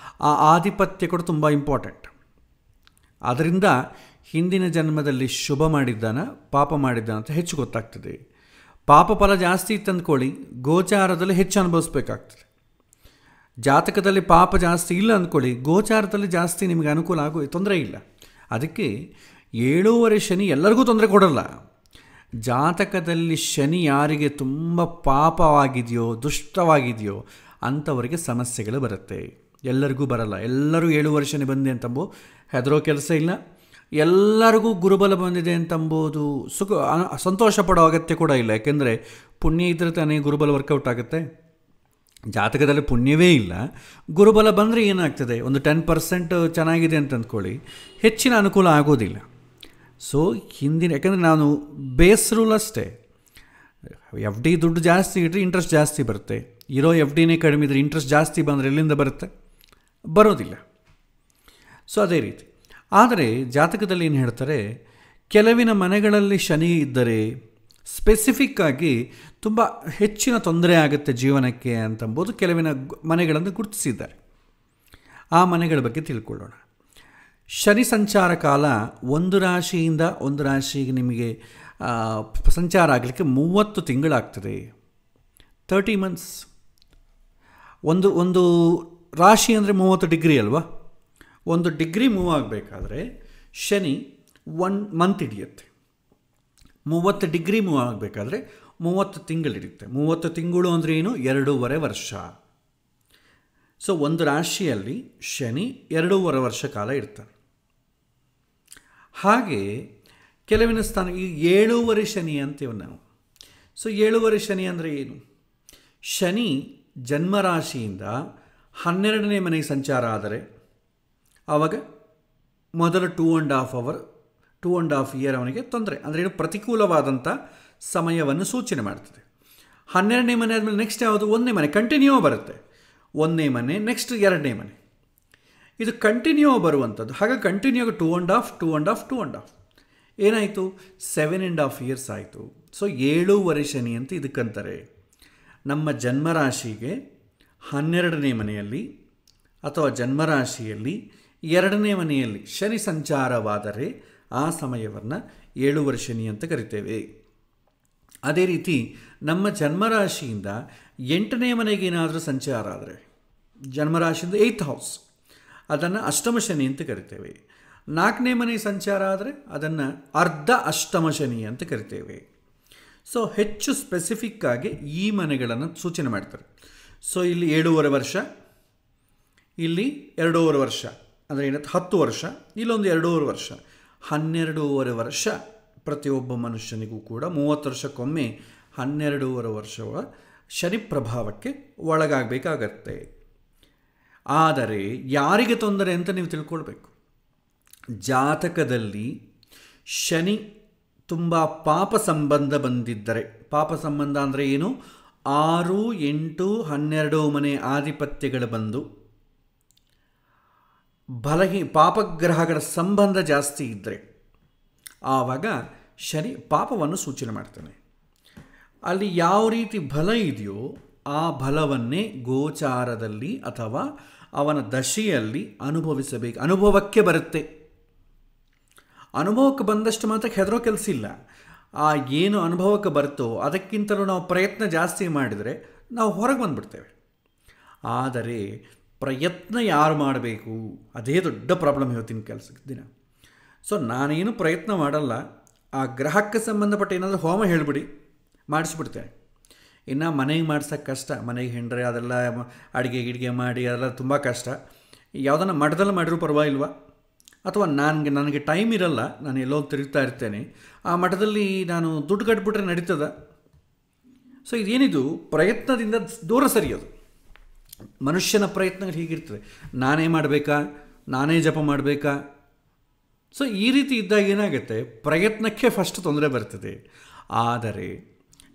ಆ ಆಧಿಪತ್ಯ ಕೂಡ ತುಂಬ ಇಂಪಾರ್ಟೆಂಟ್. ಅದರಿಂದ ಹಿಂದಿನ ಜನ್ಮದಲ್ಲಿ ಶುಭ ಮಾಡಿದ್ದಾನ ಪಾಪ ಮಾಡಿದ್ದಾನ ಅಂತ ಹೆಚ್ಚು ಗೊತ್ತಾಗ್ತದೆ. ಪಾಪ ಫಲ ಜಾಸ್ತಿ ಇತ್ತಂದ್ಕೊಳ್ಳಿ, ಗೋಚಾರದಲ್ಲಿ ಹೆಚ್ಚು ಅನುಭವಿಸ್ಬೇಕಾಗ್ತದೆ. ಜಾತಕದಲ್ಲಿ ಪಾಪ ಜಾಸ್ತಿ ಇಲ್ಲ ಅಂದ್ಕೊಳ್ಳಿ, ಗೋಚಾರದಲ್ಲಿ ಜಾಸ್ತಿ ನಿಮಗೆ ಅನುಕೂಲ ತೊಂದರೆ ಇಲ್ಲ. ಅದಕ್ಕೆ 7ನೇ ಶನಿ ಎಲ್ಲರಿಗೂ ತೊಂದರೆ ಕೊಡಲ್ಲ. ಜಾತಕದಲ್ಲಿ ಶನಿ ಯಾರಿಗೆ ತುಂಬ ಪಾಪವಾಗಿದೆಯೋ ದುಷ್ಟವಾಗಿದೆಯೋ ಅಂಥವರಿಗೆ ಸಮಸ್ಯೆಗಳು ಬರುತ್ತೆ. ಎಲ್ಲರಿಗೂ ಬರಲ್ಲ. ಎಲ್ಲರೂ 7ನೇ ಶನಿ ಬಂದೆ ಅಂತಂಬೋ ಹೆದರೋ ಕೆಲಸ ಇಲ್ಲ. ಎಲ್ಲರಿಗೂ ಗುರುಬಲ ಬಂದಿದೆ ಅಂತಂಬೋದು ಸಂತೋಷ ಪಡೋ ಅಗತ್ಯ ಕೂಡ ಇಲ್ಲ. ಯಾಕೆಂದರೆ ಪುಣ್ಯ ಇದ್ದರೆ ತಾನೇ ಗುರುಬಲ ವರ್ಕೌಟ್ ಆಗುತ್ತೆ. ಜಾತಕದಲ್ಲಿ ಪುಣ್ಯವೇ ಇಲ್ಲ, ಗುರುಬಲ ಬಂದರೆ ಏನಾಗ್ತದೆ, ಒಂದು 10% ಚೆನ್ನಾಗಿದೆ ಅಂತ ಅಂದ್ಕೊಳ್ಳಿ, ಹೆಚ್ಚಿನ ಅನುಕೂಲ ಆಗೋದಿಲ್ಲ. ಹಿಂದಿನ, ಯಾಕೆಂದರೆ ನಾನು ಬೇಸ್ ರೂಲ್ ಅಷ್ಟೇ, FD ದುಡ್ಡು ಜಾಸ್ತಿ ಇಟ್ಟರೆ ಇಂಟ್ರೆಸ್ಟ್ ಜಾಸ್ತಿ ಬರುತ್ತೆ. ಇರೋ FDನೇ ಕಡಿಮೆ ಇದ್ದರೆ ಇಂಟ್ರೆಸ್ಟ್ ಜಾಸ್ತಿ ಬಂದರೆ ಎಲ್ಲಿಂದ ಬರುತ್ತೆ? ಬರೋದಿಲ್ಲ. ಅದೇ ರೀತಿ. ಆದರೆ ಜಾತಕದಲ್ಲಿ ಏನು ಹೇಳ್ತಾರೆ, ಕೆಲವಿನ ಮನೆಗಳಲ್ಲಿ ಶನಿ ಇದ್ದರೆ ಸ್ಪೆಸಿಫಿಕ್ಕಾಗಿ ತುಂಬ ಹೆಚ್ಚಿನ ತೊಂದರೆ ಆಗುತ್ತೆ ಜೀವನಕ್ಕೆ ಅಂತಂಬೋದು ಕೆಲವಿನ ಮನೆಗಳನ್ನು ಗುರುತಿಸಿದ್ದಾರೆ. ಆ ಮನೆಗಳ ಬಗ್ಗೆ ತಿಳ್ಕೊಳ್ಳೋಣ. ಶನಿ ಸಂಚಾರ ಕಾಲ ಒಂದು ರಾಶಿಯಿಂದ ಒಂದು ರಾಶಿಗೆ ನಿಮಗೆ ಸಂಚಾರ ಆಗಲಿಕ್ಕೆ 30 ತಿಂಗಳಾಗ್ತದೆ. 30 ಮಂತ್ಸ್. ಒಂದು ರಾಶಿ ಅಂದರೆ 30 ಡಿಗ್ರಿ ಅಲ್ವಾ? 1 ಡಿಗ್ರಿ ಮೂವ್ ಆಗಬೇಕಾದ್ರೆ ಶನಿ 1 ಮಂತ್ ಹಿಡಿಯುತ್ತೆ. 30 ಡಿಗ್ರಿ ಮೂವ್ ಆಗಬೇಕಾದ್ರೆ 30 ತಿಂಗಳು ಹಿಡಿಯುತ್ತೆ. 30 ತಿಂಗಳು ಅಂದರೆ ಏನು? 2.5 ವರ್ಷ. ಒಂದು ರಾಶಿಯಲ್ಲಿ ಶನಿ 2.5 ವರ್ಷ ಕಾಲ ಇರ್ತಾನೆ. ಹಾಗೆ ಕೆಲವಿನ ಸ್ಥಾನ ಈ 7ನೇ ಶನಿ ಅಂತೀವಿ ನಾವು. 7ನೇ ಶನಿ ಅಂದರೆ ಏನು? ಶನಿ ಜನ್ಮರಾಶಿಯಿಂದ 12ನೇ ಮನೆಗೆ ಸಂಚಾರ ಆದರೆ ಆವಾಗ ಮೊದಲ 2.5 ಇಯರ್ ಅವನಿಗೆ ತೊಂದರೆ, ಅಂದರೆ ಏನು, ಪ್ರತಿಕೂಲವಾದಂಥ ಸಮಯವನ್ನು ಸೂಚನೆ ಮಾಡ್ತದೆ. 12ನೇ ಮನೆ ಆದಮೇಲೆ ನೆಕ್ಸ್ಟ್ ಯಾವುದು? 1ನೇ ಮನೆ ಕಂಟಿನ್ಯೂ ಬರುತ್ತೆ. 1ನೇ ಮನೆ, ನೆಕ್ಸ್ಟ್ 2ನೇ ಮನೆ, ಇದು ಕಂಟಿನ್ಯೂ ಬರುವಂಥದ್ದು. ಹಾಗೆ ಕಂಟಿನ್ಯೂ 2.5 ಏನಾಯಿತು? 7.5 ಇಯರ್ಸ್ ಆಯಿತು. 7ನೇ ಶನಿ ಅಂತ ಇದಕ್ಕಂತಾರೆ. ನಮ್ಮ ಜನ್ಮರಾಶಿಗೆ 12ನೇ ಮನೆಯಲ್ಲಿ ಅಥವಾ ಜನ್ಮರಾಶಿಯಲ್ಲಿ 2ನೇ ಮನೆಯಲ್ಲಿ ಶನಿ ಸಂಚಾರವಾದರೆ ಆ ಸಮಯವನ್ನು ಏಳುವರೆ ಶನಿ ಅಂತ ಕರಿತೇವೆ. ಅದೇ ರೀತಿ ನಮ್ಮ ಜನ್ಮರಾಶಿಯಿಂದ 8ನೇ ಮನೆಗೆ ಏನಾದರೂ ಸಂಚಾರ ಆದರೆ, ಜನ್ಮರಾಶಿಯಿಂದ 8th ಹೌಸ್, ಅದನ್ನು ಅಷ್ಟಮ ಶನಿ ಅಂತ ಕರಿತೇವೆ. 4ನೇ ಮನೆ ಸಂಚಾರ ಆದರೆ ಅದನ್ನು ಅರ್ಧ ಅಷ್ಟಮ ಶನಿ ಅಂತ ಕರಿತೇವೆ. ಸೊ ಹೆಚ್ಚು ಸ್ಪೆಸಿಫಿಕ್ ಆಗಿ ಈ ಮನೆಗಳನ್ನು ಸೂಚನೆ ಮಾಡ್ತಾರೆ. ಸೊ ಇಲ್ಲಿ 7.5 ವರ್ಷ, ಇಲ್ಲಿ 2.5 ವರ್ಷ, ಅಂದರೆ 10 ವರ್ಷ, ಇಲ್ಲೊಂದು 2.5 ವರ್ಷ, 12.5 ವರ್ಷ ಪ್ರತಿಯೊಬ್ಬ ಮನುಷ್ಯನಿಗೂ ಕೂಡ 30 ವರ್ಷಕ್ಕೊಮ್ಮೆ 12.5 ವರ್ಷಗಳ ಶನಿ ಪ್ರಭಾವಕ್ಕೆ ಒಳಗಾಗಬೇಕಾಗತ್ತೆ. ಆದರೆ ಯಾರಿಗೆ ತೊಂದರೆ ಅಂತ ನೀವು ತಿಳ್ಕೊಳ್ಬೇಕು. ಜಾತಕದಲ್ಲಿ ಶನಿ ತುಂಬ ಪಾಪ ಸಂಬಂಧ ಬಂದಿದ್ದರೆ, ಪಾಪ ಸಂಬಂಧ ಅಂದರೆ ಏನು, 6, 8, 12 ಮನೆ ಆಧಿಪತ್ಯಗಳು ಬಂದು ಪಾಪಗ್ರಹಗಳ ಸಂಬಂಧ ಜಾಸ್ತಿ ಇದ್ದರೆ ಆವಾಗ ಶನಿ ಪಾಪವನ್ನು ಸೂಚನೆ ಮಾಡ್ತಾನೆ. ಅಲ್ಲಿ ಯಾವ ರೀತಿ ಬಲ ಇದೆಯೋ ಆ ಬಲವನ್ನೇ ಗೋಚಾರದಲ್ಲಿ ಅಥವಾ ಅವನ ದಶೆಯಲ್ಲಿ ಅನುಭವಿಸಬೇಕು. ಅನುಭವಕ್ಕೆ ಬರುತ್ತೆ. ಅನುಭವಕ್ಕೆ ಬಂದಷ್ಟು ಮಾತ್ರ ಹೆದರೋ ಕೆಲಸ ಇಲ್ಲ. ಆ ಏನು ಅನುಭವಕ್ಕೆ ಬರ್ತೋ ಅದಕ್ಕಿಂತಲೂ ನಾವು ಪ್ರಯತ್ನ ಜಾಸ್ತಿ ಮಾಡಿದರೆ ನಾವು ಹೊರಗೆ ಬಂದುಬಿಡ್ತೇವೆ. ಆದರೆ ಪ್ರಯತ್ನ ಯಾರು ಮಾಡಬೇಕು, ಅದೇ ದೊಡ್ಡ ಪ್ರಾಬ್ಲಮ್ ಇವತ್ತಿನ ಕೆಲಸಕ್ಕೆ ದಿನ. ಸೊ ನಾನೇನು ಪ್ರಯತ್ನ ಮಾಡಲ್ಲ, ಆ ಗ್ರಹಕ್ಕೆ ಸಂಬಂಧಪಟ್ಟ ಏನಾದರೂ ಹೋಮ ಹೇಳಿಬಿಡಿ, ಮಾಡಿಸ್ಬಿಡ್ತೇನೆ. ಇನ್ನು ಮನೆಗೆ ಮಾಡ್ಸೋಕ್ಕೆ ಕಷ್ಟ, ಮನೆಗೆ ಹೆಂಡ್ರೆ ಅದೆಲ್ಲ ಅಡುಗೆ ಗಿಡಿಗೆ ಮಾಡಿ ಅದೆಲ್ಲ ತುಂಬ ಕಷ್ಟ. ಯಾವುದನ್ನು ಮಠದಲ್ಲಿ ಮಾಡಿರೂ ಪರವಾಗಿಲ್ವ, ಅಥವಾ ನನಗೆ ಟೈಮ್ ಇರಲ್ಲ, ನಾನು ಎಲ್ಲೋ ತಿರುಗ್ತಾ ಇರ್ತೇನೆ, ಆ ಮಠದಲ್ಲಿ ನಾನು ದುಡ್ಡು ಕಟ್ಬಿಟ್ರೆ ನಡೀತದ. ಸೊ ಇದೇನಿದು ಪ್ರಯತ್ನದಿಂದ ದೂರ ಸರಿಯೋದು. ಮನುಷ್ಯನ ಪ್ರಯತ್ನಗಳು ಹೀಗಿರ್ತದೆ, ನಾನೇ ಮಾಡಬೇಕಾ, ನಾನೇ ಜಪ ಮಾಡಬೇಕಾ. ಸೊ ಈ ರೀತಿ ಇದ್ದಾಗ ಏನಾಗುತ್ತೆ, ಪ್ರಯತ್ನಕ್ಕೆ ಫಸ್ಟ್ ತೊಂದರೆ ಬರ್ತದೆ. ಆದರೆ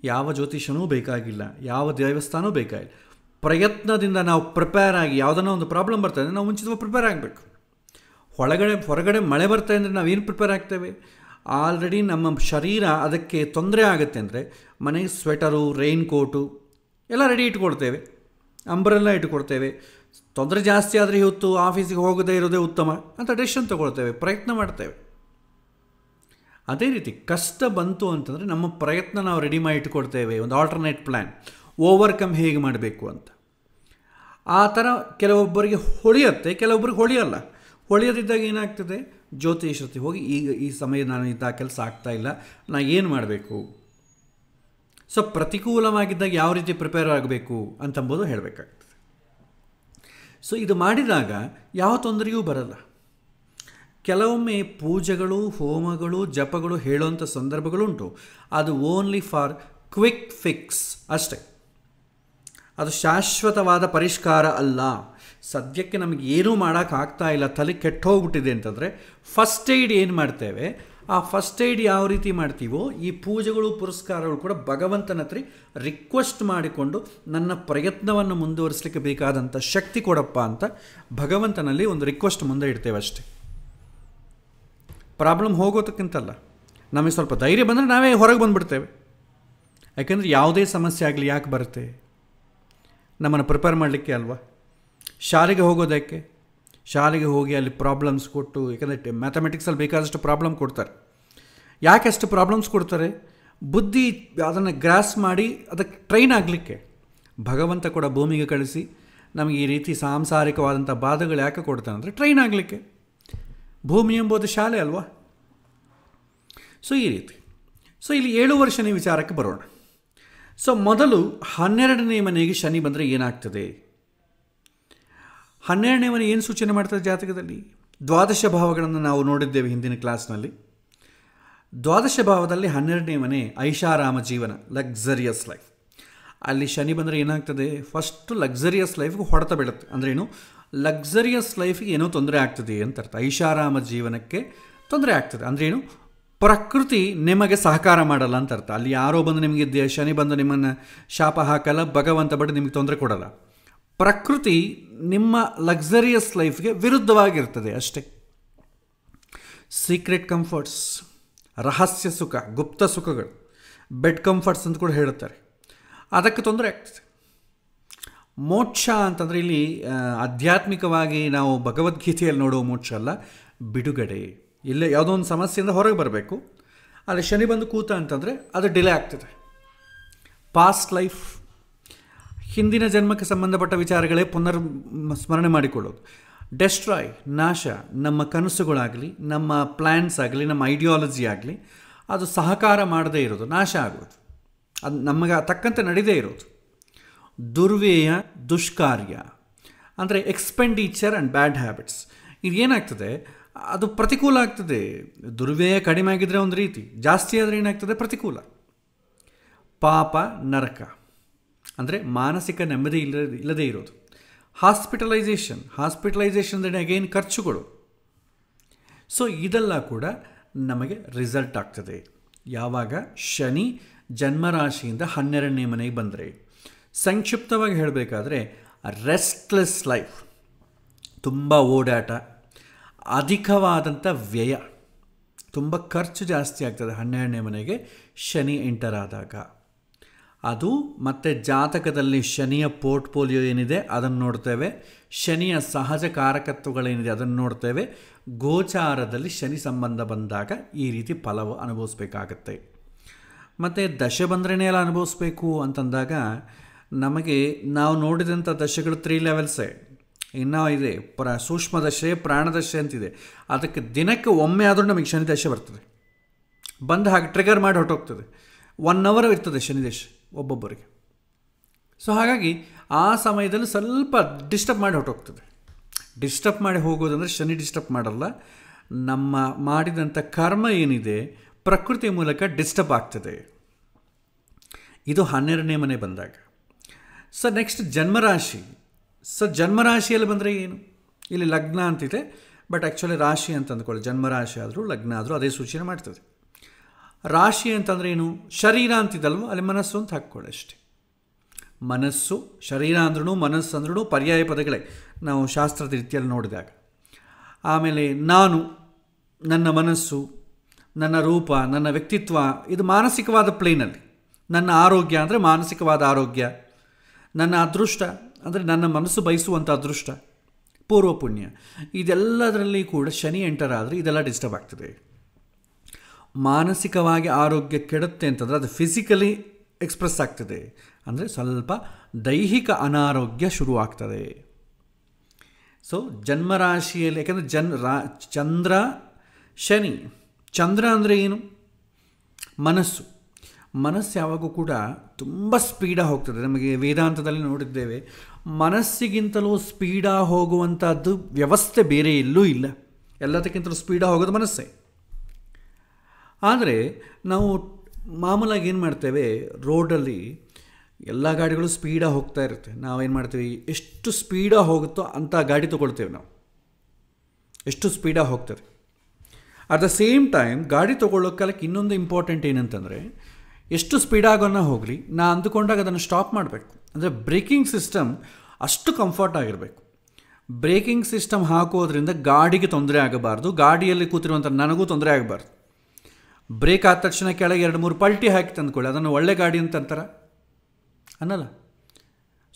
ಯಾವ ಜ್ಯೋತಿಷನೂ ಬೇಕಾಗಿಲ್ಲ, ಯಾವ ದೇವಸ್ಥಾನವೂ ಬೇಕಾಗಿಲ್ಲ. ಪ್ರಯತ್ನದಿಂದ ನಾವು ಪ್ರಿಪೇರ್ ಆಗಿ, ಯಾವುದನ್ನೋ ಒಂದು ಪ್ರಾಬ್ಲಮ್ ಬರ್ತದೆ, ನಾವು ಮುಂಚಿತವಾಗಿ ಪ್ರಿಪೇರ್ ಆಗಬೇಕು. ಹೊರಗಡೆ ಮಳೆ ಬರ್ತಾಯಿದ್ರೆ ಅಂದರೆ ನಾವೇನು ಪ್ರಿಪೇರ್ ಆಗ್ತೇವೆ, ಆಲ್ರೆಡಿ ನಮ್ಮ ಶರೀರ ಅದಕ್ಕೆ ತೊಂದರೆ ಆಗುತ್ತೆ ಅಂದರೆ ಮನೆಗೆ ಸ್ವೆಟರು, ರೈನ್ ಕೋಟು ಎಲ್ಲ ರೆಡಿ ಇಟ್ಕೊಳ್ತೇವೆ, ಅಂಬ್ರೆಲ್ಲ ಇಟ್ಕೊಳ್ತೇವೆ. ತೊಂದರೆ ಜಾಸ್ತಿ ಆದರೆ ಇವತ್ತು ಆಫೀಸಿಗೆ ಹೋಗದೇ ಇರೋದೇ ಉತ್ತಮ ಅಂತ ಡೆಸಿಷನ್ ತೊಗೊಳ್ತೇವೆ, ಪ್ರಯತ್ನ ಮಾಡ್ತೇವೆ. ಅದೇ ರೀತಿ ಕಷ್ಟ ಬಂತು ಅಂತಂದರೆ ನಮ್ಮ ಪ್ರಯತ್ನ ನಾವು ರೆಡಿ ಮಾಡಿ ಇಟ್ಕೊಳ್ತೇವೆ, ಒಂದು ಆಲ್ಟರ್ನೇಟ್ ಪ್ಲ್ಯಾನ್, ಓವರ್ಕಮ್ ಹೇಗೆ ಮಾಡಬೇಕು ಅಂತ. ಆ ಥರ ಕೆಲವೊಬ್ಬರಿಗೆ ಹೊಳೆಯುತ್ತೆ, ಕೆಲವೊಬ್ಬರಿಗೆ ಹೊಳೆಯಲ್ಲ. ಹೊಳೆಯದಿದ್ದಾಗ ಏನಾಗ್ತದೆ, ಜ್ಯೋತಿಷತೆ ಹೋಗಿ ಈಗ ಈ ಸಮಯ ನಾನು ಇಂಥ ಕೆಲಸ ಆಗ್ತಾಯಿಲ್ಲ, ನಾನು ಏನು ಮಾಡಬೇಕು. ಸೊ ಪ್ರತಿಕೂಲವಾಗಿದ್ದಾಗ ಯಾವ ರೀತಿ ಪ್ರಿಪೇರ್ ಆಗಬೇಕು ಅಂತಂಬುದು ಹೇಳಬೇಕಾಗ್ತದೆ. ಸೊ ಇದು ಮಾಡಿದಾಗ ಯಾವ ತೊಂದರೆಯೂ ಬರಲ್ಲ. ಕೆಲವೊಮ್ಮೆ ಪೂಜೆಗಳು, ಹೋಮಗಳು, ಜಪಗಳು ಹೇಳುವಂಥ ಸಂದರ್ಭಗಳುಂಟು. ಅದು ಓನ್ಲಿ ಫಾರ್ ಕ್ವಿಕ್ ಫಿಕ್ಸ್ ಅಷ್ಟೇ, ಅದು ಶಾಶ್ವತವಾದ ಪರಿಷ್ಕಾರ ಅಲ್ಲ. ಸದ್ಯಕ್ಕೆ ನಮಗೆ ಏನೂ ಮಾಡೋಕ್ಕಾಗ್ತಾ ಇಲ್ಲ, ತಲೆ ಕೆಟ್ಟೋಗ್ಬಿಟ್ಟಿದೆ ಅಂತಂದರೆ ಫಸ್ಟ್ ಏಡ್ ಏನು ಮಾಡ್ತೇವೆ, ಆ ಫಸ್ಟ್ ಏಡ್ ಯಾವ ರೀತಿ ಮಾಡ್ತೀವೋ ಈ ಪೂಜೆಗಳು, ಪುರಸ್ಕಾರಗಳು ಕೂಡ ಭಗವಂತನ ಹತ್ರ ರಿಕ್ವೆಸ್ಟ್ ಮಾಡಿಕೊಂಡು ನನ್ನ ಪ್ರಯತ್ನವನ್ನು ಮುಂದುವರಿಸಲಿಕ್ಕೆ ಬೇಕಾದಂಥ ಶಕ್ತಿ ಕೊಡಪ್ಪ ಅಂತ ಭಗವಂತನಲ್ಲಿ ಒಂದು ರಿಕ್ವೆಸ್ಟ್ ಮುಂದೆ ಇಡ್ತೇವೆ ಅಷ್ಟೇ. ಪ್ರಾಬ್ಲಮ್ ಹೋಗೋದಕ್ಕಿಂತಲ್ಲ, ನಮಗೆ ಸ್ವಲ್ಪ ಧೈರ್ಯ ಬಂದರೆ ನಾವೇ ಹೊರಗೆ ಬಂದುಬಿಡ್ತೇವೆ. ಯಾಕೆಂದರೆ ಯಾವುದೇ ಸಮಸ್ಯೆ ಆಗಲಿ ಯಾಕೆ ಬರುತ್ತೆ, ನಮ್ಮನ್ನು ಪ್ರಿಪೇರ್ ಮಾಡಲಿಕ್ಕೆ ಅಲ್ವಾ. ಶಾಲೆಗೆ ಹೋಗೋದಕ್ಕೆ, ಶಾಲೆಗೆ ಹೋಗಿ ಅಲ್ಲಿ ಪ್ರಾಬ್ಲಮ್ಸ್ ಕೊಟ್ಟು, ಯಾಕಂದರೆ ಮ್ಯಾಥಮೆಟಿಕ್ಸಲ್ಲಿ ಬೇಕಾದಷ್ಟು ಪ್ರಾಬ್ಲಮ್ ಕೊಡ್ತಾರೆ. ಯಾಕೆ ಅಷ್ಟು ಪ್ರಾಬ್ಲಮ್ಸ್ ಕೊಡ್ತಾರೆ, ಬುದ್ಧಿ ಅದನ್ನು ಗ್ರಾಸ್ ಮಾಡಿ ಅದಕ್ಕೆ ಟ್ರೈನ್ ಆಗಲಿಕ್ಕೆ. ಭಗವಂತ ಕೂಡ ಭೂಮಿಗೆ ಕಳಿಸಿ ನಮಗೆ ಈ ರೀತಿ ಸಾಂಸಾರಿಕವಾದಂಥ ಬಾಧಗಳು ಯಾಕೆ ಕೊಡ್ತಾನೆ ಅಂದರೆ ಟ್ರೈನ್ ಆಗಲಿಕ್ಕೆ. ಭೂಮಿ ಎಂಬುದು ಶಾಲೆ ಅಲ್ವಾ. ಸೊ ಈ ರೀತಿ. ಸೊ ಇಲ್ಲಿ 7 ವರ್ಷನೇ ವಿಚಾರಕ್ಕೆ ಬರೋಣ. ಸೊ ಮೊದಲು 12ನೇ ಮನೆಗೆ ಶನಿ ಬಂದರೆ ಏನಾಗ್ತದೆ. 12ನೇ ಮನೆ ಏನು ಸೂಚನೆ ಮಾಡ್ತದೆ ಜಾತಕದಲ್ಲಿ, ದ್ವಾದಶ ಭಾವಗಳನ್ನು ನಾವು ನೋಡಿದ್ದೇವೆ ಹಿಂದಿನ ಕ್ಲಾಸ್ನಲ್ಲಿ. ದ್ವಾದಶ ಭಾವದಲ್ಲಿ 12ನೇ ಮನೆ ಐಷಾರಾಮ ಜೀವನ, ಲಕ್ಸರಿಯಸ್ ಲೈಫ್. ಅಲ್ಲಿ ಶನಿ ಬಂದರೆ ಏನಾಗ್ತದೆ, ಫಸ್ಟು ಲಕ್ಸರಿಯಸ್ ಲೈಫ್ಗೆ ಹೊಡೆತ ಬೀಳುತ್ತೆ. ಅಂದ್ರೇನು, ಲಕ್ಸರಿಯಸ್ ಲೈಫಿಗೆ ಏನೋ ತೊಂದರೆ ಆಗ್ತದೆ ಅಂತ ಅರ್ಥ. ಐಷಾರಾಮ ಜೀವನಕ್ಕೆ ತೊಂದರೆ ಆಗ್ತದೆ ಅಂದ್ರೇನು, ಪ್ರಕೃತಿ ನಿಮಗೆ ಸಹಕಾರ ಮಾಡಲ್ಲ ಅಂತ ಅರ್ಥ. ಅಲ್ಲಿ ಯಾರೋ ಬಂದು ನಿಮಗೆ ಶನಿ ಬಂದು ನಿಮ್ಮನ್ನು ಶಾಪ ಹಾಕಲ್ಲ, ಭಗವಂತ ಬಟ್ ನಿಮಗೆ ತೊಂದರೆ ಕೊಡಲ್ಲ. ಪ್ರಕೃತಿ ನಿಮ್ಮ ಲಕ್ಸರಿಯಸ್ ಲೈಫ್ಗೆ ವಿರುದ್ಧವಾಗಿರ್ತದೆ ಅಷ್ಟೇ. ಸೀಕ್ರೆಟ್ ಕಂಫರ್ಟ್ಸ್, ರಹಸ್ಯ ಸುಖ, ಗುಪ್ತ ಸುಖಗಳು, ಬೆಡ್ ಕಂಫರ್ಟ್ಸ್ ಅಂತ ಕೂಡ ಹೇಳುತ್ತಾರೆ, ಅದಕ್ಕೆ ತೊಂದರೆ ಆಗ್ತದೆ. ಮೋಕ್ಷ ಅಂತಂದರೆ ಇಲ್ಲಿ ಆಧ್ಯಾತ್ಮಿಕವಾಗಿ ನಾವು ಭಗವದ್ಗೀತೆಯಲ್ಲಿ ನೋಡೋ ಮೋಕ್ಷ ಅಲ್ಲ, ಬಿಡುಗಡೆ. ಇಲ್ಲೇ ಯಾವುದೋ ಒಂದು ಸಮಸ್ಯೆಯಿಂದ ಹೊರಗೆ ಬರಬೇಕು, ಅಲ್ಲಿ ಶನಿ ಬಂದು ಕೂತ ಅಂತಂದರೆ ಅದು ಡಿಲೇ ಆಗ್ತದೆ. ಪಾಸ್ಟ್ ಲೈಫ್, ಹಿಂದಿನ ಜನ್ಮಕ್ಕೆ ಸಂಬಂಧಪಟ್ಟ ವಿಚಾರಗಳೇ ಪುನರ್ ಸ್ಮರಣೆ ಮಾಡಿಕೊಳ್ಳೋದು. ಡೆಸ್ಟ್ರಾಯ್, ನಾಶ, ನಮ್ಮ ಕನಸುಗಳಾಗಲಿ, ನಮ್ಮ ಪ್ಲ್ಯಾನ್ಸ್ ಆಗಲಿ, ನಮ್ಮ ಐಡಿಯಾಲಜಿ ಆಗಲಿ, ಅದು ಸಹಕಾರ ಮಾಡದೇ ಇರೋದು, ನಾಶ ಆಗೋದು, ಅದು ನಮಗೆ ತಕ್ಕಂತೆ ನಡೀದೇ ಇರೋದು. ದುರ್ವ್ಯಯ, ದುಷ್ಕಾರ್ಯ ಅಂದರೆ ಎಕ್ಸ್ಪೆಂಡಿಚರ್ ಆ್ಯಂಡ್ ಬ್ಯಾಡ್ ಹ್ಯಾಬಿಟ್ಸ್. ಇದು ಏನಾಗ್ತದೆ, ಅದು ಪ್ರತಿಕೂಲ ಆಗ್ತದೆ. ದುರ್ವ್ಯಯ ಕಡಿಮೆ ಆಗಿದ್ದರೆ ಒಂದು ರೀತಿ, ಜಾಸ್ತಿ ಆದರೆ ಏನಾಗ್ತದೆ, ಪ್ರತಿಕೂಲ. ಪಾಪ, ನರಕ ಅಂದರೆ ಮಾನಸಿಕ ನೆಮ್ಮದಿ ಇಲ್ಲದೇ ಇರೋದು. ಹಾಸ್ಪಿಟಲೈಸೇಷನ್ ಅಂದರೆ ಅಗೇನ್ ಖರ್ಚುಗಳು. ಸೊ ಇದೆಲ್ಲ ಕೂಡ ನಮಗೆ ರಿಸಲ್ಟ್ ಆಗ್ತದೆ ಯಾವಾಗ ಶನಿ ಜನ್ಮರಾಶಿಯಿಂದ 12ನೇ ಮನೆಗೆ ಬಂದರೆ. ಸಂಕ್ಷಿಪ್ತವಾಗಿ ಹೇಳಬೇಕಾದ್ರೆ ರೆಸ್ಟ್ಲೆಸ್ ಲೈಫ್, ತುಂಬ ಓಡಾಟ, ಅಧಿಕವಾದಂಥ ವ್ಯಯ, ತುಂಬ ಖರ್ಚು ಜಾಸ್ತಿ ಆಗ್ತದೆ 12ನೇ ಮನೆಗೆ ಶನಿ ಎಂಟರ್ ಆದಾಗ. ಅದು ಮತ್ತು ಜಾತಕದಲ್ಲಿ ಶನಿಯ ಪೋರ್ಟ್ಫೋಲಿಯೋ ಏನಿದೆ ಅದನ್ನು ನೋಡ್ತೇವೆ, ಶನಿಯ ಸಹಜ ಕಾರಕತ್ವಗಳೇನಿದೆ ಅದನ್ನು ನೋಡ್ತೇವೆ. ಗೋಚಾರದಲ್ಲಿ ಶನಿ ಸಂಬಂಧ ಬಂದಾಗ ಈ ರೀತಿ ಫಲವು ಅನುಭವಿಸ್ಬೇಕಾಗತ್ತೆ. ಮತ್ತು ದಶೆ ಬಂದ್ರೇ ಎಲ್ಲ ಅನುಭವಿಸ್ಬೇಕು ಅಂತಂದಾಗ ನಮಗೆ ನಾವು ನೋಡಿದಂಥ ದಶೆಗಳು 3 ಲೆವೆಲ್ಸೇ. ಇನ್ನೂ ಇದೆ ಸೂಕ್ಷ್ಮ ದಶೆ, ಪ್ರಾಣದಶೆ ಅಂತಿದೆ. ಅದಕ್ಕೆ ದಿನಕ್ಕೆ ಒಮ್ಮೆ ಆದರೂ ನಮಗೆ ಶನಿ ದಶೆ ಬರ್ತದೆ, ಬಂದು ಹಾಗೆ ಟ್ರಿಗರ್ ಮಾಡಿ ಹೊರಟೋಗ್ತದೆ. 1 ಅವರ್ ಇರ್ತದೆ ಶನಿ ದಶೆ ಒಬ್ಬೊಬ್ಬರಿಗೆ. ಸೊ ಹಾಗಾಗಿ ಆ ಸಮಯದಲ್ಲಿ ಸ್ವಲ್ಪ ಡಿಸ್ಟರ್ಬ್ ಮಾಡಿ ಹೊರಟೋಗ್ತದೆ. ಡಿಸ್ಟರ್ಬ್ ಮಾಡಿ ಹೋಗೋದಂದರೆ ಶನಿ ಡಿಸ್ಟರ್ಬ್ ಮಾಡಲ್ಲ, ನಮ್ಮ ಮಾಡಿದಂಥ ಕರ್ಮ ಏನಿದೆ ಪ್ರಕೃತಿ ಮೂಲಕ ಡಿಸ್ಟರ್ಬ್ ಆಗ್ತದೆ. ಇದು 12ನೇ ಮನೆ ಬಂದಾಗ. ಸೊ ನೆಕ್ಸ್ಟ್ ಜನ್ಮರಾಶಿ. ಸೊ ಜನ್ಮರಾಶಿಯಲ್ಲಿ ಬಂದರೆ ಏನು, ಇಲ್ಲಿ ಲಗ್ನ ಅಂತಿದೆ, ಬಟ್ ಆ್ಯಕ್ಚುಲಿ ರಾಶಿ ಅಂತ ಅಂದ್ಕೊಳ್ಳಿ. ಜನ್ಮರಾಶಿ ಆದರೂ ಲಗ್ನ ಆದರೂ ಅದೇ ಸೂಚನೆ ಮಾಡ್ತದೆ. ರಾಶಿ ಅಂತಂದರೆ ಏನು, ಶರೀರ ಅಂತಿದ್ದಲ್ವ, ಅಲ್ಲಿ ಮನಸ್ಸು ಅಂತ ಹಾಕ್ಕೊಳ್ಳಿ ಅಷ್ಟೇ. ಮನಸ್ಸು, ಶರೀರ ಅಂದ್ರೂ ಮನಸ್ಸು ಅಂದ್ರೂ ಪರ್ಯಾಯ ಪದಗಳೇ ನಾವು ಶಾಸ್ತ್ರದ ರೀತಿಯಲ್ಲಿ ನೋಡಿದಾಗ. ಆಮೇಲೆ ನಾನು, ನನ್ನ ಮನಸ್ಸು, ನನ್ನ ರೂಪ, ನನ್ನ ವ್ಯಕ್ತಿತ್ವ, ಇದು ಮಾನಸಿಕವಾದ ಪ್ಲೇನಲ್ಲಿ. ನನ್ನ ಆರೋಗ್ಯ ಅಂದರೆ ಮಾನಸಿಕವಾದ ಆರೋಗ್ಯ. ನನ್ನ ಅದೃಷ್ಟ ಅಂದರೆ ನನ್ನ ಮನಸ್ಸು ಬಯಸುವಂಥ ಅದೃಷ್ಟ, ಪೂರ್ವ ಪುಣ್ಯ, ಇದೆಲ್ಲದರಲ್ಲಿ ಕೂಡ ಶನಿ ಎಂಟರ್ ಆದರೆ ಇದೆಲ್ಲ ಡಿಸ್ಟರ್ಬ್ ಆಗ್ತದೆ. ಮಾನಸಿಕವಾಗಿ ಆರೋಗ್ಯ ಕೆಡುತ್ತೆ ಅಂತಂದರೆ ಅದು ಫಿಸಿಕಲಿ ಎಕ್ಸ್ಪ್ರೆಸ್ ಆಗ್ತದೆ, ಅಂದರೆ ಸ್ವಲ್ಪ ದೈಹಿಕ ಅನಾರೋಗ್ಯ ಶುರುವಾಗ್ತದೆ. ಸೊ ಜನ್ಮರಾಶಿಯಲ್ಲಿ, ಯಾಕೆಂದರೆ ಚಂದ್ರ ಶನಿ, ಚಂದ್ರ ಅಂದರೆ ಏನು, ಮನಸ್ಸು. ಮನಸ್ಸು ಯಾವಾಗೂ ಕೂಡ ತುಂಬ ಸ್ಪೀಡಾಗಿ ಹೋಗ್ತದೆ. ನಮಗೆ ವೇದಾಂತದಲ್ಲಿ ನೋಡಿದ್ದೇವೆ, ಮನಸ್ಸಿಗಿಂತಲೂ ಸ್ಪೀಡಾಗಿ ಹೋಗುವಂಥದ್ದು ವ್ಯವಸ್ಥೆ ಬೇರೆ ಎಲ್ಲೂ ಇಲ್ಲ. ಎಲ್ಲದಕ್ಕಿಂತಲೂ ಸ್ಪೀಡಾಗಿ ಹೋಗೋದು ಮನಸ್ಸೇ. ಆದರೆ ನಾವು ಮಾಮೂಲಾಗಿ ಏನು ಮಾಡ್ತೇವೆ, ರೋಡಲ್ಲಿ ಎಲ್ಲ ಗಾಡಿಗಳು ಸ್ಪೀಡಾಗಿ ಹೋಗ್ತಾ ಇರುತ್ತೆ. ನಾವೇನು ಮಾಡ್ತೀವಿ, ಎಷ್ಟು ಸ್ಪೀಡಾಗಿ ಹೋಗುತ್ತೋ ಅಂಥ ಗಾಡಿ ತೊಗೊಳ್ತೇವೆ ನಾವು, ಎಷ್ಟು ಸ್ಪೀಡಾಗಿ ಹೋಗ್ತದೆ. ಅಟ್ ದ ಸೇಮ್ ಟೈಮ್ ಗಾಡಿ ತೊಗೊಳ್ಳೋ ಕಾಲಕ್ಕೆ ಇನ್ನೊಂದು ಇಂಪಾರ್ಟೆಂಟ್ ಏನಂತಂದರೆ, ಎಷ್ಟು ಸ್ಪೀಡಾಗೋನ್ನ ಹೋಗಲಿ ನಾ ಅಂದುಕೊಂಡಾಗ ಅದನ್ನು ಸ್ಟಾಪ್ ಮಾಡಬೇಕು. ಅಂದರೆ ಬ್ರೇಕಿಂಗ್ ಸಿಸ್ಟಮ್ ಅಷ್ಟು ಕಂಫರ್ಟ್ ಆಗಿರಬೇಕು. ಬ್ರೇಕಿಂಗ್ ಸಿಸ್ಟಮ್ ಹಾಕೋದ್ರಿಂದ ಗಾಡಿಗೆ ತೊಂದರೆ ಆಗಬಾರ್ದು, ಗಾಡಿಯಲ್ಲಿ ಕೂತಿರುವಂಥ ನನಗೂ ತೊಂದರೆ ಆಗಬಾರ್ದು. ಬ್ರೇಕ್ ಆದ ತಕ್ಷಣ ಕೆಳಗೆ 2-3 ಪಲ್ಟಿ ಹಾಕಿ ತಂದ್ಕೊಳ್ಳಿ, ಅದನ್ನು ಒಳ್ಳೆ ಗಾಡಿ ಅಂತ ಅಂತಾರ ಅನ್ನಲ್ಲ.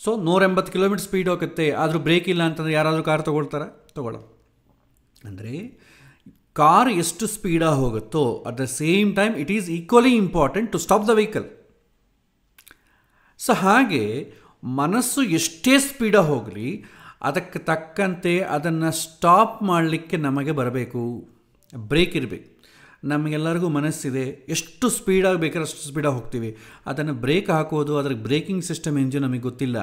ಸೊ 180 ಕಿಲೋಮೀಟರ್ ಸ್ಪೀಡ್ ಹೋಗುತ್ತೆ, ಆದರೂ ಬ್ರೇಕ್ ಇಲ್ಲ ಅಂತಂದರೆ ಯಾರಾದರೂ ಕಾರ್ ತೊಗೊಳ್ತಾರ? ತೊಗೊಳ್ಳೋ. ಅಂದರೆ ಕಾರ್ ಎಷ್ಟು ಸ್ಪೀಡಾಗಿ ಹೋಗುತ್ತೋ at the same time it is equally important to stop the vehicle. So ಹಾಗೆ ಮನಸ್ಸು ಎಷ್ಟೇ ಸ್ಪೀಡಾಗಿ ಹೋಗಲಿ ಅದಕ್ಕೆ ತಕ್ಕಂತೆ ಅದನ್ನು ಸ್ಟಾಪ್ ಮಾಡಲಿಕ್ಕೆ ನಮಗೆ ಬರಬೇಕು, ಬ್ರೇಕ್ ಇರಬೇಕು. ನಮಗೆಲ್ಲರಿಗೂ ಮನಸ್ಸಿದೆ, ಎಷ್ಟು ಸ್ಪೀಡಾಗಿ ಬೇಕಾದ್ರೆ ಅಷ್ಟು ಸ್ಪೀಡಾಗಿ ಹೋಗ್ತೀವಿ. ಅದನ್ನು ಬ್ರೇಕ್ ಹಾಕೋದು, ಅದರ ಬ್ರೇಕಿಂಗ್ ಸಿಸ್ಟಮ್ ಎಂಜು ನಮಗೆ ಗೊತ್ತಿಲ್ಲ,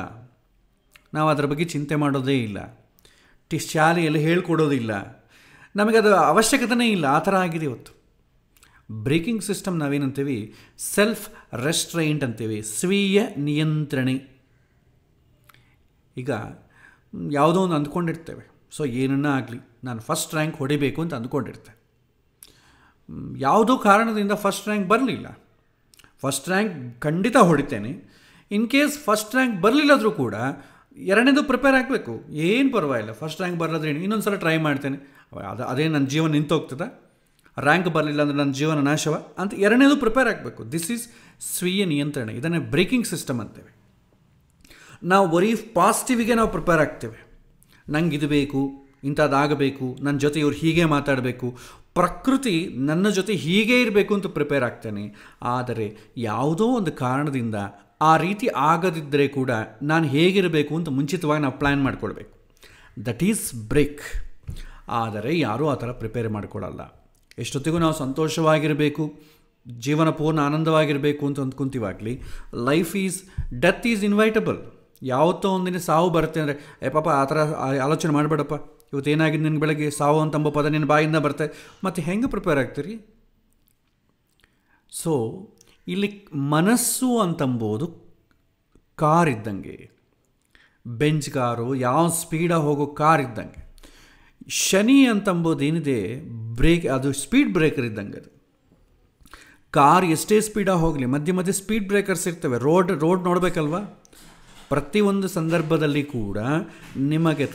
ನಾವು ಅದರ ಬಗ್ಗೆ ಚಿಂತೆ ಮಾಡೋದೇ ಇಲ್ಲ, ಶಾಲೆಯಲ್ಲಿ ಹೇಳ್ಕೊಡೋದಿಲ್ಲ, ನಮಗದು ಅವಶ್ಯಕತೆಯೇ ಇಲ್ಲ. ಆ ಥರ ಆಗಿದೆ ಇವತ್ತು ಬ್ರೇಕಿಂಗ್ ಸಿಸ್ಟಮ್. ನಾವೇನಂತೀವಿ, ಸೆಲ್ಫ್ ರೆಸ್ಟ್ರೈಂಟ್ ಅಂತೀವಿ, ಸ್ವೀಯ ನಿಯಂತ್ರಣೆ. ಈಗ ಯಾವುದೋ ಒಂದು ಅಂದ್ಕೊಂಡಿರ್ತೇವೆ, ಸೊ ಏನನ್ನ ಆಗಲಿ ನಾನು ಫಸ್ಟ್ ರ್ಯಾಂಕ್ ಹೊಡಿಬೇಕು ಅಂತ ಅಂದ್ಕೊಂಡಿರ್ತೇವೆ. ಯಾವುದೋ ಕಾರಣದಿಂದ ಫಸ್ಟ್ ರ್ಯಾಂಕ್ ಬರಲಿಲ್ಲ, ಫಸ್ಟ್ ರ್ಯಾಂಕ್ ಖಂಡಿತ ಹೊಡಿತೇನೆ. ಇನ್ ಕೇಸ್ ಫಸ್ಟ್ ರ್ಯಾಂಕ್ ಬರಲಿಲ್ಲದ್ರೂ ಕೂಡ 2ನೇದು ಪ್ರಿಪೇರ್ ಆಗಬೇಕು, ಏನು ಪರವಾಗಿಲ್ಲ. ಫಸ್ಟ್ ರ್ಯಾಂಕ್ ಬರಲಾದ್ರೆ ಇನ್ನೊಂದು ಸಲ ಟ್ರೈ ಮಾಡ್ತೇನೆ, ಅದೇ ನನ್ನ ಜೀವನ ನಿಂತೋಗ್ತದೆ. ರ್ಯಾಂಕ್ ಬರಲಿಲ್ಲ ಅಂದರೆ ನನ್ನ ಜೀವನ ನಾಶವ ಅಂತ 2ನೇದು ಪ್ರಿಪೇರ್ ಆಗಬೇಕು. ದಿಸ್ ಈಸ್ ಸ್ವೀಯ ನಿಯಂತ್ರಣ. ಇದನ್ನೇ ಬ್ರೇಕಿಂಗ್ ಸಿಸ್ಟಮ್ ಅಂತೇವೆ. ನಾವು ಬರೀ ಪಾಸಿಟಿವಿಗೆ ನಾವು ಪ್ರಿಪೇರ್ ಆಗ್ತೇವೆ. ನಂಗೆ ಇದು ಬೇಕು, ಇಂಥದ್ದಾಗಬೇಕು, ನನ್ನ ಜೊತೆ ಇವ್ರು ಹೀಗೆ ಮಾತಾಡಬೇಕು, ಪ್ರಕೃತಿ ನನ್ನ ಜೊತೆ ಹೀಗೆ ಇರಬೇಕು ಅಂತ ಪ್ರಿಪೇರ್ ಆಗ್ತೇನೆ. ಆದರೆ ಯಾವುದೋ ಒಂದು ಕಾರಣದಿಂದ ಆ ರೀತಿ ಆಗದಿದ್ದರೆ ಕೂಡ ನಾನು ಹೇಗಿರಬೇಕು ಅಂತ ಮುಂಚಿತವಾಗಿ ನಾವು ಪ್ಲ್ಯಾನ್ ಮಾಡ್ಕೊಳ್ಬೇಕು. That is break. ಆದರೆ ಯಾರೂ ಆ ಥರ ಪ್ರಿಪೇರ್ ಮಾಡ್ಕೊಳ್ಳಲ್ಲ. ಎಷ್ಟೊತ್ತಿಗೂ ನಾವು ಸಂತೋಷವಾಗಿರಬೇಕು, ಜೀವನ ಪೂರ್ಣ ಆನಂದವಾಗಿರಬೇಕು ಅಂತ ಅಂದ್ಕೊಂತೀವಾಗಲಿ, ಡೆತ್ ಈಸ್ ಇನ್ವೈಟಬಲ್. ಯಾವತ್ತೋ ಒಂದಿನ ಸಾವು ಬರುತ್ತೆ ಅಂದರೆ ಪಾಪ ಆ ಥರ ಆಲೋಚನೆ ಮಾಡಬೇಡಪ್ಪ, ಇವತ್ತು ಏನಾಗಿದೆ ನಿನ್ನ ಬೆಳಗ್ಗೆ ಸಾವು ಅಂತಂಬ ಪದ ನಿನ್ನ ಬಾಯಿಂದ ಬರ್ತದೆ, ಮತ್ತು ಹೆಂಗೆ ಪ್ರಿಪೇರ್ ಆಗ್ತೀರಿ? ಸೊ ಇಲ್ಲಿ ಮನಸ್ಸು ಅಂತಂಬೋದು ಕಾರ್ ಇದ್ದಂಗೆ, ಬೆಂಚ್ ಕಾರು, ಯಾವ ಸ್ಪೀಡಾಗಿ ಹೋಗೋ ಕಾರ್ ಇದ್ದಂಗೆ. ಶನಿ ಅಂತಂಬೋದು ಏನಿದೆ ಅದು ಸ್ಪೀಡ್ ಬ್ರೇಕರ್ ಇದ್ದಂಗೆ. ಅದು ಕಾರ್ ಎಷ್ಟೇ ಸ್ಪೀಡಾಗಿ ಹೋಗಲಿ ಮಧ್ಯೆ ಮಧ್ಯೆ ಸ್ಪೀಡ್ ಬ್ರೇಕರ್ಸ್ ಇರ್ತವೆ. ರೋಡ್ ನೋಡಬೇಕಲ್ವ? ಪ್ರತಿಯೊಂದು ಸಂದರ್ಭದಲ್ಲಿ ಕೂಡ ನಿಮಗೆ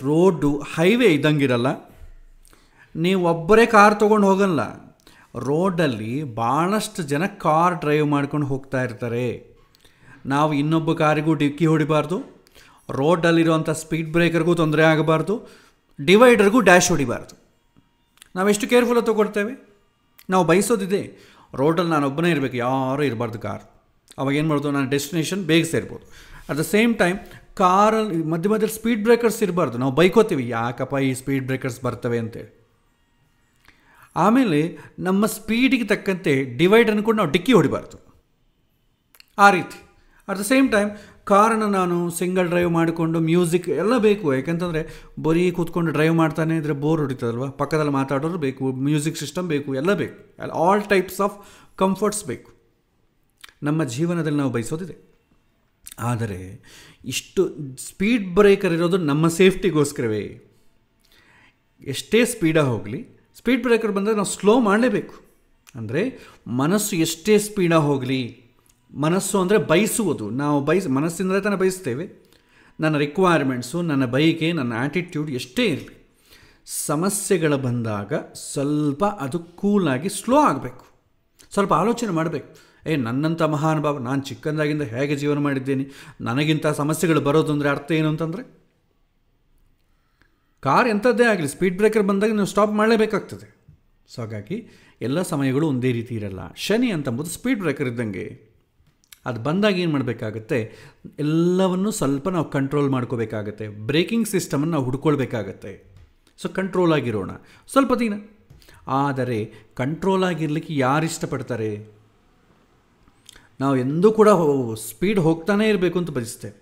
ಹೈವೇ ಇದ್ದಂಗಿರಲ್ಲ. ನೀವು ಒಬ್ಬರೇ ಕಾರ್ ತೊಗೊಂಡು ಹೋಗಲ್ಲ. ರೋಡಲ್ಲಿ ಭಾಳಷ್ಟು ಜನ ಕಾರ್ ಡ್ರೈವ್ ಮಾಡ್ಕೊಂಡು ಹೋಗ್ತಾ ಇರ್ತಾರೆ. ನಾವು ಇನ್ನೊಬ್ಬ ಕಾರಿಗೂ ಡಿಕ್ಕಿ ಹೊಡಿಬಾರ್ದು, ರೋಡಲ್ಲಿರುವಂಥ ಸ್ಪೀಡ್ ಬ್ರೇಕರ್ಗೂ ತೊಂದರೆ ಆಗಬಾರ್ದು, ಡಿವೈಡರ್ಗೂ ಡ್ಯಾಶ್ ಹೊಡಿಬಾರ್ದು. ನಾವೆಷ್ಟು ಕೇರ್ಫುಲ್ಲಾಗಿ ತೊಗೊಳ್ತೇವೆ. ನಾವು ಬಯಸೋದಿದೆ, ರೋಡಲ್ಲಿ ನಾನೊಬ್ಬನೇ ಇರಬೇಕು, ಯಾರೂ ಇರಬಾರ್ದು ಕಾರ್. ಅವಾಗ ಏನು ಮಾಡೋದು, ನಾನು ಡೆಸ್ಟಿನೇಷನ್ ಬೇಗ ಸೇರ್ಬೋದು. ಅಟ್ ದ ಸೇಮ್ ಟೈಮ್ ಕಾರಲ್ಲಿ ಮಧ್ಯದಲ್ಲಿ ಸ್ಪೀಡ್ ಬ್ರೇಕರ್ಸ್ ಇರಬಾರ್ದು. ನಾವು ಬೈಕೋತೀವಿ, ಯಾಕಪ್ಪ ಈ ಸ್ಪೀಡ್ ಬ್ರೇಕರ್ಸ್ ಬರ್ತವೆ ಅಂತೇಳಿ. ಆಮೇಲೆ ನಮ್ಮ ಸ್ಪೀಡಿಗೆ ತಕ್ಕಂತೆ ಡಿವೈಡರ್ನ ಕೂಡ ನಾವು ಡಿಕ್ಕಿ ಹೊಡಿಬಾರ್ದು. ಆ ರೀತಿ ಅಟ್ ದ ಸೇಮ್ ಟೈಮ್ ಕಾರನ್ನು ನಾನು ಸಿಂಗಲ್ ಡ್ರೈವ್ ಮಾಡಿಕೊಂಡು ಮ್ಯೂಸಿಕ್ ಎಲ್ಲ ಬೇಕು. ಯಾಕೆಂತಂದರೆ ಬರೀ ಕೂತ್ಕೊಂಡು ಡ್ರೈವ್ ಮಾಡ್ತಾನೆ ಇದ್ರೆ ಬೋರ್ ಹೊಡಿತದಲ್ವ. ಪಕ್ಕದಲ್ಲಿ ಮಾತಾಡೋರು ಬೇಕು, ಮ್ಯೂಸಿಕ್ ಸಿಸ್ಟಮ್ ಬೇಕು, ಎಲ್ಲ ಬೇಕು. ಆಲ್ ಟೈಪ್ಸ್ ಆಫ್ ಕಂಫರ್ಟ್ಸ್ ಬೇಕು. ನಮ್ಮ ಜೀವನದಲ್ಲಿ ನಾವು ಬಯಸೋದಿದೆ. ಆದರೆ ಇಷ್ಟು ಸ್ಪೀಡ್ ಬ್ರೇಕರ್ ಇರೋದು ನಮ್ಮ ಸೇಫ್ಟಿಗೋಸ್ಕರವೇ. ಎಷ್ಟೇ ಸ್ಪೀಡಾಗಿ ಹೋಗಲಿ, ಸ್ಪೀಡ್ ಬ್ರೇಕರ್ ಬಂದರೆ ನಾವು ಸ್ಲೋ ಮಾಡಲೇಬೇಕು. ಅಂದರೆ ಮನಸ್ಸು ಎಷ್ಟೇ ಸ್ಪೀಡಾಗಿ ಹೋಗಲಿ, ಮನಸ್ಸು ಅಂದರೆ ಬಯಸುವುದು. ನಾವು ಮನಸ್ಸಿಂದಲೇ ತಾನೇ ಬಯಸ್ತೇವೆ. ನನ್ನ ರಿಕ್ವೈರ್ಮೆಂಟ್ಸು, ನನ್ನ ಬಯಕೆ, ನನ್ನ ಆ್ಯಟಿಟ್ಯೂಡ್ ಎಷ್ಟೇ ಇರಲಿ, ಸಮಸ್ಯೆಗಳು ಬಂದಾಗ ಸ್ವಲ್ಪ ಅದು ಕೂಲಾಗಿ ಸ್ಲೋ ಆಗಬೇಕು. ಸ್ವಲ್ಪ ಆಲೋಚನೆ ಮಾಡಬೇಕು. ನನ್ನಂಥ ಮಹಾನುಭಾವ, ನಾನು ಚಿಕ್ಕಂದಾಗಿಂದ ಹೇಗೆ ಜೀವನ ಮಾಡಿದ್ದೇನೆ, ನನಗಿಂತ ಸಮಸ್ಯೆಗಳು ಬರೋದು ಅಂದರೆ ಅರ್ಥ ಏನು ಅಂತಂದರೆ, ಕಾರ್ ಎಂಥದ್ದೇ ಆಗಲಿ ಸ್ಪೀಡ್ ಬ್ರೇಕರ್ ಬಂದಾಗ ನೀವು ಸ್ಟಾಪ್ ಮಾಡಲೇಬೇಕಾಗ್ತದೆ. ಸೊ ಹಾಗಾಗಿ ಎಲ್ಲ ಸಮಯಗಳು ಒಂದೇ ರೀತಿ ಇರಲ್ಲ. ಶನಿ ಅಂತಂಬುದು ಸ್ಪೀಡ್ ಬ್ರೇಕರ್ ಇದ್ದಂಗೆ. ಅದು ಬಂದಾಗ ಏನು ಮಾಡಬೇಕಾಗತ್ತೆ, ಎಲ್ಲವನ್ನೂ ಸ್ವಲ್ಪ ನಾವು ಕಂಟ್ರೋಲ್ ಮಾಡ್ಕೋಬೇಕಾಗತ್ತೆ. ಬ್ರೇಕಿಂಗ್ ಸಿಸ್ಟಮನ್ನು ನಾವು ಹುಡ್ಕೊಳ್ಬೇಕಾಗತ್ತೆ. ಸೊ ಕಂಟ್ರೋಲ್ ಆಗಿರೋಣ ಸ್ವಲ್ಪ ದಿನ. ಆದರೆ ಕಂಟ್ರೋಲ್ ಆಗಿರಲಿಕ್ಕೆ ಯಾರು ಇಷ್ಟಪಡ್ತಾರೆ? ನಾವು ಎಂದೂ ಕೂಡ ಸ್ಪೀಡ್ ಹೋಗ್ತಾನೇ ಇರಬೇಕು ಅಂತ ಬಯಸ್ತೇವೆ.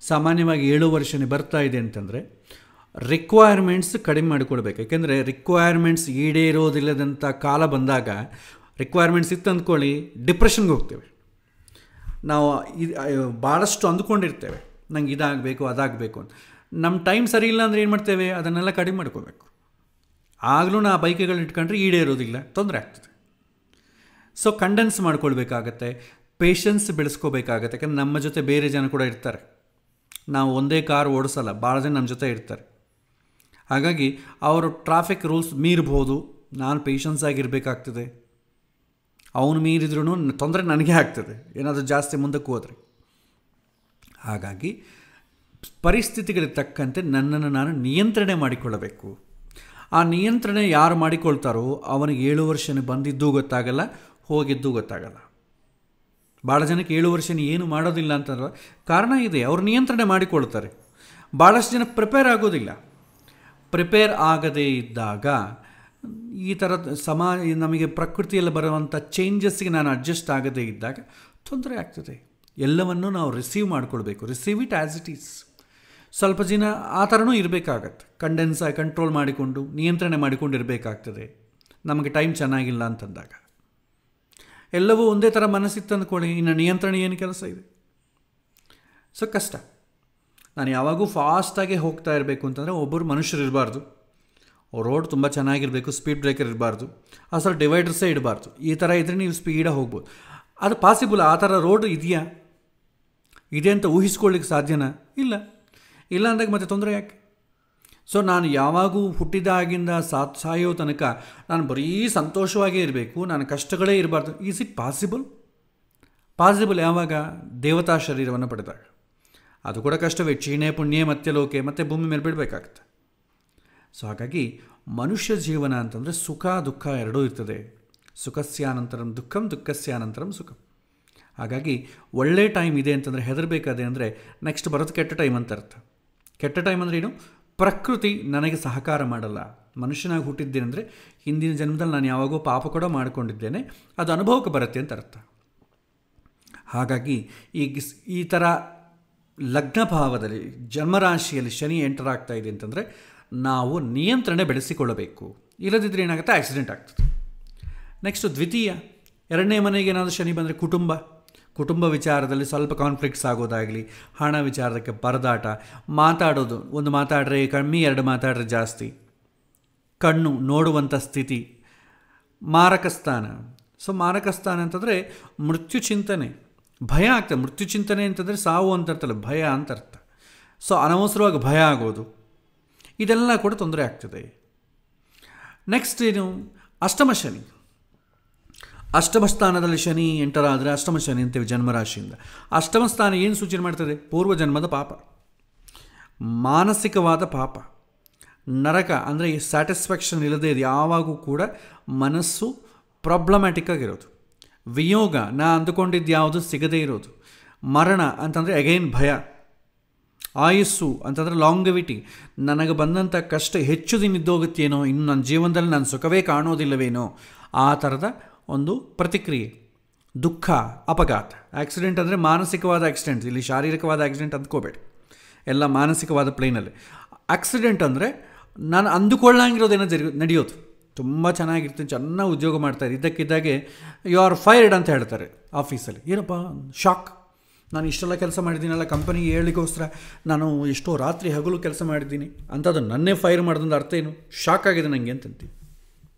ಸಾಮಾನ್ಯವಾಗಿ 7 ವರ್ಷನೇ ಬರ್ತಾ ಇದೆ ಅಂತಂದರೆ ರಿಕ್ವೈರ್ಮೆಂಟ್ಸ್ ಕಡಿಮೆ ಮಾಡಿಕೊಳ್ಬೇಕು. ಯಾಕೆಂದರೆ ರಿಕ್ವೈರ್ಮೆಂಟ್ಸ್ ಈಡೇರೋದಿಲ್ಲದಂಥ ಕಾಲ ಬಂದಾಗ, ರಿಕ್ವೈರ್ಮೆಂಟ್ಸ್ ಇತ್ತು ಅಂದ್ಕೊಳ್ಳಿ, ಡಿಪ್ರೆಷನ್ಗೆ ಹೋಗ್ತೇವೆ. ನಾವು ಭಾಳಷ್ಟು ಅಂದ್ಕೊಂಡಿರ್ತೇವೆ, ನಂಗೆ ಇದಾಗಬೇಕು ಅದಾಗಬೇಕು ಅಂತ. ನಮ್ಮ ಟೈಮ್ ಸರಿ ಇಲ್ಲ ಅಂದರೆ ಏನು ಮಾಡ್ತೇವೆ, ಅದನ್ನೆಲ್ಲ ಕಡಿಮೆ ಮಾಡ್ಕೋಬೇಕು. ಆಗಲೂ ನಾ ಬೈಕ್ಗಳನ್ನ ಇಟ್ಕೊಂಡ್ರೆ ಈಡೇರೋದಿಲ್ಲ, ತೊಂದರೆ ಆಗ್ತದೆ. ಸೊ ಕಂಡೆನ್ಸ್ ಮಾಡ್ಕೊಳ್ಬೇಕಾಗತ್ತೆ, ಪೇಷನ್ಸ್ ಬೆಳೆಸ್ಕೋಬೇಕಾಗತ್ತೆ. ಯಾಕಂದ್ರೆ ನಮ್ಮ ಜೊತೆ ಬೇರೆ ಜನ ಕೂಡ ಇರ್ತಾರೆ. ನಾವು ಒಂದೇ ಕಾರ್ ಓಡಿಸಲ್ಲ, ಭಾಳ ಜನ ನಮ್ಮ ಜೊತೆ ಇರ್ತಾರೆ. ಹಾಗಾಗಿ ಅವರು ಟ್ರಾಫಿಕ್ ರೂಲ್ಸ್ ಮೀರ್ಬೋದು, ನಾನು ಪೇಷನ್ಸ್ ಆಗಿರಬೇಕಾಗ್ತದೆ. ಅವನು ಮೀರಿದ್ರೂ ತೊಂದರೆ ನನಗೆ ಆಗ್ತದೆ ಏನಾದರೂ ಜಾಸ್ತಿ ಮುಂದಕ್ಕೆ ಹೋದರೆ. ಹಾಗಾಗಿ ಪರಿಸ್ಥಿತಿಗಳಿಗೆ ತಕ್ಕಂತೆ ನನ್ನನ್ನು ನಾನು ನಿಯಂತ್ರಣೆ ಮಾಡಿಕೊಳ್ಳಬೇಕು. ಆ ನಿಯಂತ್ರಣೆ ಯಾರು ಮಾಡಿಕೊಳ್ತಾರೋ ಅವನಿಗೆ 7 ವರ್ಷನೇ ಬಂದಿದ್ದೂ ಗೊತ್ತಾಗಲ್ಲ, ಹೋಗಿದ್ದೂ ಗೊತ್ತಾಗಲ್ಲ. ಭಾಳ ಜನಕ್ಕೆ 7 ವರ್ಷನೇ ಏನು ಮಾಡೋದಿಲ್ಲ ಅಂತಂದ್ರೆ ಕಾರಣ ಇದೆ, ಅವರು ನಿಯಂತ್ರಣೆ ಮಾಡಿಕೊಳ್ತಾರೆ. ಭಾಳಷ್ಟು ಜನ ಪ್ರಿಪೇರ್ ಆಗೋದಿಲ್ಲ. ಪ್ರಿಪೇರ್ ಆಗದೇ ಇದ್ದಾಗ ಈ ಥರ ನಮಗೆ ಪ್ರಕೃತಿಯಲ್ಲಿ ಬರುವಂಥ ಚೇಂಜಸ್ಗೆ ನಾನು ಅಡ್ಜಸ್ಟ್ ಆಗದೇ ಇದ್ದಾಗ ತೊಂದರೆ ಆಗ್ತದೆ. ಎಲ್ಲವನ್ನೂ ನಾವು ರಿಸೀವ್ ಮಾಡ್ಕೊಳ್ಬೇಕು. Receive it as it is. ಸ್ವಲ್ಪ ದಿನ ಆ ಥರನೂ ಇರಬೇಕಾಗತ್ತೆ. ಕಂಟ್ರೋಲ್ ಮಾಡಿಕೊಂಡು ನಿಯಂತ್ರಣೆ ಮಾಡಿಕೊಂಡು ಇರಬೇಕಾಗ್ತದೆ. ನಮಗೆ ಟೈಮ್ ಚೆನ್ನಾಗಿಲ್ಲ ಅಂತಂದಾಗ ಎಲ್ಲವೂ ಒಂದೇ ಥರ ಮನಸ್ಸಿತ್ತು ಅಂದ್ಕೊಳ್ಳಿ, ಇನ್ನು ನಿಯಂತ್ರಣ ಏನು ಕೆಲಸ ಇದೆ? ಸೊ ಕಷ್ಟ. ನಾನು ಯಾವಾಗೂ ಫಾಸ್ಟಾಗಿ ಹೋಗ್ತಾ ಇರಬೇಕು ಅಂತಂದರೆ ಒಬ್ಬರು ಮನುಷ್ಯರು ಇರಬಾರ್ದು, ರೋಡ್ ತುಂಬ ಚೆನ್ನಾಗಿರಬೇಕು, ಸ್ಪೀಡ್ ಬ್ರೇಕರ್ ಇರಬಾರ್ದು, ಅಸಲು ಡಿವೈಡರ್ಸೇ ಇಡಬಾರ್ದು. ಈ ಥರ ಇದ್ದರೆ ನೀವು ಸ್ಪೀಡಾಗಿ ಹೋಗ್ಬೋದು. ಅದು ಪಾಸಿಬಲ್? ಆ ಥರ ರೋಡ್ ಇದೆಯಾ? ಇದೆ ಅಂತ ಊಹಿಸ್ಕೊಳ್ಳಿಕ್ಕೆ ಸಾಧ್ಯನಾ? ಇಲ್ಲ ಅಂದಾಗ ಮತ್ತೆ ತೊಂದರೆ ಯಾಕೆ? ಸೊ ನಾನು ಯಾವಾಗೂ ಹುಟ್ಟಿದಾಗಿಂದ ಸಾಯೋ ತನಕ ನಾನು ಬರೀ ಸಂತೋಷವಾಗೇ ಇರಬೇಕು, ನಾನು ಕಷ್ಟಗಳೇ ಇರಬಾರ್ದು. Is it possible? ಪಾಸಿಬಲ್ ಯಾವಾಗ? ದೇವತಾ ಶರೀರವನ್ನು ಪಡೆದಾಗ. ಅದು ಕೂಡ ಕಷ್ಟವೇ. ಕ್ಷೀಣೆ ಪುಣ್ಯೆ ಮತ್ತೆ ಲೋಕೆ, ಮತ್ತೆ ಭೂಮಿ ಮೇಲೆ ಬಿಡಬೇಕಾಗತ್ತೆ. ಸೊ ಹಾಗಾಗಿ ಮನುಷ್ಯ ಜೀವನ ಅಂತಂದರೆ ಸುಖ ದುಃಖ ಎರಡೂ ಇರ್ತದೆ. ಸುಖಸ್ಯಾನಂತರಂ ದುಃಖಂ, ದುಃಖಸ್ಯಾನಂತರಂ ಸುಖಂ. ಹಾಗಾಗಿ ಒಳ್ಳೆ ಟೈಮ್ ಇದೆ ಅಂತಂದರೆ ಹೆದರಬೇಕಾದೆ ಅಂದರೆ ನೆಕ್ಸ್ಟ್ ಬರೋದು ಕೆಟ್ಟ ಟೈಮ್ ಅಂತ ಅರ್ಥ. ಕೆಟ್ಟ ಟೈಮ್ ಅಂದರೆ ಏನು? ಪ್ರಕೃತಿ ನನಗೆ ಸಹಕಾರ ಮಾಡಲ್ಲ. ಮನುಷ್ಯನಾಗಿ ಹುಟ್ಟಿದ್ದೇನೆ ಅಂದರೆ ಹಿಂದಿನ ಜನ್ಮದಲ್ಲಿ ನಾನು ಯಾವಾಗೋ ಪಾಪ ಕೂಡ ಮಾಡಿಕೊಂಡಿದ್ದೇನೆ, ಅದು ಅನುಭವಕ್ಕೆ ಬರುತ್ತೆ ಅಂತ ಅರ್ಥ. ಹಾಗಾಗಿ ಈ ಥರ ಲಗ್ನ ಭಾವದಲ್ಲಿ ಜನ್ಮರಾಶಿಯಲ್ಲಿ ಶನಿ ಎಂಟರ್ ಆಗ್ತಾ ಇದೆ ಅಂತಂದರೆ ನಾವು ನಿಯಂತ್ರಣೆ ಬೆಳೆಸಿಕೊಳ್ಳಬೇಕು. ಇಲ್ಲದಿದ್ದರೆ ಏನಾಗುತ್ತೆ? ಆಕ್ಸಿಡೆಂಟ್ ಆಗ್ತದೆ. ನೆಕ್ಸ್ಟು ದ್ವಿತೀಯ, ಎರಡನೇ ಮನೆಗೆ ಏನಾದರೂ ಶನಿ ಬಂದರೆ ಕುಟುಂಬ ವಿಚಾರದಲ್ಲಿ ಸ್ವಲ್ಪ ಕಾನ್ಫ್ಲಿಕ್ಟ್ಸ್ ಆಗೋದಾಗಲಿ, ಹಣ ವಿಚಾರಕ್ಕೆ ಪರದಾಟ, ಮಾತಾಡೋದು, ಒಂದು ಮಾತಾಡ್ರೆ ಕಮ್ಮಿ, ಎರಡು ಮಾತಾಡ್ರೆ ಜಾಸ್ತಿ, ಕಣ್ಣು ನೋಡುವಂಥ ಸ್ಥಿತಿ, ಮಾರಕ ಸ್ಥಾನ. ಸೊ ಮಾರಕ ಸ್ಥಾನ ಅಂತಂದರೆ ಮೃತ್ಯು ಚಿಂತನೆ, ಭಯ ಆಗ್ತದೆ. ಮೃತ್ಯು ಚಿಂತನೆ ಅಂತಂದರೆ ಸಾವು ಅಂತ ಅರ್ಥಲ್ಲ, ಭಯ ಅಂತ ಅರ್ಥ. ಸೊ ಅನವಸರವಾಗಿ ಭಯ ಆಗೋದು, ಇದೆಲ್ಲ ಕೂಡ ತೊಂದರೆ ಆಗ್ತದೆ. ನೆಕ್ಸ್ಟ್ ಏನು? ಅಷ್ಟಮ ಶನಿ. ಅಷ್ಟಮ ಸ್ಥಾನದಲ್ಲಿ ಶನಿ ಎಂಟರ್ ಆದರೆ ಅಷ್ಟಮ ಶನಿ ಅಂತೇವೆ ಜನ್ಮರಾಶಿಯಿಂದ. ಅಷ್ಟಮ ಸ್ಥಾನ ಏನು ಸೂಚನೆ ಮಾಡ್ತದೆ? ಪೂರ್ವಜನ್ಮದ ಪಾಪ, ಮಾನಸಿಕವಾದ ಪಾಪ, ನರಕ. ಅಂದರೆ ಸ್ಯಾಟಿಸ್ಫ್ಯಾಕ್ಷನ್ ಇಲ್ಲದೆ ಇದು ಯಾವಾಗೂ ಕೂಡ ಮನಸ್ಸು ಪ್ರಾಬ್ಲಮ್ಯಾಟಿಕ್ ಆಗಿರೋದು. ವಿಯೋಗ, ನಾ ಅಂದುಕೊಂಡಿದ್ದು ಯಾವುದು ಸಿಗದೇ ಇರೋದು. ಮರಣ ಅಂತಂದರೆ ಅಗೈನ್ ಭಯ. ಆಯುಸ್ಸು ಅಂತಂದರೆ ಲಾಂಗವಿಟಿ, ನನಗೆ ಬಂದಂಥ ಕಷ್ಟ ಹೆಚ್ಚು ದಿನ ಇದ್ದೋಗುತ್ತೇನೋ, ಇನ್ನು ನನ್ನ ಜೀವನದಲ್ಲಿ ನಾನು ಸುಖವೇ ಕಾಣೋದಿಲ್ಲವೇನೋ, ಆ ಥರದ ಒಂದು ಪ್ರತಿಕ್ರಿಯೆ. ದುಃಖ, ಅಪಘಾತ. ಆಕ್ಸಿಡೆಂಟ್ ಅಂದರೆ ಮಾನಸಿಕವಾದ ಆಕ್ಸಿಡೆಂಟ್, ಇಲ್ಲಿ ಶಾರೀರಿಕವಾದ ಆಕ್ಸಿಡೆಂಟ್ ಅಂದ್ಕೋಬೇಡಿ, ಎಲ್ಲ ಮಾನಸಿಕವಾದ ಪ್ಲೇನಲ್ಲಿ. ಆಕ್ಸಿಡೆಂಟ್ ಅಂದರೆ ನಾನು ಅಂದುಕೊಳ್ಳಂಗಿರೋದೇನೋ ನಡೆಯೋದು. ತುಂಬ ಚೆನ್ನಾಗಿರ್ತೀನಿ, ಚೆನ್ನಾಗಿ ಉದ್ಯೋಗ ಮಾಡ್ತಾಯಿದ್ದೆ, ಇದ್ದಕ್ಕಿದ್ದಾಗೆ ಯು ಆರ್ ಫೈರ್ಡ್ ಅಂತ ಹೇಳ್ತಾರೆ ಆಫೀಸಲ್ಲಿ. ಏನಪ್ಪ ಶಾಕ್, ನಾನು ಇಷ್ಟೆಲ್ಲ ಕೆಲಸ ಮಾಡಿದ್ದೀನಲ್ಲ ಕಂಪನಿಗೆ ಹೇಳಿಗೋಸ್ಕರ, ನಾನು ಎಷ್ಟೋ ರಾತ್ರಿ ಹಗಲು ಕೆಲಸ ಮಾಡಿದ್ದೀನಿ ಅಂಥದ್ದು ನನ್ನೇ ಫೈರ್ ಮಾಡೋದಂದು ಅರ್ಥ ಏನು? ಶಾಕ್ ಆಗಿದೆ ನನಗೆ ಅಂತಂತೀವಿ.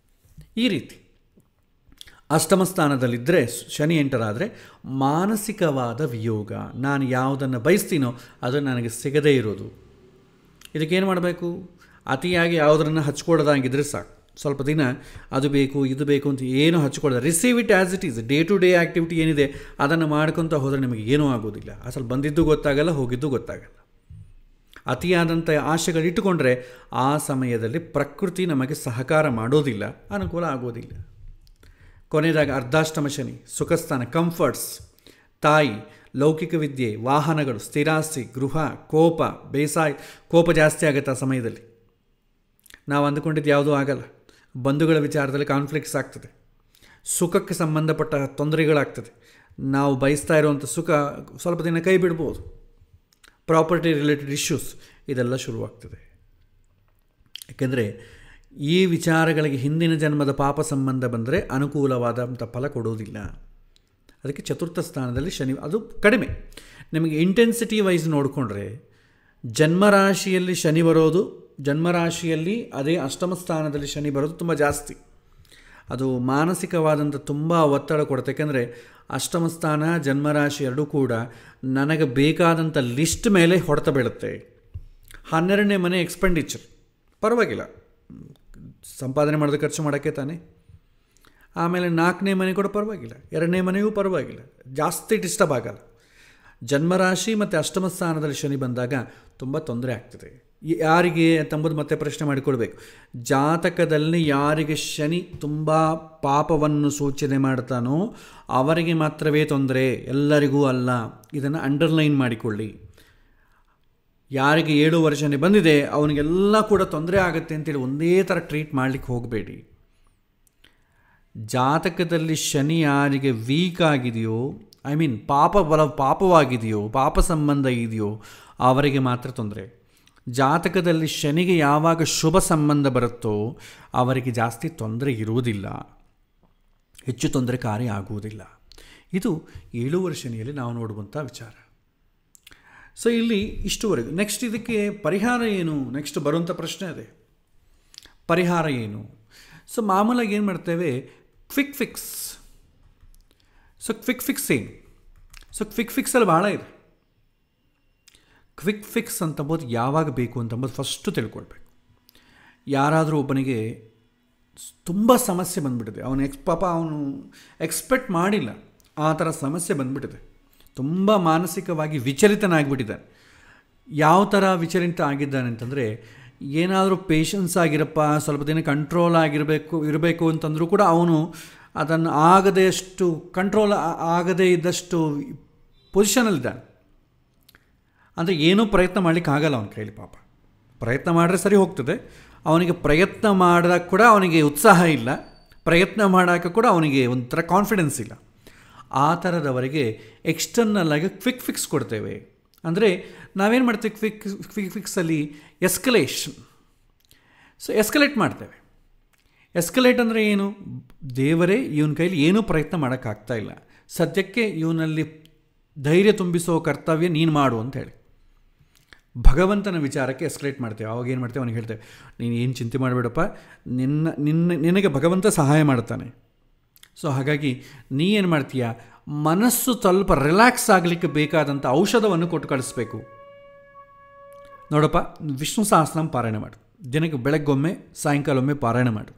ಈ ರೀತಿ ಅಷ್ಟಮ ಸ್ಥಾನದಲ್ಲಿದ್ದರೆ ಶನಿ ಎಂಟರ್ ಆದರೆ ಮಾನಸಿಕವಾದ ವಿಯೋಗ, ನಾನು ಯಾವುದನ್ನು ಬಯಸ್ತೀನೋ ಅದು ನನಗೆ ಸಿಗದೇ ಇರೋದು. ಇದಕ್ಕೇನು ಮಾಡಬೇಕು? ಅತಿಯಾಗಿ ಯಾವುದನ್ನು ಹಚ್ಕೊಡೋದಾಗಿದ್ದರೆ ಸಾಕು. ಸ್ವಲ್ಪ ದಿನ ಅದು ಬೇಕು ಇದು ಬೇಕು ಅಂತ ಏನೂ ಹಚ್ಕೊಳ್ಳೋದು, receive it as it is. Day to day activity ಏನಿದೆ ಅದನ್ನು ಮಾಡ್ಕೊತ ಹೋದರೆ ನಿಮಗೆ ಏನೂ ಆಗೋದಿಲ್ಲ. ಅಸಲು ಬಂದಿದ್ದು ಗೊತ್ತಾಗಲ್ಲ, ಹೋಗಿದ್ದು ಗೊತ್ತಾಗಲ್ಲ. ಅತಿಯಾದಂಥ ಆಶೆಗಳು ಇಟ್ಟುಕೊಂಡ್ರೆ ಆ ಸಮಯದಲ್ಲಿ ಪ್ರಕೃತಿ ನಮಗೆ ಸಹಕಾರ ಮಾಡೋದಿಲ್ಲ, ಅನುಕೂಲ ಆಗೋದಿಲ್ಲ. ಕೊನೆಯದಾಗಿ ಅರ್ಧಾಷ್ಟಮ ಶನಿ, ಸುಖಸ್ಥಾನ, ಕಂಫರ್ಟ್ಸ್, ತಾಯಿ, ಲೌಕಿಕ ವಿದ್ಯೆ, ವಾಹನಗಳು, ಸ್ಥಿರಾಸ್ತಿ, ಗೃಹ, ಕೋಪ, ಬೇಸಾಯ. ಕೋಪ ಜಾಸ್ತಿ ಆಗುತ್ತೆ ಆ ಸಮಯದಲ್ಲಿ. ನಾವು ಅಂದುಕೊಂಡಿದ್ದು ಯಾವುದೂ ಆಗಲ್ಲ. ಬಂಧುಗಳ ವಿಚಾರದಲ್ಲಿ ಕಾನ್ಫ್ಲಿಕ್ಟ್ಸ್ ಆಗ್ತದೆ, ಸುಖಕ್ಕೆ ಸಂಬಂಧಪಟ್ಟ ತೊಂದರೆಗಳಾಗ್ತದೆ, ನಾವು ಬಯಸ್ತಾ ಇರುವಂಥ ಸುಖ ಸ್ವಲ್ಪ ದಿನ ಕೈ ಬಿಡ್ಬೋದು. ಪ್ರಾಪರ್ಟಿ ರಿಲೇಟೆಡ್ ಇಶ್ಯೂಸ್ ಇದೆಲ್ಲ ಶುರುವಾಗ್ತದೆ. ಏಕೆಂದರೆ ಈ ವಿಚಾರಗಳಿಗೆ ಹಿಂದಿನ ಜನ್ಮದ ಪಾಪ ಸಂಬಂಧ ಬಂದರೆ ಅನುಕೂಲವಾದಂಥ ಫಲ ಕೊಡೋದಿಲ್ಲ. ಅದಕ್ಕೆ ಚತುರ್ಥ ಸ್ಥಾನದಲ್ಲಿ ಶನಿ, ಅದು ಕಡಿಮೆ. ನಿಮಗೆ ಇಂಟೆನ್ಸಿಟಿ ವೈಸ್ ನೋಡಿಕೊಂಡ್ರೆ ಜನ್ಮರಾಶಿಯಲ್ಲಿ ಶನಿ ಬರೋದು, ಜನ್ಮರಾಶಿಯಲ್ಲಿ ಅದೇ ಅಷ್ಟಮ ಸ್ಥಾನದಲ್ಲಿ ಶನಿ ಬರೋದು ತುಂಬ ಜಾಸ್ತಿ. ಅದು ಮಾನಸಿಕವಾದಂಥ ತುಂಬ ಒತ್ತಡ ಕೊಡುತ್ತೆ. ಯಾಕೆಂದರೆ ಅಷ್ಟಮ ಸ್ಥಾನ ಜನ್ಮರಾಶಿ ಎರಡೂ ಕೂಡ ನನಗೆ ಬೇಕಾದಂಥ ಲಿಸ್ಟ್ ಮೇಲೆ ಹೊಡೆತ ಬೀಳುತ್ತೆ. 12ನೇ ಮನೆ ಎಕ್ಸ್ಪೆಂಡಿಚರ್ ಪರವಾಗಿಲ್ಲ, ಸಂಪಾದನೆ ಮಾಡೋದು ಖರ್ಚು ಮಾಡೋಕ್ಕೆ ತಾನೆ. ಆಮೇಲೆ 4ನೇ ಮನೆ ಕೂಡ ಪರವಾಗಿಲ್ಲ, 2ನೇ ಮನೆಯೂ ಪರವಾಗಿಲ್ಲ, ಜಾಸ್ತಿ ಡಿಸ್ಟರ್ಬ್ ಆಗಲ್ಲ. ಜನ್ಮರಾಶಿ ಮತ್ತು ಅಷ್ಟಮ ಸ್ಥಾನದಲ್ಲಿ ಶನಿ ಬಂದಾಗ ತುಂಬ ತೊಂದರೆ ಆಗ್ತದೆ. ಯಾರಿಗೆ ತಂಬುದು ಮತ್ತೆ ಪ್ರಶ್ನೆ ಮಾಡಿಕೊಳ್ಬೇಕು. ಜಾತಕದಲ್ಲಿ ಯಾರಿಗೆ ಶನಿ ತುಂಬ ಪಾಪವನ್ನು ಸೂಚನೆ ಮಾಡ್ತಾನೋ ಅವರಿಗೆ ಮಾತ್ರವೇ ತೊಂದರೆ, ಎಲ್ಲರಿಗೂ ಅಲ್ಲ. ಇದನ್ನು ಅಂಡರ್ಲೈನ್ ಮಾಡಿಕೊಳ್ಳಿ. ಯಾರಿಗೆ 7 ವರ್ಷನೇ ಬಂದಿದೆ ಅವನಿಗೆಲ್ಲ ಕೂಡ ತೊಂದರೆ ಆಗುತ್ತೆ ಅಂತೇಳಿ ಒಂದೇ ಥರ ಟ್ರೀಟ್ ಮಾಡಲಿಕ್ಕೆ ಹೋಗಬೇಡಿ. ಜಾತಕದಲ್ಲಿ ಶನಿ ಯಾರಿಗೆ ವೀಕ್ ಆಗಿದೆಯೋ, ಐ ಮೀನ್ ಪಾಪವಾಗಿದೆಯೋ, ಪಾಪ ಸಂಬಂಧ ಇದೆಯೋ ಅವರಿಗೆ ಮಾತ್ರ ತೊಂದರೆ. ಜಾತಕದಲ್ಲಿ ಶನಿಗೆ ಯಾವಾಗ ಶುಭ ಸಂಬಂಧ ಬರುತ್ತೋ ಅವರಿಗೆ ಜಾಸ್ತಿ ತೊಂದರೆ ಇರುವುದಿಲ್ಲ, ಹೆಚ್ಚು ತೊಂದರೆಕಾರಿ ಆಗುವುದಿಲ್ಲ. ಇದು 7 ವರ್ಷ ಶನಿಯಲ್ಲಿ ನಾವು ನೋಡುವಂಥ ವಿಚಾರ. ಸೊ ಇಲ್ಲಿ ಇಷ್ಟುವರೆಗೂ. ನೆಕ್ಸ್ಟ್ ಇದಕ್ಕೆ ಪರಿಹಾರ ಏನು? ನೆಕ್ಸ್ಟ್ ಬರುವಂಥ ಪ್ರಶ್ನೆ ಅದೇ, ಪರಿಹಾರ ಏನು? ಸೊ ಮಾಮೂಲಾಗಿ ಏನು ಮಾಡ್ತೇವೆ, ಕ್ವಿಕ್ ಫಿಕ್ಸ್. ಸೊ ಕ್ವಿಕ್ ಫಿಕ್ಸಲ್ಲಿ ಭಾಳ ಇದೆ. ಕ್ವಿಕ್ ಫಿಕ್ಸ್ ಅಂತಂಬೋದು ಯಾವಾಗ ಬೇಕು ಅಂತಂಬೋದು ಫಸ್ಟು ತಿಳ್ಕೊಳ್ಬೇಕು. ಯಾರಾದರೂ ಒಬ್ಬನಿಗೆ ತುಂಬ ಸಮಸ್ಯೆ ಬಂದುಬಿಟ್ಟಿದೆ, ಅವನು ಎಕ್ಸ್ಪೆಕ್ಟ್ ಮಾಡಿಲ್ಲ, ಆ ಥರ ಸಮಸ್ಯೆ ಬಂದುಬಿಟ್ಟಿದೆ, ತುಂಬ ಮಾನಸಿಕವಾಗಿ ವಿಚಲಿತನಾಗಿಬಿಟ್ಟಿದ್ದಾನೆ, ಯಾವ ಥರ ವಿಚಲಿತ ಆಗಿದ್ದಾನೆ ಅಂತಂದರೆ, ಏನಾದರೂ ಪೇಷನ್ಸ್ ಆಗಿರಪ್ಪ, ಸ್ವಲ್ಪ ದಿನ ಕಂಟ್ರೋಲ್ ಇರಬೇಕು ಅಂತಂದರೂ ಕೂಡ ಅವನು ಅದನ್ನು ಕಂಟ್ರೋಲ್ ಆಗದೇ ಇದ್ದಷ್ಟು ಪೊಸಿಷನಲ್ಲಿದ್ದಾನೆ. ಅಂದರೆ ಏನೂ ಪ್ರಯತ್ನ ಮಾಡಲಿಕ್ಕೆ ಆಗಲ್ಲ ಅವನ ಕೈಲಿ. ಪಾಪ ಪ್ರಯತ್ನ ಮಾಡಿದ್ರೆ ಸರಿ ಹೋಗ್ತದೆ, ಅವನಿಗೆ ಪ್ರಯತ್ನ ಮಾಡೋಕ್ಕೆ ಕೂಡ ಅವನಿಗೆ ಉತ್ಸಾಹ ಇಲ್ಲ, ಪ್ರಯತ್ನ ಮಾಡೋಕ್ಕೆ ಕೂಡ ಅವನಿಗೆ ಒಂಥರ ಕಾನ್ಫಿಡೆನ್ಸ್ ಇಲ್ಲ. ಆ ಥರದವರಿಗೆ ಎಕ್ಸ್ಟರ್ನಲ್ಲಾಗಿ ಕ್ವಿಕ್ ಫಿಕ್ಸ್ ಕೊಡ್ತೇವೆ. ಅಂದರೆ ನಾವೇನು ಮಾಡ್ತೀವಿ, ಕ್ವಿಕ್ ಫಿಕ್ಸಲ್ಲಿ ಎಸ್ಕಲೇಷನ್. ಸೊ ಎಸ್ಕಲೇಟ್ ಮಾಡ್ತೇವೆ. ಎಸ್ಕಲೇಟ್ ಅಂದರೆ ಏನು? ದೇವರೇ ಇವನ ಕೈಲಿ ಏನೂ ಪ್ರಯತ್ನ ಮಾಡೋಕ್ಕಾಗ್ತಾ ಇಲ್ಲ, ಸದ್ಯಕ್ಕೆ ಇವನಲ್ಲಿ ಧೈರ್ಯ ತುಂಬಿಸೋ ಕರ್ತವ್ಯ ನೀನು ಮಾಡು ಅಂತ ಹೇಳಿ ಭಗವಂತನ ವಿಚಾರಕ್ಕೆ ಎಸ್ಕಲೇಟ್ ಮಾಡ್ತೇವೆ. ಅವಾಗ ಏನು ಮಾಡ್ತೇವೆ, ಅವನಿಗೆ ಹೇಳ್ತೇವೆ, ನೀನು ಏನು ಚಿಂತೆ ಮಾಡಬೇಡಪ್ಪ, ನಿನಗೆ ಭಗವಂತ ಸಹಾಯ ಮಾಡ್ತಾನೆ. ಸೊ ಹಾಗಾಗಿ ನೀ ಏನು ಮಾಡ್ತೀಯ, ಮನಸ್ಸು ಸ್ವಲ್ಪ ರಿಲ್ಯಾಕ್ಸ್ ಆಗಲಿಕ್ಕೆ ಬೇಕಾದಂಥ ಔಷಧವನ್ನು ಕೊಟ್ಟು ಕಳಿಸ್ಬೇಕು. ನೋಡಪ್ಪ, ವಿಷ್ಣು ಸಹಸ್ರನಾಮ ಪಾರಾಯಣ ಮಾಡು, ದಿನಕ್ಕೆ ಬೆಳಗ್ಗೊಮ್ಮೆ ಸಾಯಂಕಾಲೊಮ್ಮೆ ಪಾರಾಯಣ ಮಾಡು,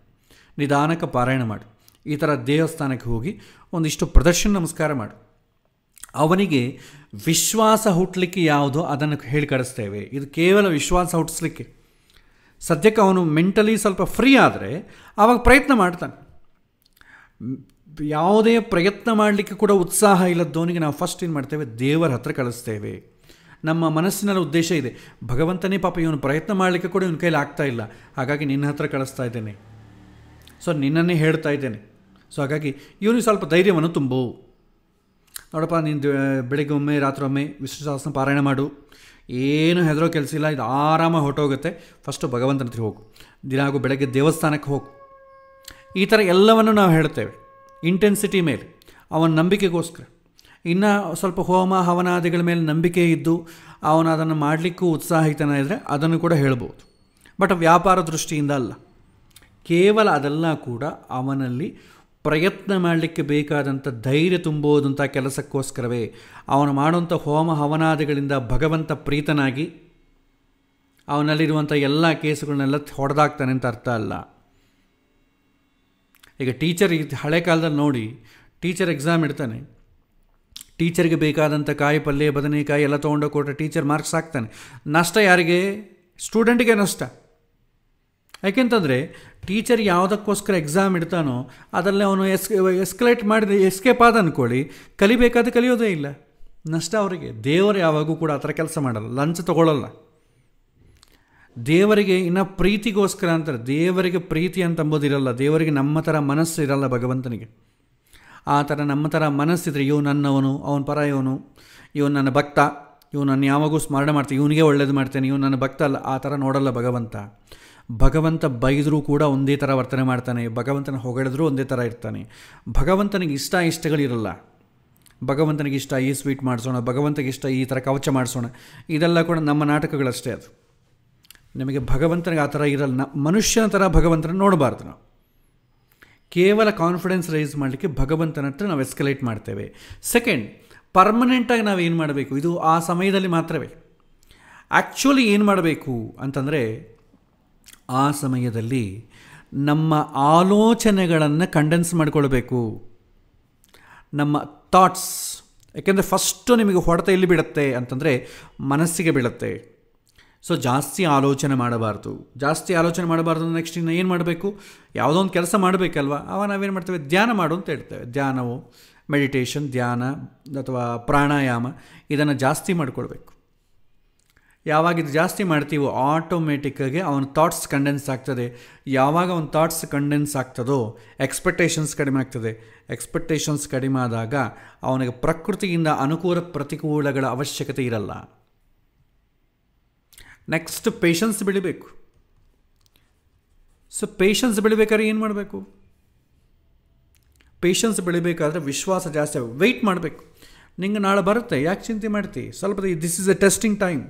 ನಿಧಾನಕ್ಕೆ ಪಾರಾಯಣ ಮಾಡು, ಈ ಥರ ದೇವಸ್ಥಾನಕ್ಕೆ ಹೋಗಿ ಒಂದಿಷ್ಟು ಪ್ರದರ್ಶನ ನಮಸ್ಕಾರ ಮಾಡು. ಅವನಿಗೆ ವಿಶ್ವಾಸ ಹುಟ್ಟಲಿಕ್ಕೆ ಯಾವುದೋ ಅದನ್ನು ಹೇಳಿ ಕಳಿಸ್ತೇವೆ. ಇದು ಕೇವಲ ವಿಶ್ವಾಸ ಹುಟ್ಟಿಸ್ಲಿಕ್ಕೆ. ಸದ್ಯಕ್ಕೆ ಅವನು ಮೆಂಟಲಿ ಸ್ವಲ್ಪ ಫ್ರೀ ಆದರೆ ಆವಾಗ ಪ್ರಯತ್ನ ಮಾಡ್ತಾನೆ. ಯಾವುದೇ ಪ್ರಯತ್ನ ಮಾಡಲಿಕ್ಕೆ ಕೂಡ ಉತ್ಸಾಹ ಇಲ್ಲದವನಿಗೆ ನಾವು ಫಸ್ಟ್ ಏನು ಮಾಡ್ತೇವೆ, ದೇವರ ಹತ್ರ ಕಳಿಸ್ತೇವೆ. ನಮ್ಮ ಮನಸ್ಸಿನಲ್ಲಿ ಉದ್ದೇಶ ಇದೆ, ಭಗವಂತನೇ ಪಾಪ ಇವನು ಪ್ರಯತ್ನ ಮಾಡಲಿಕ್ಕೆ ಕೂಡ ಇವನ ಕೈಲಿ ಆಗ್ತಾ ಇಲ್ಲ, ಹಾಗಾಗಿ ನಿನ್ನ ಹತ್ರ ಕಳಿಸ್ತಾ ಇದ್ದೇನೆ, ಸೊ ನಿನ್ನನ್ನೇ ಹೇಳ್ತಾ ಇದ್ದೇನೆ. ಸೊ ಹಾಗಾಗಿ ಇವನಿಗೆ ಸ್ವಲ್ಪ ಧೈರ್ಯವನ್ನು ತುಂಬು. ನೋಡಪ್ಪ, ನೀನು ಬೆಳಿಗ್ಗೆ ಒಮ್ಮೆ ರಾತ್ರಿ ಒಮ್ಮೆ ವಿಷ್ಣು ಸಹಸ್ರನಾಮ ಪಾರಾಯಣ ಮಾಡು, ಏನು ಹೆದರೋ ಕೆಲಸ ಇಲ್ಲ, ಇದು ಆರಾಮಾಗಿ ಹೊರಟೋಗುತ್ತೆ. ಫಸ್ಟು ಭಗವಂತನ ಹತ್ರ ಹೋಗು, ದಿನಾಗೂ ಬೆಳಗ್ಗೆ ದೇವಸ್ಥಾನಕ್ಕೆ ಹೋಗು. ಈ ಥರ ಎಲ್ಲವನ್ನು ನಾವು ಹೇಳ್ತೇವೆ ಇಂಟೆನ್ಸಿಟಿ ಮೇಲೆ, ಅವನ ನಂಬಿಕೆಗೋಸ್ಕರ. ಇನ್ನು ಸ್ವಲ್ಪ ಹೋಮ ಹವನಾದಿಗಳ ಮೇಲೆ ನಂಬಿಕೆ ಇದ್ದು ಅವನು ಅದನ್ನು ಮಾಡಲಿಕ್ಕೂ ಉತ್ಸಾಹಿತನ ಇದ್ದರೆ ಅದನ್ನು ಕೂಡ ಹೇಳ್ಬೋದು. ಬಟ್ ವ್ಯಾಪಾರ ದೃಷ್ಟಿಯಿಂದ ಅಲ್ಲ, ಕೇವಲ ಅದೆಲ್ಲ ಕೂಡ ಅವನಲ್ಲಿ ಪ್ರಯತ್ನ ಮಾಡಲಿಕ್ಕೆ ಬೇಕಾದಂಥ ಧೈರ್ಯ ತುಂಬೋದಂಥ ಕೆಲಸಕ್ಕೋಸ್ಕರವೇ. ಅವನು ಮಾಡುವಂಥ ಹೋಮ ಹವನಾದಿಗಳಿಂದ ಭಗವಂತ ಪ್ರೀತನಾಗಿ ಅವನಲ್ಲಿರುವಂಥ ಎಲ್ಲ ಕೇಸುಗಳನ್ನೆಲ್ಲ ಹೊಡೆದಾಕ್ತಾನೆ ಅಂತ ಅರ್ಥ ಅಲ್ಲ. ಈಗ ಟೀಚರ್ ಹಳೆ ಕಾಲದಲ್ಲಿ ನೋಡಿ, ಟೀಚರ್ ಎಕ್ಸಾಮ್ ಇಡ್ತಾನೆ, ಟೀಚರ್ಗೆ ಬೇಕಾದಂಥ ಕಾಯಿ ಪಲ್ಯ ಬದನೆಕಾಯಿ ಎಲ್ಲ ತೊಗೊಂಡು ಕೊಟ್ಟರೆ ಟೀಚರ್ ಮಾರ್ಕ್ಸ್ ಹಾಕ್ತಾನೆ. ನಷ್ಟ ಯಾರಿಗೆ? ಸ್ಟೂಡೆಂಟಿಗೆ ನಷ್ಟ. ಯಾಕೆಂತಂದರೆ ಟೀಚರ್ ಯಾವುದಕ್ಕೋಸ್ಕರ ಎಕ್ಸಾಮ್ ಇಡ್ತಾನೋ ಅದರಲ್ಲಿ ಅವನು ಎಸ್ಕಲೇಟ್ ಮಾಡಿದ ಎಸ್ಕೇಪ್ ಆದ ಅಂದ್ಕೊಳ್ಳಿ, ಕಲಿಬೇಕಾದ ಕಲಿಯೋದೇ ಇಲ್ಲ, ನಷ್ಟ ಅವರಿಗೆ. ದೇವರು ಯಾವಾಗೂ ಕೂಡ ಆ ಥರ ಕೆಲಸ ಮಾಡಲ್ಲ, ಲಂಚ ತೊಗೊಳ್ಳಲ್ಲ. ದೇವರಿಗೆ ಇನ್ನು ಪ್ರೀತಿಗೋಸ್ಕರ ಅಂತಾರೆ, ದೇವರಿಗೆ ಪ್ರೀತಿ ಅಂತ ಅಂಬೋದಿರಲ್ಲ, ದೇವರಿಗೆ ನಮ್ಮ ಥರ ಮನಸ್ಸು ಇರಲ್ಲ ಭಗವಂತನಿಗೆ. ಆ ಥರ ನಮ್ಮ ಥರ ಮನಸ್ಸಿದ್ರೆ, ಇವು ನನ್ನವನು, ಅವನ ಪರ ಇವನು, ಇವನು ನನ್ನ ಭಕ್ತ, ಇವನು ನನ್ನ ಯಾವಾಗೂ ಸ್ಮರಣೆ ಮಾಡ್ತಾನೆ, ಇವನಿಗೆ ಒಳ್ಳೇದು ಮಾಡ್ತೇನೆ, ಇವನು ನನ್ನ ಭಕ್ತ ಅಲ್ಲ, ಆ ಥರ ನೋಡಲ್ಲ ಭಗವಂತ. ಭಗವಂತ ಬೈದರೂ ಕೂಡ ಒಂದೇ ಥರ ವರ್ತನೆ ಮಾಡ್ತಾನೆ, ಭಗವಂತನ ಹೊಗಳಿದ್ರೂ ಒಂದೇ ಥರ ಇರ್ತಾನೆ. ಭಗವಂತನಿಗೆ ಇಷ್ಟಗಳಿರಲ್ಲ. ಭಗವಂತನಿಗೆ ಇಷ್ಟ ಈ ಸ್ವೀಟ್ ಮಾಡಿಸೋಣ, ಭಗವಂತನಿಗೆ ಇಷ್ಟ ಈ ಥರ ಕವಚ ಮಾಡಿಸೋಣ, ಇದೆಲ್ಲ ಕೂಡ ನಮ್ಮ ನಾಟಕಗಳಷ್ಟೇ. ಅದು ನಮಗೆ ಭಗವಂತನಿಗೆ ಆ ಥರ ಇರಲ್ಲ. ಮನುಷ್ಯನ ಥರ ಭಗವಂತನ ನೋಡಬಾರ್ದು ನಾವು. ಕೇವಲ ಕಾನ್ಫಿಡೆನ್ಸ್ ರೈಸ್ ಮಾಡಲಿಕ್ಕೆ ಭಗವಂತನ ಹತ್ರ ನಾವು ಎಸ್ಕಲೇಟ್ ಮಾಡ್ತೇವೆ. ಸೆಕೆಂಡ್, ಪರ್ಮನೆಂಟಾಗಿ ನಾವು ಏನು ಮಾಡಬೇಕು, ಇದು ಆ ಸಮಯದಲ್ಲಿ ಮಾತ್ರವೇ. ಆ್ಯಕ್ಚುಲಿ ಏನು ಮಾಡಬೇಕು ಅಂತಂದರೆ, ಆ ಸಮಯದಲ್ಲಿ ನಮ್ಮ ಆಲೋಚನೆಗಳನ್ನು ಕಂಡೆನ್ಸ್ ಮಾಡಿಕೊಳ್ಬೇಕು, ನಮ್ಮ ಥಾಟ್ಸ್. ಯಾಕೆಂದರೆ ಫಸ್ಟು ನಿಮಗೆ ಹೊಡೆತ ಎಲ್ಲಿ ಬೀಳುತ್ತೆ ಅಂತಂದರೆ ಮನಸ್ಸಿಗೆ ಬೀಳುತ್ತೆ. ಸೊ ಜಾಸ್ತಿ ಆಲೋಚನೆ ಮಾಡಬಾರ್ದು. ಜಾಸ್ತಿ ಆಲೋಚನೆ ಮಾಡಬಾರ್ದು. ನೆಕ್ಸ್ಟ್ ಇನ್ನು ಏನು ಮಾಡಬೇಕು, ಯಾವುದೋ ಒಂದು ಕೆಲಸ ಮಾಡಬೇಕಲ್ವ, ಅವಾಗ ನಾವೇನು ಮಾಡ್ತೇವೆ, ಧ್ಯಾನ ಮಾಡು ಅಂತ ಹೇಳ್ತೇವೆ. ಧ್ಯಾನವು ಮೆಡಿಟೇಷನ್, ಧ್ಯಾನ ಅಥವಾ ಪ್ರಾಣಾಯಾಮ ಇದನ್ನು ಜಾಸ್ತಿ ಮಾಡಿಕೊಳ್ಬೇಕು. ಯಾವಾಗ ಇದು ಜಾಸ್ತಿ ಮಾಡ್ತೀವೋ ಆಟೋಮೆಟಿಕ್ಕಾಗಿ ಅವನ ಥಾಟ್ಸ್ ಕಂಡೆನ್ಸ್ ಆಗ್ತದೆ. ಯಾವಾಗ ಅವನ ಥಾಟ್ಸ್ ಕಂಡೆನ್ಸ್ ಆಗ್ತದೋ ಎಕ್ಸ್ಪೆಕ್ಟೇಷನ್ಸ್ ಕಡಿಮೆ ಆಗ್ತದೆ. ಎಕ್ಸ್ಪೆಕ್ಟೇಷನ್ಸ್ ಕಡಿಮೆ ಆದಾಗ ಅವನಿಗೆ ಪ್ರಕೃತಿಯಿಂದ ಅನುಕೂಲ ಪ್ರತಿಕೂಲಗಳ ಅವಶ್ಯಕತೆ ಇರಲ್ಲ. ನೆಕ್ಸ್ಟ್, ಪೇಷನ್ಸ್ ಬೆಳಿಬೇಕು. ಸೊ ಪೇಷನ್ಸ್ ಬೆಳಿಬೇಕಾದ್ರೆ ಏನು ಮಾಡಬೇಕು? ಪೇಷನ್ಸ್ ಬೆಳಿಬೇಕಾದ್ರೆ ವಿಶ್ವಾಸ ಜಾಸ್ತಿ ಆಗಬೇಕು. ವೆಯ್ಟ್ ಮಾಡಬೇಕು. ನಿಂಗೆ ನಾಳೆ ಬರುತ್ತೆ, ಯಾಕೆ ಚಿಂತೆ ಮಾಡ್ತೀವಿ, ಸ್ವಲ್ಪ this is A testing time.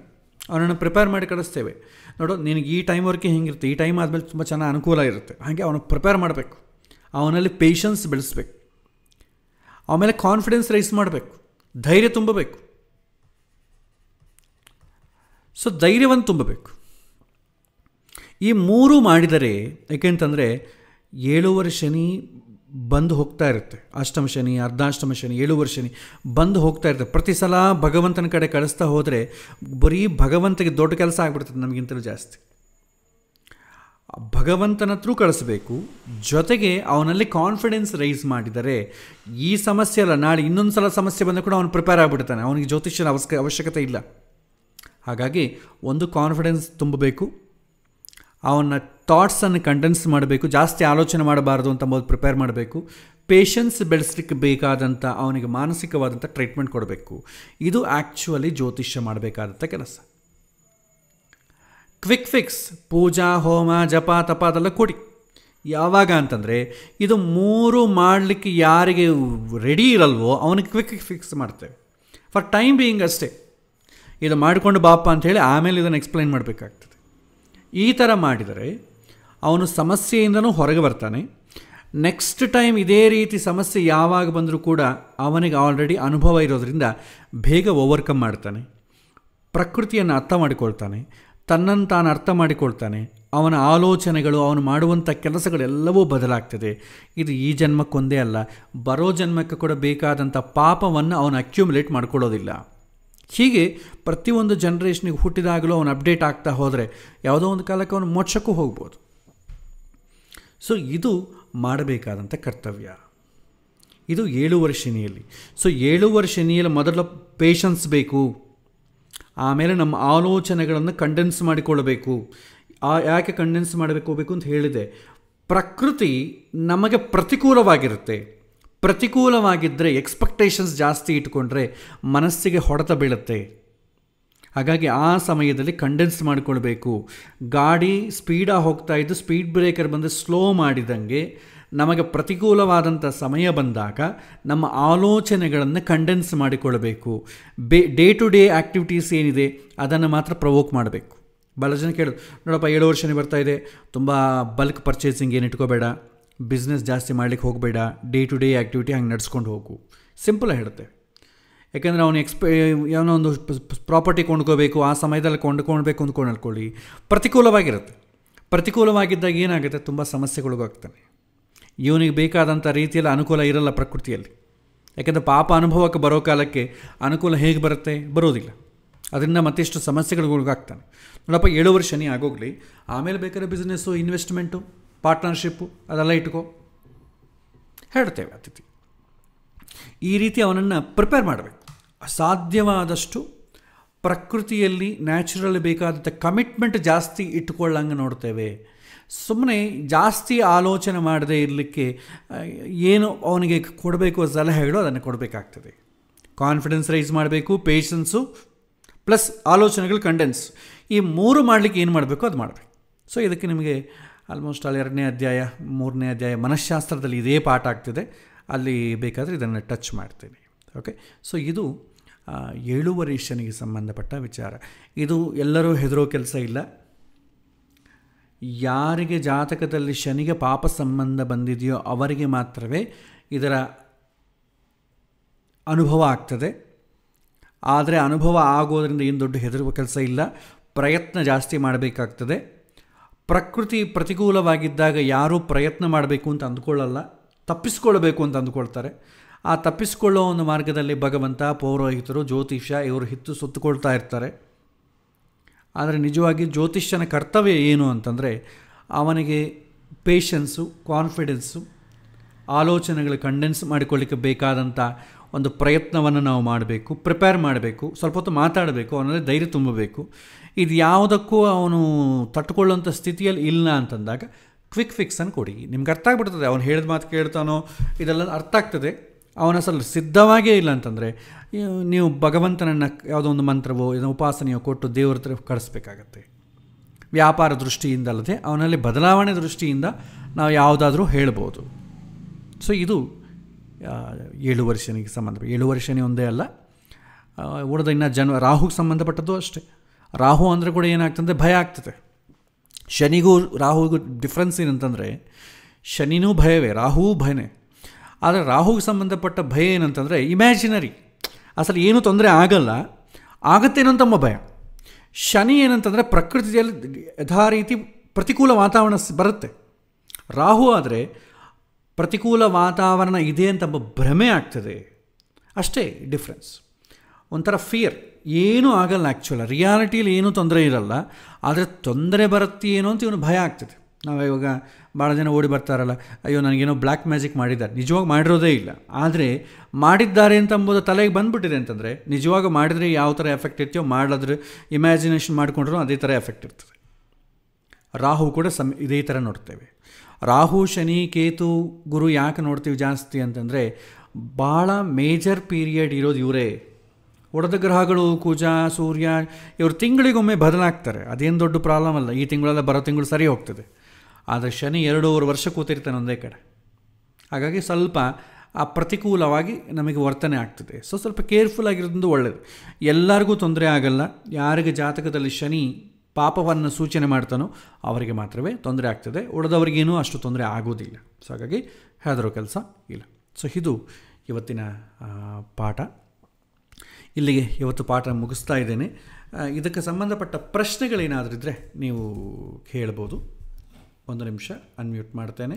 ಅವನನ್ನು ಪ್ರಿಪೇರ್ ಮಾಡಿ ಕಳಿಸ್ತೇವೆ. ನೋಡು, ನಿನಗೆ ಈ ಟೈಮ್ವರೆಗೆ ಹಿಂಗಿರುತ್ತೆ, ಈ ಟೈಮ್ ಆದಮೇಲೆ ತುಂಬ ಚೆನ್ನಾಗಿ ಅನುಕೂಲ ಇರುತ್ತೆ, ಹಾಗೆ ಅವನಿಗೆ ಪ್ರಿಪೇರ್ ಮಾಡಬೇಕು. ಅವನಲ್ಲಿ ಪೇಷನ್ಸ್ ಬೆಳೆಸಬೇಕು. ಆಮೇಲೆ ಕಾನ್ಫಿಡೆನ್ಸ್ ರೈಸ್ ಮಾಡಬೇಕು, ಧೈರ್ಯ ತುಂಬಬೇಕು. ಸೊ ಧೈರ್ಯವನ್ನು ತುಂಬಬೇಕು. ಈ ಮೂರು ಮಾಡಿದರೆ, ಏಕೆಂತಂದರೆ 7 ಶನಿ ಬಂದು ಹೋಗ್ತಾ ಇರುತ್ತೆ. ಅಷ್ಟಮ ಶನಿ, ಅರ್ಧಾಷ್ಟಮ ಶನಿ, 7 ವರ್ಷ ಶನಿ ಬಂದು ಹೋಗ್ತಾ ಇರುತ್ತೆ. ಪ್ರತಿ ಸಲ ಭಗವಂತನ ಕಡೆ ಕಳಿಸ್ತಾ ಹೋದರೆ ಬರೀ ಭಗವಂತಗೆ ದೊಡ್ಡ ಕೆಲಸ ಆಗಿಬಿಡ್ತದೆ, ನಮಗಿಂತಲೂ ಜಾಸ್ತಿ. ಭಗವಂತನ ಥ್ರೂ ಕಳಿಸ್ಬೇಕು, ಜೊತೆಗೆ ಅವನಲ್ಲಿ ಕಾನ್ಫಿಡೆನ್ಸ್ ರೈಸ್ ಮಾಡಿದರೆ ಈ ಸಮಸ್ಯೆ ಅಲ್ಲ, ನಾಳೆ ಇನ್ನೊಂದು ಸಲ ಸಮಸ್ಯೆ ಬಂದಾಗ ಕೂಡ ಅವನು ಪ್ರಿಪೇರ್ ಆಗಿಬಿಡ್ತಾನೆ, ಅವನಿಗೆ ಜ್ಯೋತಿಷ್ಯನ ಅವಶ್ಯಕತೆ ಇಲ್ಲ. ಹಾಗಾಗಿ ಒಂದು ಕಾನ್ಫಿಡೆನ್ಸ್ ತುಂಬಬೇಕು, ಅವನ ಥಾಟ್ಸನ್ನು ಕಂಡೆನ್ಸ್ ಮಾಡಬೇಕು, ಜಾಸ್ತಿ ಆಲೋಚನೆ ಮಾಡಬಾರ್ದು ಅಂತ ಮೊದಲು ಪ್ರಿಪೇರ್ ಮಾಡಬೇಕು. ಪೇಷನ್ಸ್ ಬೆಳೆಸಲಿಕ್ಕೆ ಬೇಕಾದಂಥ ಅವನಿಗೆ ಮಾನಸಿಕವಾದಂಥ ಟ್ರೀಟ್ಮೆಂಟ್ ಕೊಡಬೇಕು. ಇದು ಆ್ಯಕ್ಚುಲಿ ಜ್ಯೋತಿಷ್ಯ ಮಾಡಬೇಕಾದಂಥ ಕೆಲಸ. ಕ್ವಿಕ್ ಫಿಕ್ಸ್, ಪೂಜಾ, ಹೋಮ, ಜಪ, ತಪ ಅದೆಲ್ಲ ಕೊಡಿ. ಯಾವಾಗ ಅಂತಂದರೆ ಇದು 3 ಮಾಡಲಿಕ್ಕೆ ಯಾರಿಗೆ ರೆಡಿ ಇರಲ್ವೋ ಅವನಿಗೆ ಕ್ವಿಕ್ ಫಿಕ್ಸ್ ಮಾಡ್ತೇವೆ, ಫಾರ್ ಟೈಮ್ ಬೀಯಿಂಗ್ ಅಷ್ಟೇ. ಇದು ಮಾಡಿಕೊಂಡು ಬಾಪ ಅಂಥೇಳಿ ಆಮೇಲೆ ಇದನ್ನು ಎಕ್ಸ್ಪ್ಲೈನ್ ಮಾಡಬೇಕಾಗ್ತದೆ. ಈ ಥರ ಮಾಡಿದರೆ ಅವನು ಸಮಸ್ಯೆಯಿಂದನೂ ಹೊರಗೆ ಬರ್ತಾನೆ. ನೆಕ್ಸ್ಟ್ ಟೈಮ್ ಇದೇ ರೀತಿ ಸಮಸ್ಯೆ ಯಾವಾಗ ಬಂದರೂ ಕೂಡ ಅವನಿಗೆ ಆಲ್ರೆಡಿ ಅನುಭವ ಇರೋದರಿಂದ ಬೇಗ ಓವರ್ಕಮ್ ಮಾಡ್ತಾನೆ, ಪ್ರಕೃತಿಯನ್ನು ಅರ್ಥ ಮಾಡಿಕೊಳ್ತಾನೆ, ತನ್ನನ್ನು ತಾನು ಅರ್ಥ ಮಾಡಿಕೊಳ್ತಾನೆ. ಅವನ ಆಲೋಚನೆಗಳು, ಅವನು ಮಾಡುವಂಥ ಕೆಲಸಗಳೆಲ್ಲವೂ ಬದಲಾಗ್ತದೆ. ಇದು ಈ ಜನ್ಮಕ್ಕೊಂದೇ ಅಲ್ಲ, ಬರೋ ಜನ್ಮಕ್ಕೆ ಕೂಡ ಬೇಕಾದಂಥ ಪಾಪವನ್ನು ಅವನು ಅಕ್ಯುಮುಲೇಟ್ ಮಾಡ್ಕೊಳ್ಳೋದಿಲ್ಲ. ಹೀಗೆ ಪ್ರತಿಯೊಂದು ಜನ್ರೇಷನಿಗೆ ಹುಟ್ಟಿದಾಗಲೂ ಅವನು ಅಪ್ಡೇಟ್ ಆಗ್ತಾ ಹೋದರೆ ಯಾವುದೋ ಒಂದು ಕಾಲಕ್ಕೆ ಅವನು ಮೋಕ್ಷಕ್ಕೂ ಹೋಗ್ಬೋದು. ಸೊ ಇದು ಮಾಡಬೇಕಾದಂಥ ಕರ್ತವ್ಯ. ಇದು 7 ವರ್ಷ ಶನಿಯಲ್ಲಿ. ಸೊ 7 ವರ್ಷ ಶನಿಯಲ್ಲಿ ಮೊದಲು ಪೇಷನ್ಸ್ ಬೇಕು, ಆಮೇಲೆ ನಮ್ಮ ಆಲೋಚನೆಗಳನ್ನು ಕಂಡೆನ್ಸ್ ಮಾಡಿಕೊಳ್ಳಬೇಕು. ಯಾಕೆ ಕಂಡೆನ್ಸ್ ಮಾಡಬೇಕು ಅಂತ ಹೇಳಿದೆ, ಪ್ರಕೃತಿ ನಮಗೆ ಪ್ರತಿಕೂಲವಾಗಿರುತ್ತೆ. ಪ್ರತಿಕೂಲವಾಗಿದ್ದರೆ ಎಕ್ಸ್ಪೆಕ್ಟೇಷನ್ಸ್ ಜಾಸ್ತಿ ಇಟ್ಕೊಂಡ್ರೆ ಮನಸ್ಸಿಗೆ ಹೊಡೆತ ಬೀಳುತ್ತೆ. ಹಾಗಾಗಿ ಆ ಸಮಯದಲ್ಲಿ ಕಂಡೆನ್ಸ್ ಮಾಡಿಕೊಳ್ಬೇಕು. ಗಾಡಿ ಸ್ಪೀಡಾಗಿ ಹೋಗ್ತಾ ಇದ್ದು ಸ್ಪೀಡ್ ಬ್ರೇಕರ್ ಬಂದು ಸ್ಲೋ ಮಾಡಿದಂಗೆ ನಮಗೆ ಪ್ರತಿಕೂಲವಾದಂಥ ಸಮಯ ಬಂದಾಗ ನಮ್ಮ ಆಲೋಚನೆಗಳನ್ನು ಕಂಡೆನ್ಸ್ ಮಾಡಿಕೊಳ್ಳಬೇಕು. ಡೇ ಟು ಡೇ ಆ್ಯಕ್ಟಿವಿಟೀಸ್ ಏನಿದೆ ಅದನ್ನು ಮಾತ್ರ ಪ್ರವೋಕ್ ಮಾಡಬೇಕು. ಭಾಳ ಜನ ಕೇಳೋದು, ನೋಡಪ್ಪ 7 ವರ್ಷನೇ ಬರ್ತಾ ಇದೆ, ತುಂಬ ಬಲ್ಕ್ ಪರ್ಚೇಸಿಂಗ್ ಏನು ಇಟ್ಕೋಬೇಡ, ಬಿಸ್ನೆಸ್ ಜಾಸ್ತಿ ಮಾಡಲಿಕ್ಕೆ ಹೋಗಬೇಡ, ಡೇ ಟು ಡೇ ಆ್ಯಕ್ಟಿವಿಟಿ ಹಂಗೆ ನಡೆಸ್ಕೊಂಡು ಹೋಗು. ಸಿಂಪಲಾಗಿ ಹೇಳುತ್ತೆ. ಯಾಕೆಂದರೆ ಅವನು ಏನೋ ಒಂದು ಪ್ರಾಪರ್ಟಿ ಕೊಂಡ್ಕೋಬೇಕು, ಆ ಸಮಯದಲ್ಲಿ ಕೊಂಡ್ಕೊಳ್ಬೇಕು ಅಂದ್ಕೊಂಡು ಅನ್ಕೊಳ್ಳಿ, ಪ್ರತಿಕೂಲವಾಗಿರುತ್ತೆ. ಪ್ರತಿಕೂಲವಾಗಿದ್ದಾಗ ಏನಾಗುತ್ತೆ, ತುಂಬ ಸಮಸ್ಯೆಗಳಿಗಾಗ್ತಾನೆ. ಇವನಿಗೆ ಬೇಕಾದಂಥ ರೀತಿಯಲ್ಲಿ ಅನುಕೂಲ ಇರಲ್ಲ ಪ್ರಕೃತಿಯಲ್ಲಿ. ಯಾಕೆಂದರೆ ಪಾಪ ಅನುಭವಕ್ಕೆ ಬರೋ ಕಾಲಕ್ಕೆ ಅನುಕೂಲ ಹೇಗೆ ಬರುತ್ತೆ, ಬರೋದಿಲ್ಲ. ಅದರಿಂದ ಮತ್ತಿಷ್ಟು ಸಮಸ್ಯೆಗಳಿಗಾಗ್ತಾನೆ. ನೋಡಪ್ಪ 7 ವರ್ಷ ಶನಿ ಆಗೋಗಲಿ, ಆಮೇಲೆ ಬೇಕಾದ್ರೆ ಬಿಸ್ನೆಸ್ಸು, ಇನ್ವೆಸ್ಟ್ಮೆಂಟು, ಪಾರ್ಟ್ನರ್ಶಿಪ್ಪು ಅದೆಲ್ಲ ಇಟ್ಕೋ ಹೇಳ್ತೇವೆ ಅತಿಥಿ. ಈ ರೀತಿ ಅವನನ್ನು ಪ್ರಿಪೇರ್ ಮಾಡಬೇಕು. ಸಾಧ್ಯವಾದಷ್ಟು ಪ್ರಕೃತಿಯಲ್ಲಿ ನ್ಯಾಚುರಲ್ ಬೇಕಾದಂಥ ಕಮಿಟ್ಮೆಂಟ್ ಜಾಸ್ತಿ ಇಟ್ಕೊಳ್ಳಂಗೆ ನೋಡ್ತೇವೆ. ಸುಮ್ಮನೆ ಜಾಸ್ತಿ ಆಲೋಚನೆ ಮಾಡದೇ ಇರಲಿಕ್ಕೆ ಏನು ಅವನಿಗೆ ಕೊಡಬೇಕು ಸಲಹೆಗಳು ಅದನ್ನು ಕೊಡಬೇಕಾಗ್ತದೆ. ಕಾನ್ಫಿಡೆನ್ಸ್ ರೈಸ್ ಮಾಡಬೇಕು, ಪೇಷನ್ಸು ಪ್ಲಸ್ ಆಲೋಚನೆಗಳು ಕಂಡೆನ್ಸ್, ಈ 3 ಮಾಡಲಿಕ್ಕೆ ಏನು ಮಾಡಬೇಕು ಅದು ಮಾಡಬೇಕು. ಸೊ ಇದಕ್ಕೆ ನಿಮಗೆ ಆಲ್ಮೋಸ್ಟ್ ಅಲ್ಲಿ 2ನೇ ಅಧ್ಯಾಯ 3ನೇ ಅಧ್ಯಾಯ ಮನಃಶಾಸ್ತ್ರದಲ್ಲಿ ಇದೇ ಪಾಠ ಆಗ್ತಿದೆ, ಅಲ್ಲಿ ಬೇಕಾದರೆ ಇದನ್ನು ಟಚ್ ಮಾಡ್ತೀನಿ. ಓಕೆ, ಸೊ ಇದು 7 ಶನಿಗೆ ಸಂಬಂಧಪಟ್ಟ ವಿಚಾರ. ಇದು ಎಲ್ಲರೂ ಹೆದರೋ ಕೆಲಸ ಇಲ್ಲ. ಯಾರಿಗೆ ಜಾತಕದಲ್ಲಿ ಶನಿಗೆ ಪಾಪ ಸಂಬಂಧ ಬಂದಿದೆಯೋ ಅವರಿಗೆ ಮಾತ್ರವೇ ಇದರ ಅನುಭವ ಆಗ್ತದೆ. ಆದರೆ ಅನುಭವ ಆಗೋದರಿಂದ ಏನು ದೊಡ್ಡ ಹೆದರುವ ಕೆಲಸ ಇಲ್ಲ, ಪ್ರಯತ್ನ ಜಾಸ್ತಿ ಮಾಡಬೇಕಾಗ್ತದೆ. ಪ್ರಕೃತಿ ಪ್ರತಿಕೂಲವಾಗಿದ್ದಾಗ ಯಾರೂ ಪ್ರಯತ್ನ ಮಾಡಬೇಕು ಅಂತ ಅಂದ್ಕೊಳ್ಳಲ್ಲ, ತಪ್ಪಿಸ್ಕೊಳ್ಬೇಕು ಅಂತ ಅಂದ್ಕೊಳ್ತಾರೆ. ಆ ತಪ್ಪಿಸ್ಕೊಳ್ಳೋ ಒಂದು ಮಾರ್ಗದಲ್ಲಿ ಭಗವಂತ, ಪೌರೋಹಿತರು, ಜ್ಯೋತಿಷ್ಯ ಇವರು ಸುತ್ತುಕೊಳ್ತಾ ಇರ್ತಾರೆ. ಆದರೆ ನಿಜವಾಗಿ ಜ್ಯೋತಿಷ್ಯನ ಕರ್ತವ್ಯ ಏನು ಅಂತಂದರೆ ಅವನಿಗೆ ಪೇಷನ್ಸು, ಕಾನ್ಫಿಡೆನ್ಸು, ಆಲೋಚನೆಗಳು ಕಂಡೆನ್ಸ್ ಮಾಡಿಕೊಳ್ಳಿಕ್ಕೆ ಬೇಕಾದಂಥ ಒಂದು ಪ್ರಯತ್ನವನ್ನು ನಾವು ಮಾಡಬೇಕು, ಪ್ರಿಪೇರ್ ಮಾಡಬೇಕು, ಸ್ವಲ್ಪ ಹೊತ್ತು ಮಾತಾಡಬೇಕು, ಅವನಲ್ಲಿ ಧೈರ್ಯ ತುಂಬಬೇಕು. ಇದು ಯಾವುದಕ್ಕೂ ಅವನು ತಟ್ಟುಕೊಳ್ಳುವಂಥ ಸ್ಥಿತಿಯಲ್ಲಿ ಇಲ್ಲ ಅಂತಂದಾಗ ಕ್ವಿಕ್ ಫಿಕ್ಸನ್ನು ಕೊಡಿ. ನಿಮ್ಗೆ ಅರ್ಥ ಆಗಿಬಿಡ್ತದೆ, ಅವನು ಹೇಳಿದ ಮಾತು ಕೇಳ್ತಾನೋ ಇದೆಲ್ಲ ಅರ್ಥ ಆಗ್ತದೆ. ಅವನ ಅಸಲು ಸಿದ್ಧವಾಗೇ ಇಲ್ಲ ಅಂತಂದರೆ ನೀವು ಭಗವಂತನನ್ನು ಯಾವುದೋ ಒಂದು ಮಂತ್ರವೋ ಇದನ್ನು ಉಪಾಸನೆಯೋ ಕೊಟ್ಟು ದೇವರ ಹತ್ರ ಕಳಿಸ್ಬೇಕಾಗತ್ತೆ. ವ್ಯಾಪಾರ ದೃಷ್ಟಿಯಿಂದ ಅಲ್ಲದೆ ಅವನಲ್ಲಿ ಬದಲಾವಣೆ ದೃಷ್ಟಿಯಿಂದ ನಾವು ಯಾವುದಾದ್ರೂ ಹೇಳ್ಬೋದು. ಸೊ ಇದು 7 ವರ್ಷನಿಗೆ ಸಂಬಂಧ. 7 ವರ್ಷನೇ ಒಂದೇ ಅಲ್ಲ, ಉಳಿದ ಇನ್ನು ರಾಹುಗೆ ಸಂಬಂಧಪಟ್ಟದ್ದು ಅಷ್ಟೇ. ರಾಹು ಅಂದರೆ ಕೂಡ ಏನಾಗ್ತಂದರೆ ಭಯ ಆಗ್ತದೆ. ಶನಿಗೂ ರಾಹುಗೂ ಡಿಫ್ರೆನ್ಸ್ ಏನಂತಂದರೆ ಶನಿನೂ ಭಯವೇ, ರಾಹುವೂ ಭಯನೇ. ಆದರೆ ರಾಹುಗೆ ಸಂಬಂಧಪಟ್ಟ ಭಯ ಏನಂತಂದರೆ ಇಮ್ಯಾಜಿನರಿ, ಅಸಲು ಏನೂ ತೊಂದರೆ ಆಗಲ್ಲ, ಆಗತ್ತೇನೋ ಅಂತಮ್ಮ ಭಯ. ಶನಿ ಏನಂತಂದರೆ ಪ್ರಕೃತಿಯಲ್ಲಿ ಯಥಾ ರೀತಿ ಪ್ರತಿಕೂಲ ವಾತಾವರಣ ಬರುತ್ತೆ. ರಾಹು ಆದರೆ ಪ್ರತಿಕೂಲ ವಾತಾವರಣ ಇದೆ ಅಂತ ಭ್ರಮೆ ಆಗ್ತದೆ, ಅಷ್ಟೇ ಡಿಫ್ರೆನ್ಸ್. ಒಂಥರ ಫಿಯರ್, ಏನೂ ಆಗಲ್ಲ. ಆ್ಯಕ್ಚುಲಿ ರಿಯಾಲಿಟಿಯಲ್ಲಿ ಏನೂ ತೊಂದರೆ ಇರಲ್ಲ, ಆದರೆ ತೊಂದರೆ ಬರುತ್ತೇನೋ ಅಂತ ಇವನು ಭಯ ಆಗ್ತದೆ. ನಾವು ಇವಾಗ ಭಾಳ ಜನ ಓಡಿ ಬರ್ತಾರಲ್ಲ, ಅಯ್ಯೋ ನನಗೇನೋ ಬ್ಲ್ಯಾಕ್ ಮ್ಯಾಜಿಕ್ ಮಾಡಿದ್ದಾರೆ, ನಿಜವಾಗಿ ಮಾಡಿರೋದೇ ಇಲ್ಲ, ಆದರೆ ಮಾಡಿದ್ದಾರೆ ಅಂತ ಅಂಬೋದು ತಲೆಗೆ ಬಂದುಬಿಟ್ಟಿದೆ ಅಂತಂದರೆ ನಿಜವಾಗ ಮಾಡಿದರೆ ಯಾವ ಥರ ಎಫೆಕ್ಟ್ ಇರ್ತೀಯೋ ಮಾಡಿದ್ರೆ ಇಮ್ಯಾಜಿನೇಷನ್ ಮಾಡಿಕೊಂಡ್ರೂ ಅದೇ ಥರ ಎಫೆಕ್ಟ್ ಇರ್ತದೆ. ರಾಹು ಕೂಡ ಇದೇ ಥರ ನೋಡ್ತೇವೆ. ರಾಹು, ಶನಿ, ಕೇತು, ಗುರು ಯಾಕೆ ನೋಡ್ತೀವಿ ಜಾಸ್ತಿ ಅಂತಂದರೆ ಭಾಳ ಮೇಜರ್ ಪೀರಿಯಡ್ ಇರೋದು ಇವರೇ. ಉಳಿದ ಗ್ರಹಗಳು ಕುಜ, ಸೂರ್ಯ ಇವರು ತಿಂಗಳಿಗೊಮ್ಮೆ ಬದಲಾಗ್ತಾರೆ, ಅದೇನು ದೊಡ್ಡ ಪ್ರಾಬ್ಲಮ್ ಅಲ್ಲ. ಈ ತಿಂಗಳೆಲ್ಲ ಬರೋ ತಿಂಗಳು ಸರಿ ಹೋಗ್ತದೆ. ಆದರೆ ಶನಿ 2.5 ವರ್ಷ ಕೂತಿರ್ತಾನೆ ಒಂದೇ ಕಡೆ, ಹಾಗಾಗಿ ಸ್ವಲ್ಪ ಆ ಪ್ರತಿಕೂಲವಾಗಿ ನಮಗೆ ವರ್ತನೆ ಆಗ್ತದೆ. ಸೊ ಸ್ವಲ್ಪ ಕೇರ್ಫುಲ್ ಆಗಿರೋದು ಒಳ್ಳೆಯದು. ಎಲ್ಲರಿಗೂ ತೊಂದರೆ ಆಗಲ್ಲ. ಯಾರಿಗೆ ಜಾತಕದಲ್ಲಿ ಶನಿ ಪಾಪವನ್ನು ಸೂಚನೆ ಮಾಡ್ತಾನೋ ಅವರಿಗೆ ಮಾತ್ರವೇ ತೊಂದರೆ ಆಗ್ತದೆ, ಉಳಿದವರಿಗೇನೂ ಅಷ್ಟು ತೊಂದರೆ ಆಗೋದಿಲ್ಲ. ಸೊ ಹಾಗಾಗಿ ಹೆದರೋ ಕೆಲಸ ಇಲ್ಲ. ಸೊ ಇದು ಇವತ್ತಿನ ಪಾಠ. ಇಲ್ಲಿಗೆ ಇವತ್ತು ಪಾಠ ಮುಗಿಸ್ತಾ ಇದ್ದೇನೆ. ಇದಕ್ಕೆ ಸಂಬಂಧಪಟ್ಟ ಪ್ರಶ್ನೆಗಳೇನಾದರೂ ಇದ್ದರೆ ನೀವು ಕೇಳ್ಬೋದು. 1 ನಿಮಿಷ ಅನ್ಮ್ಯೂಟ್ ಮಾಡ್ತೇನೆ.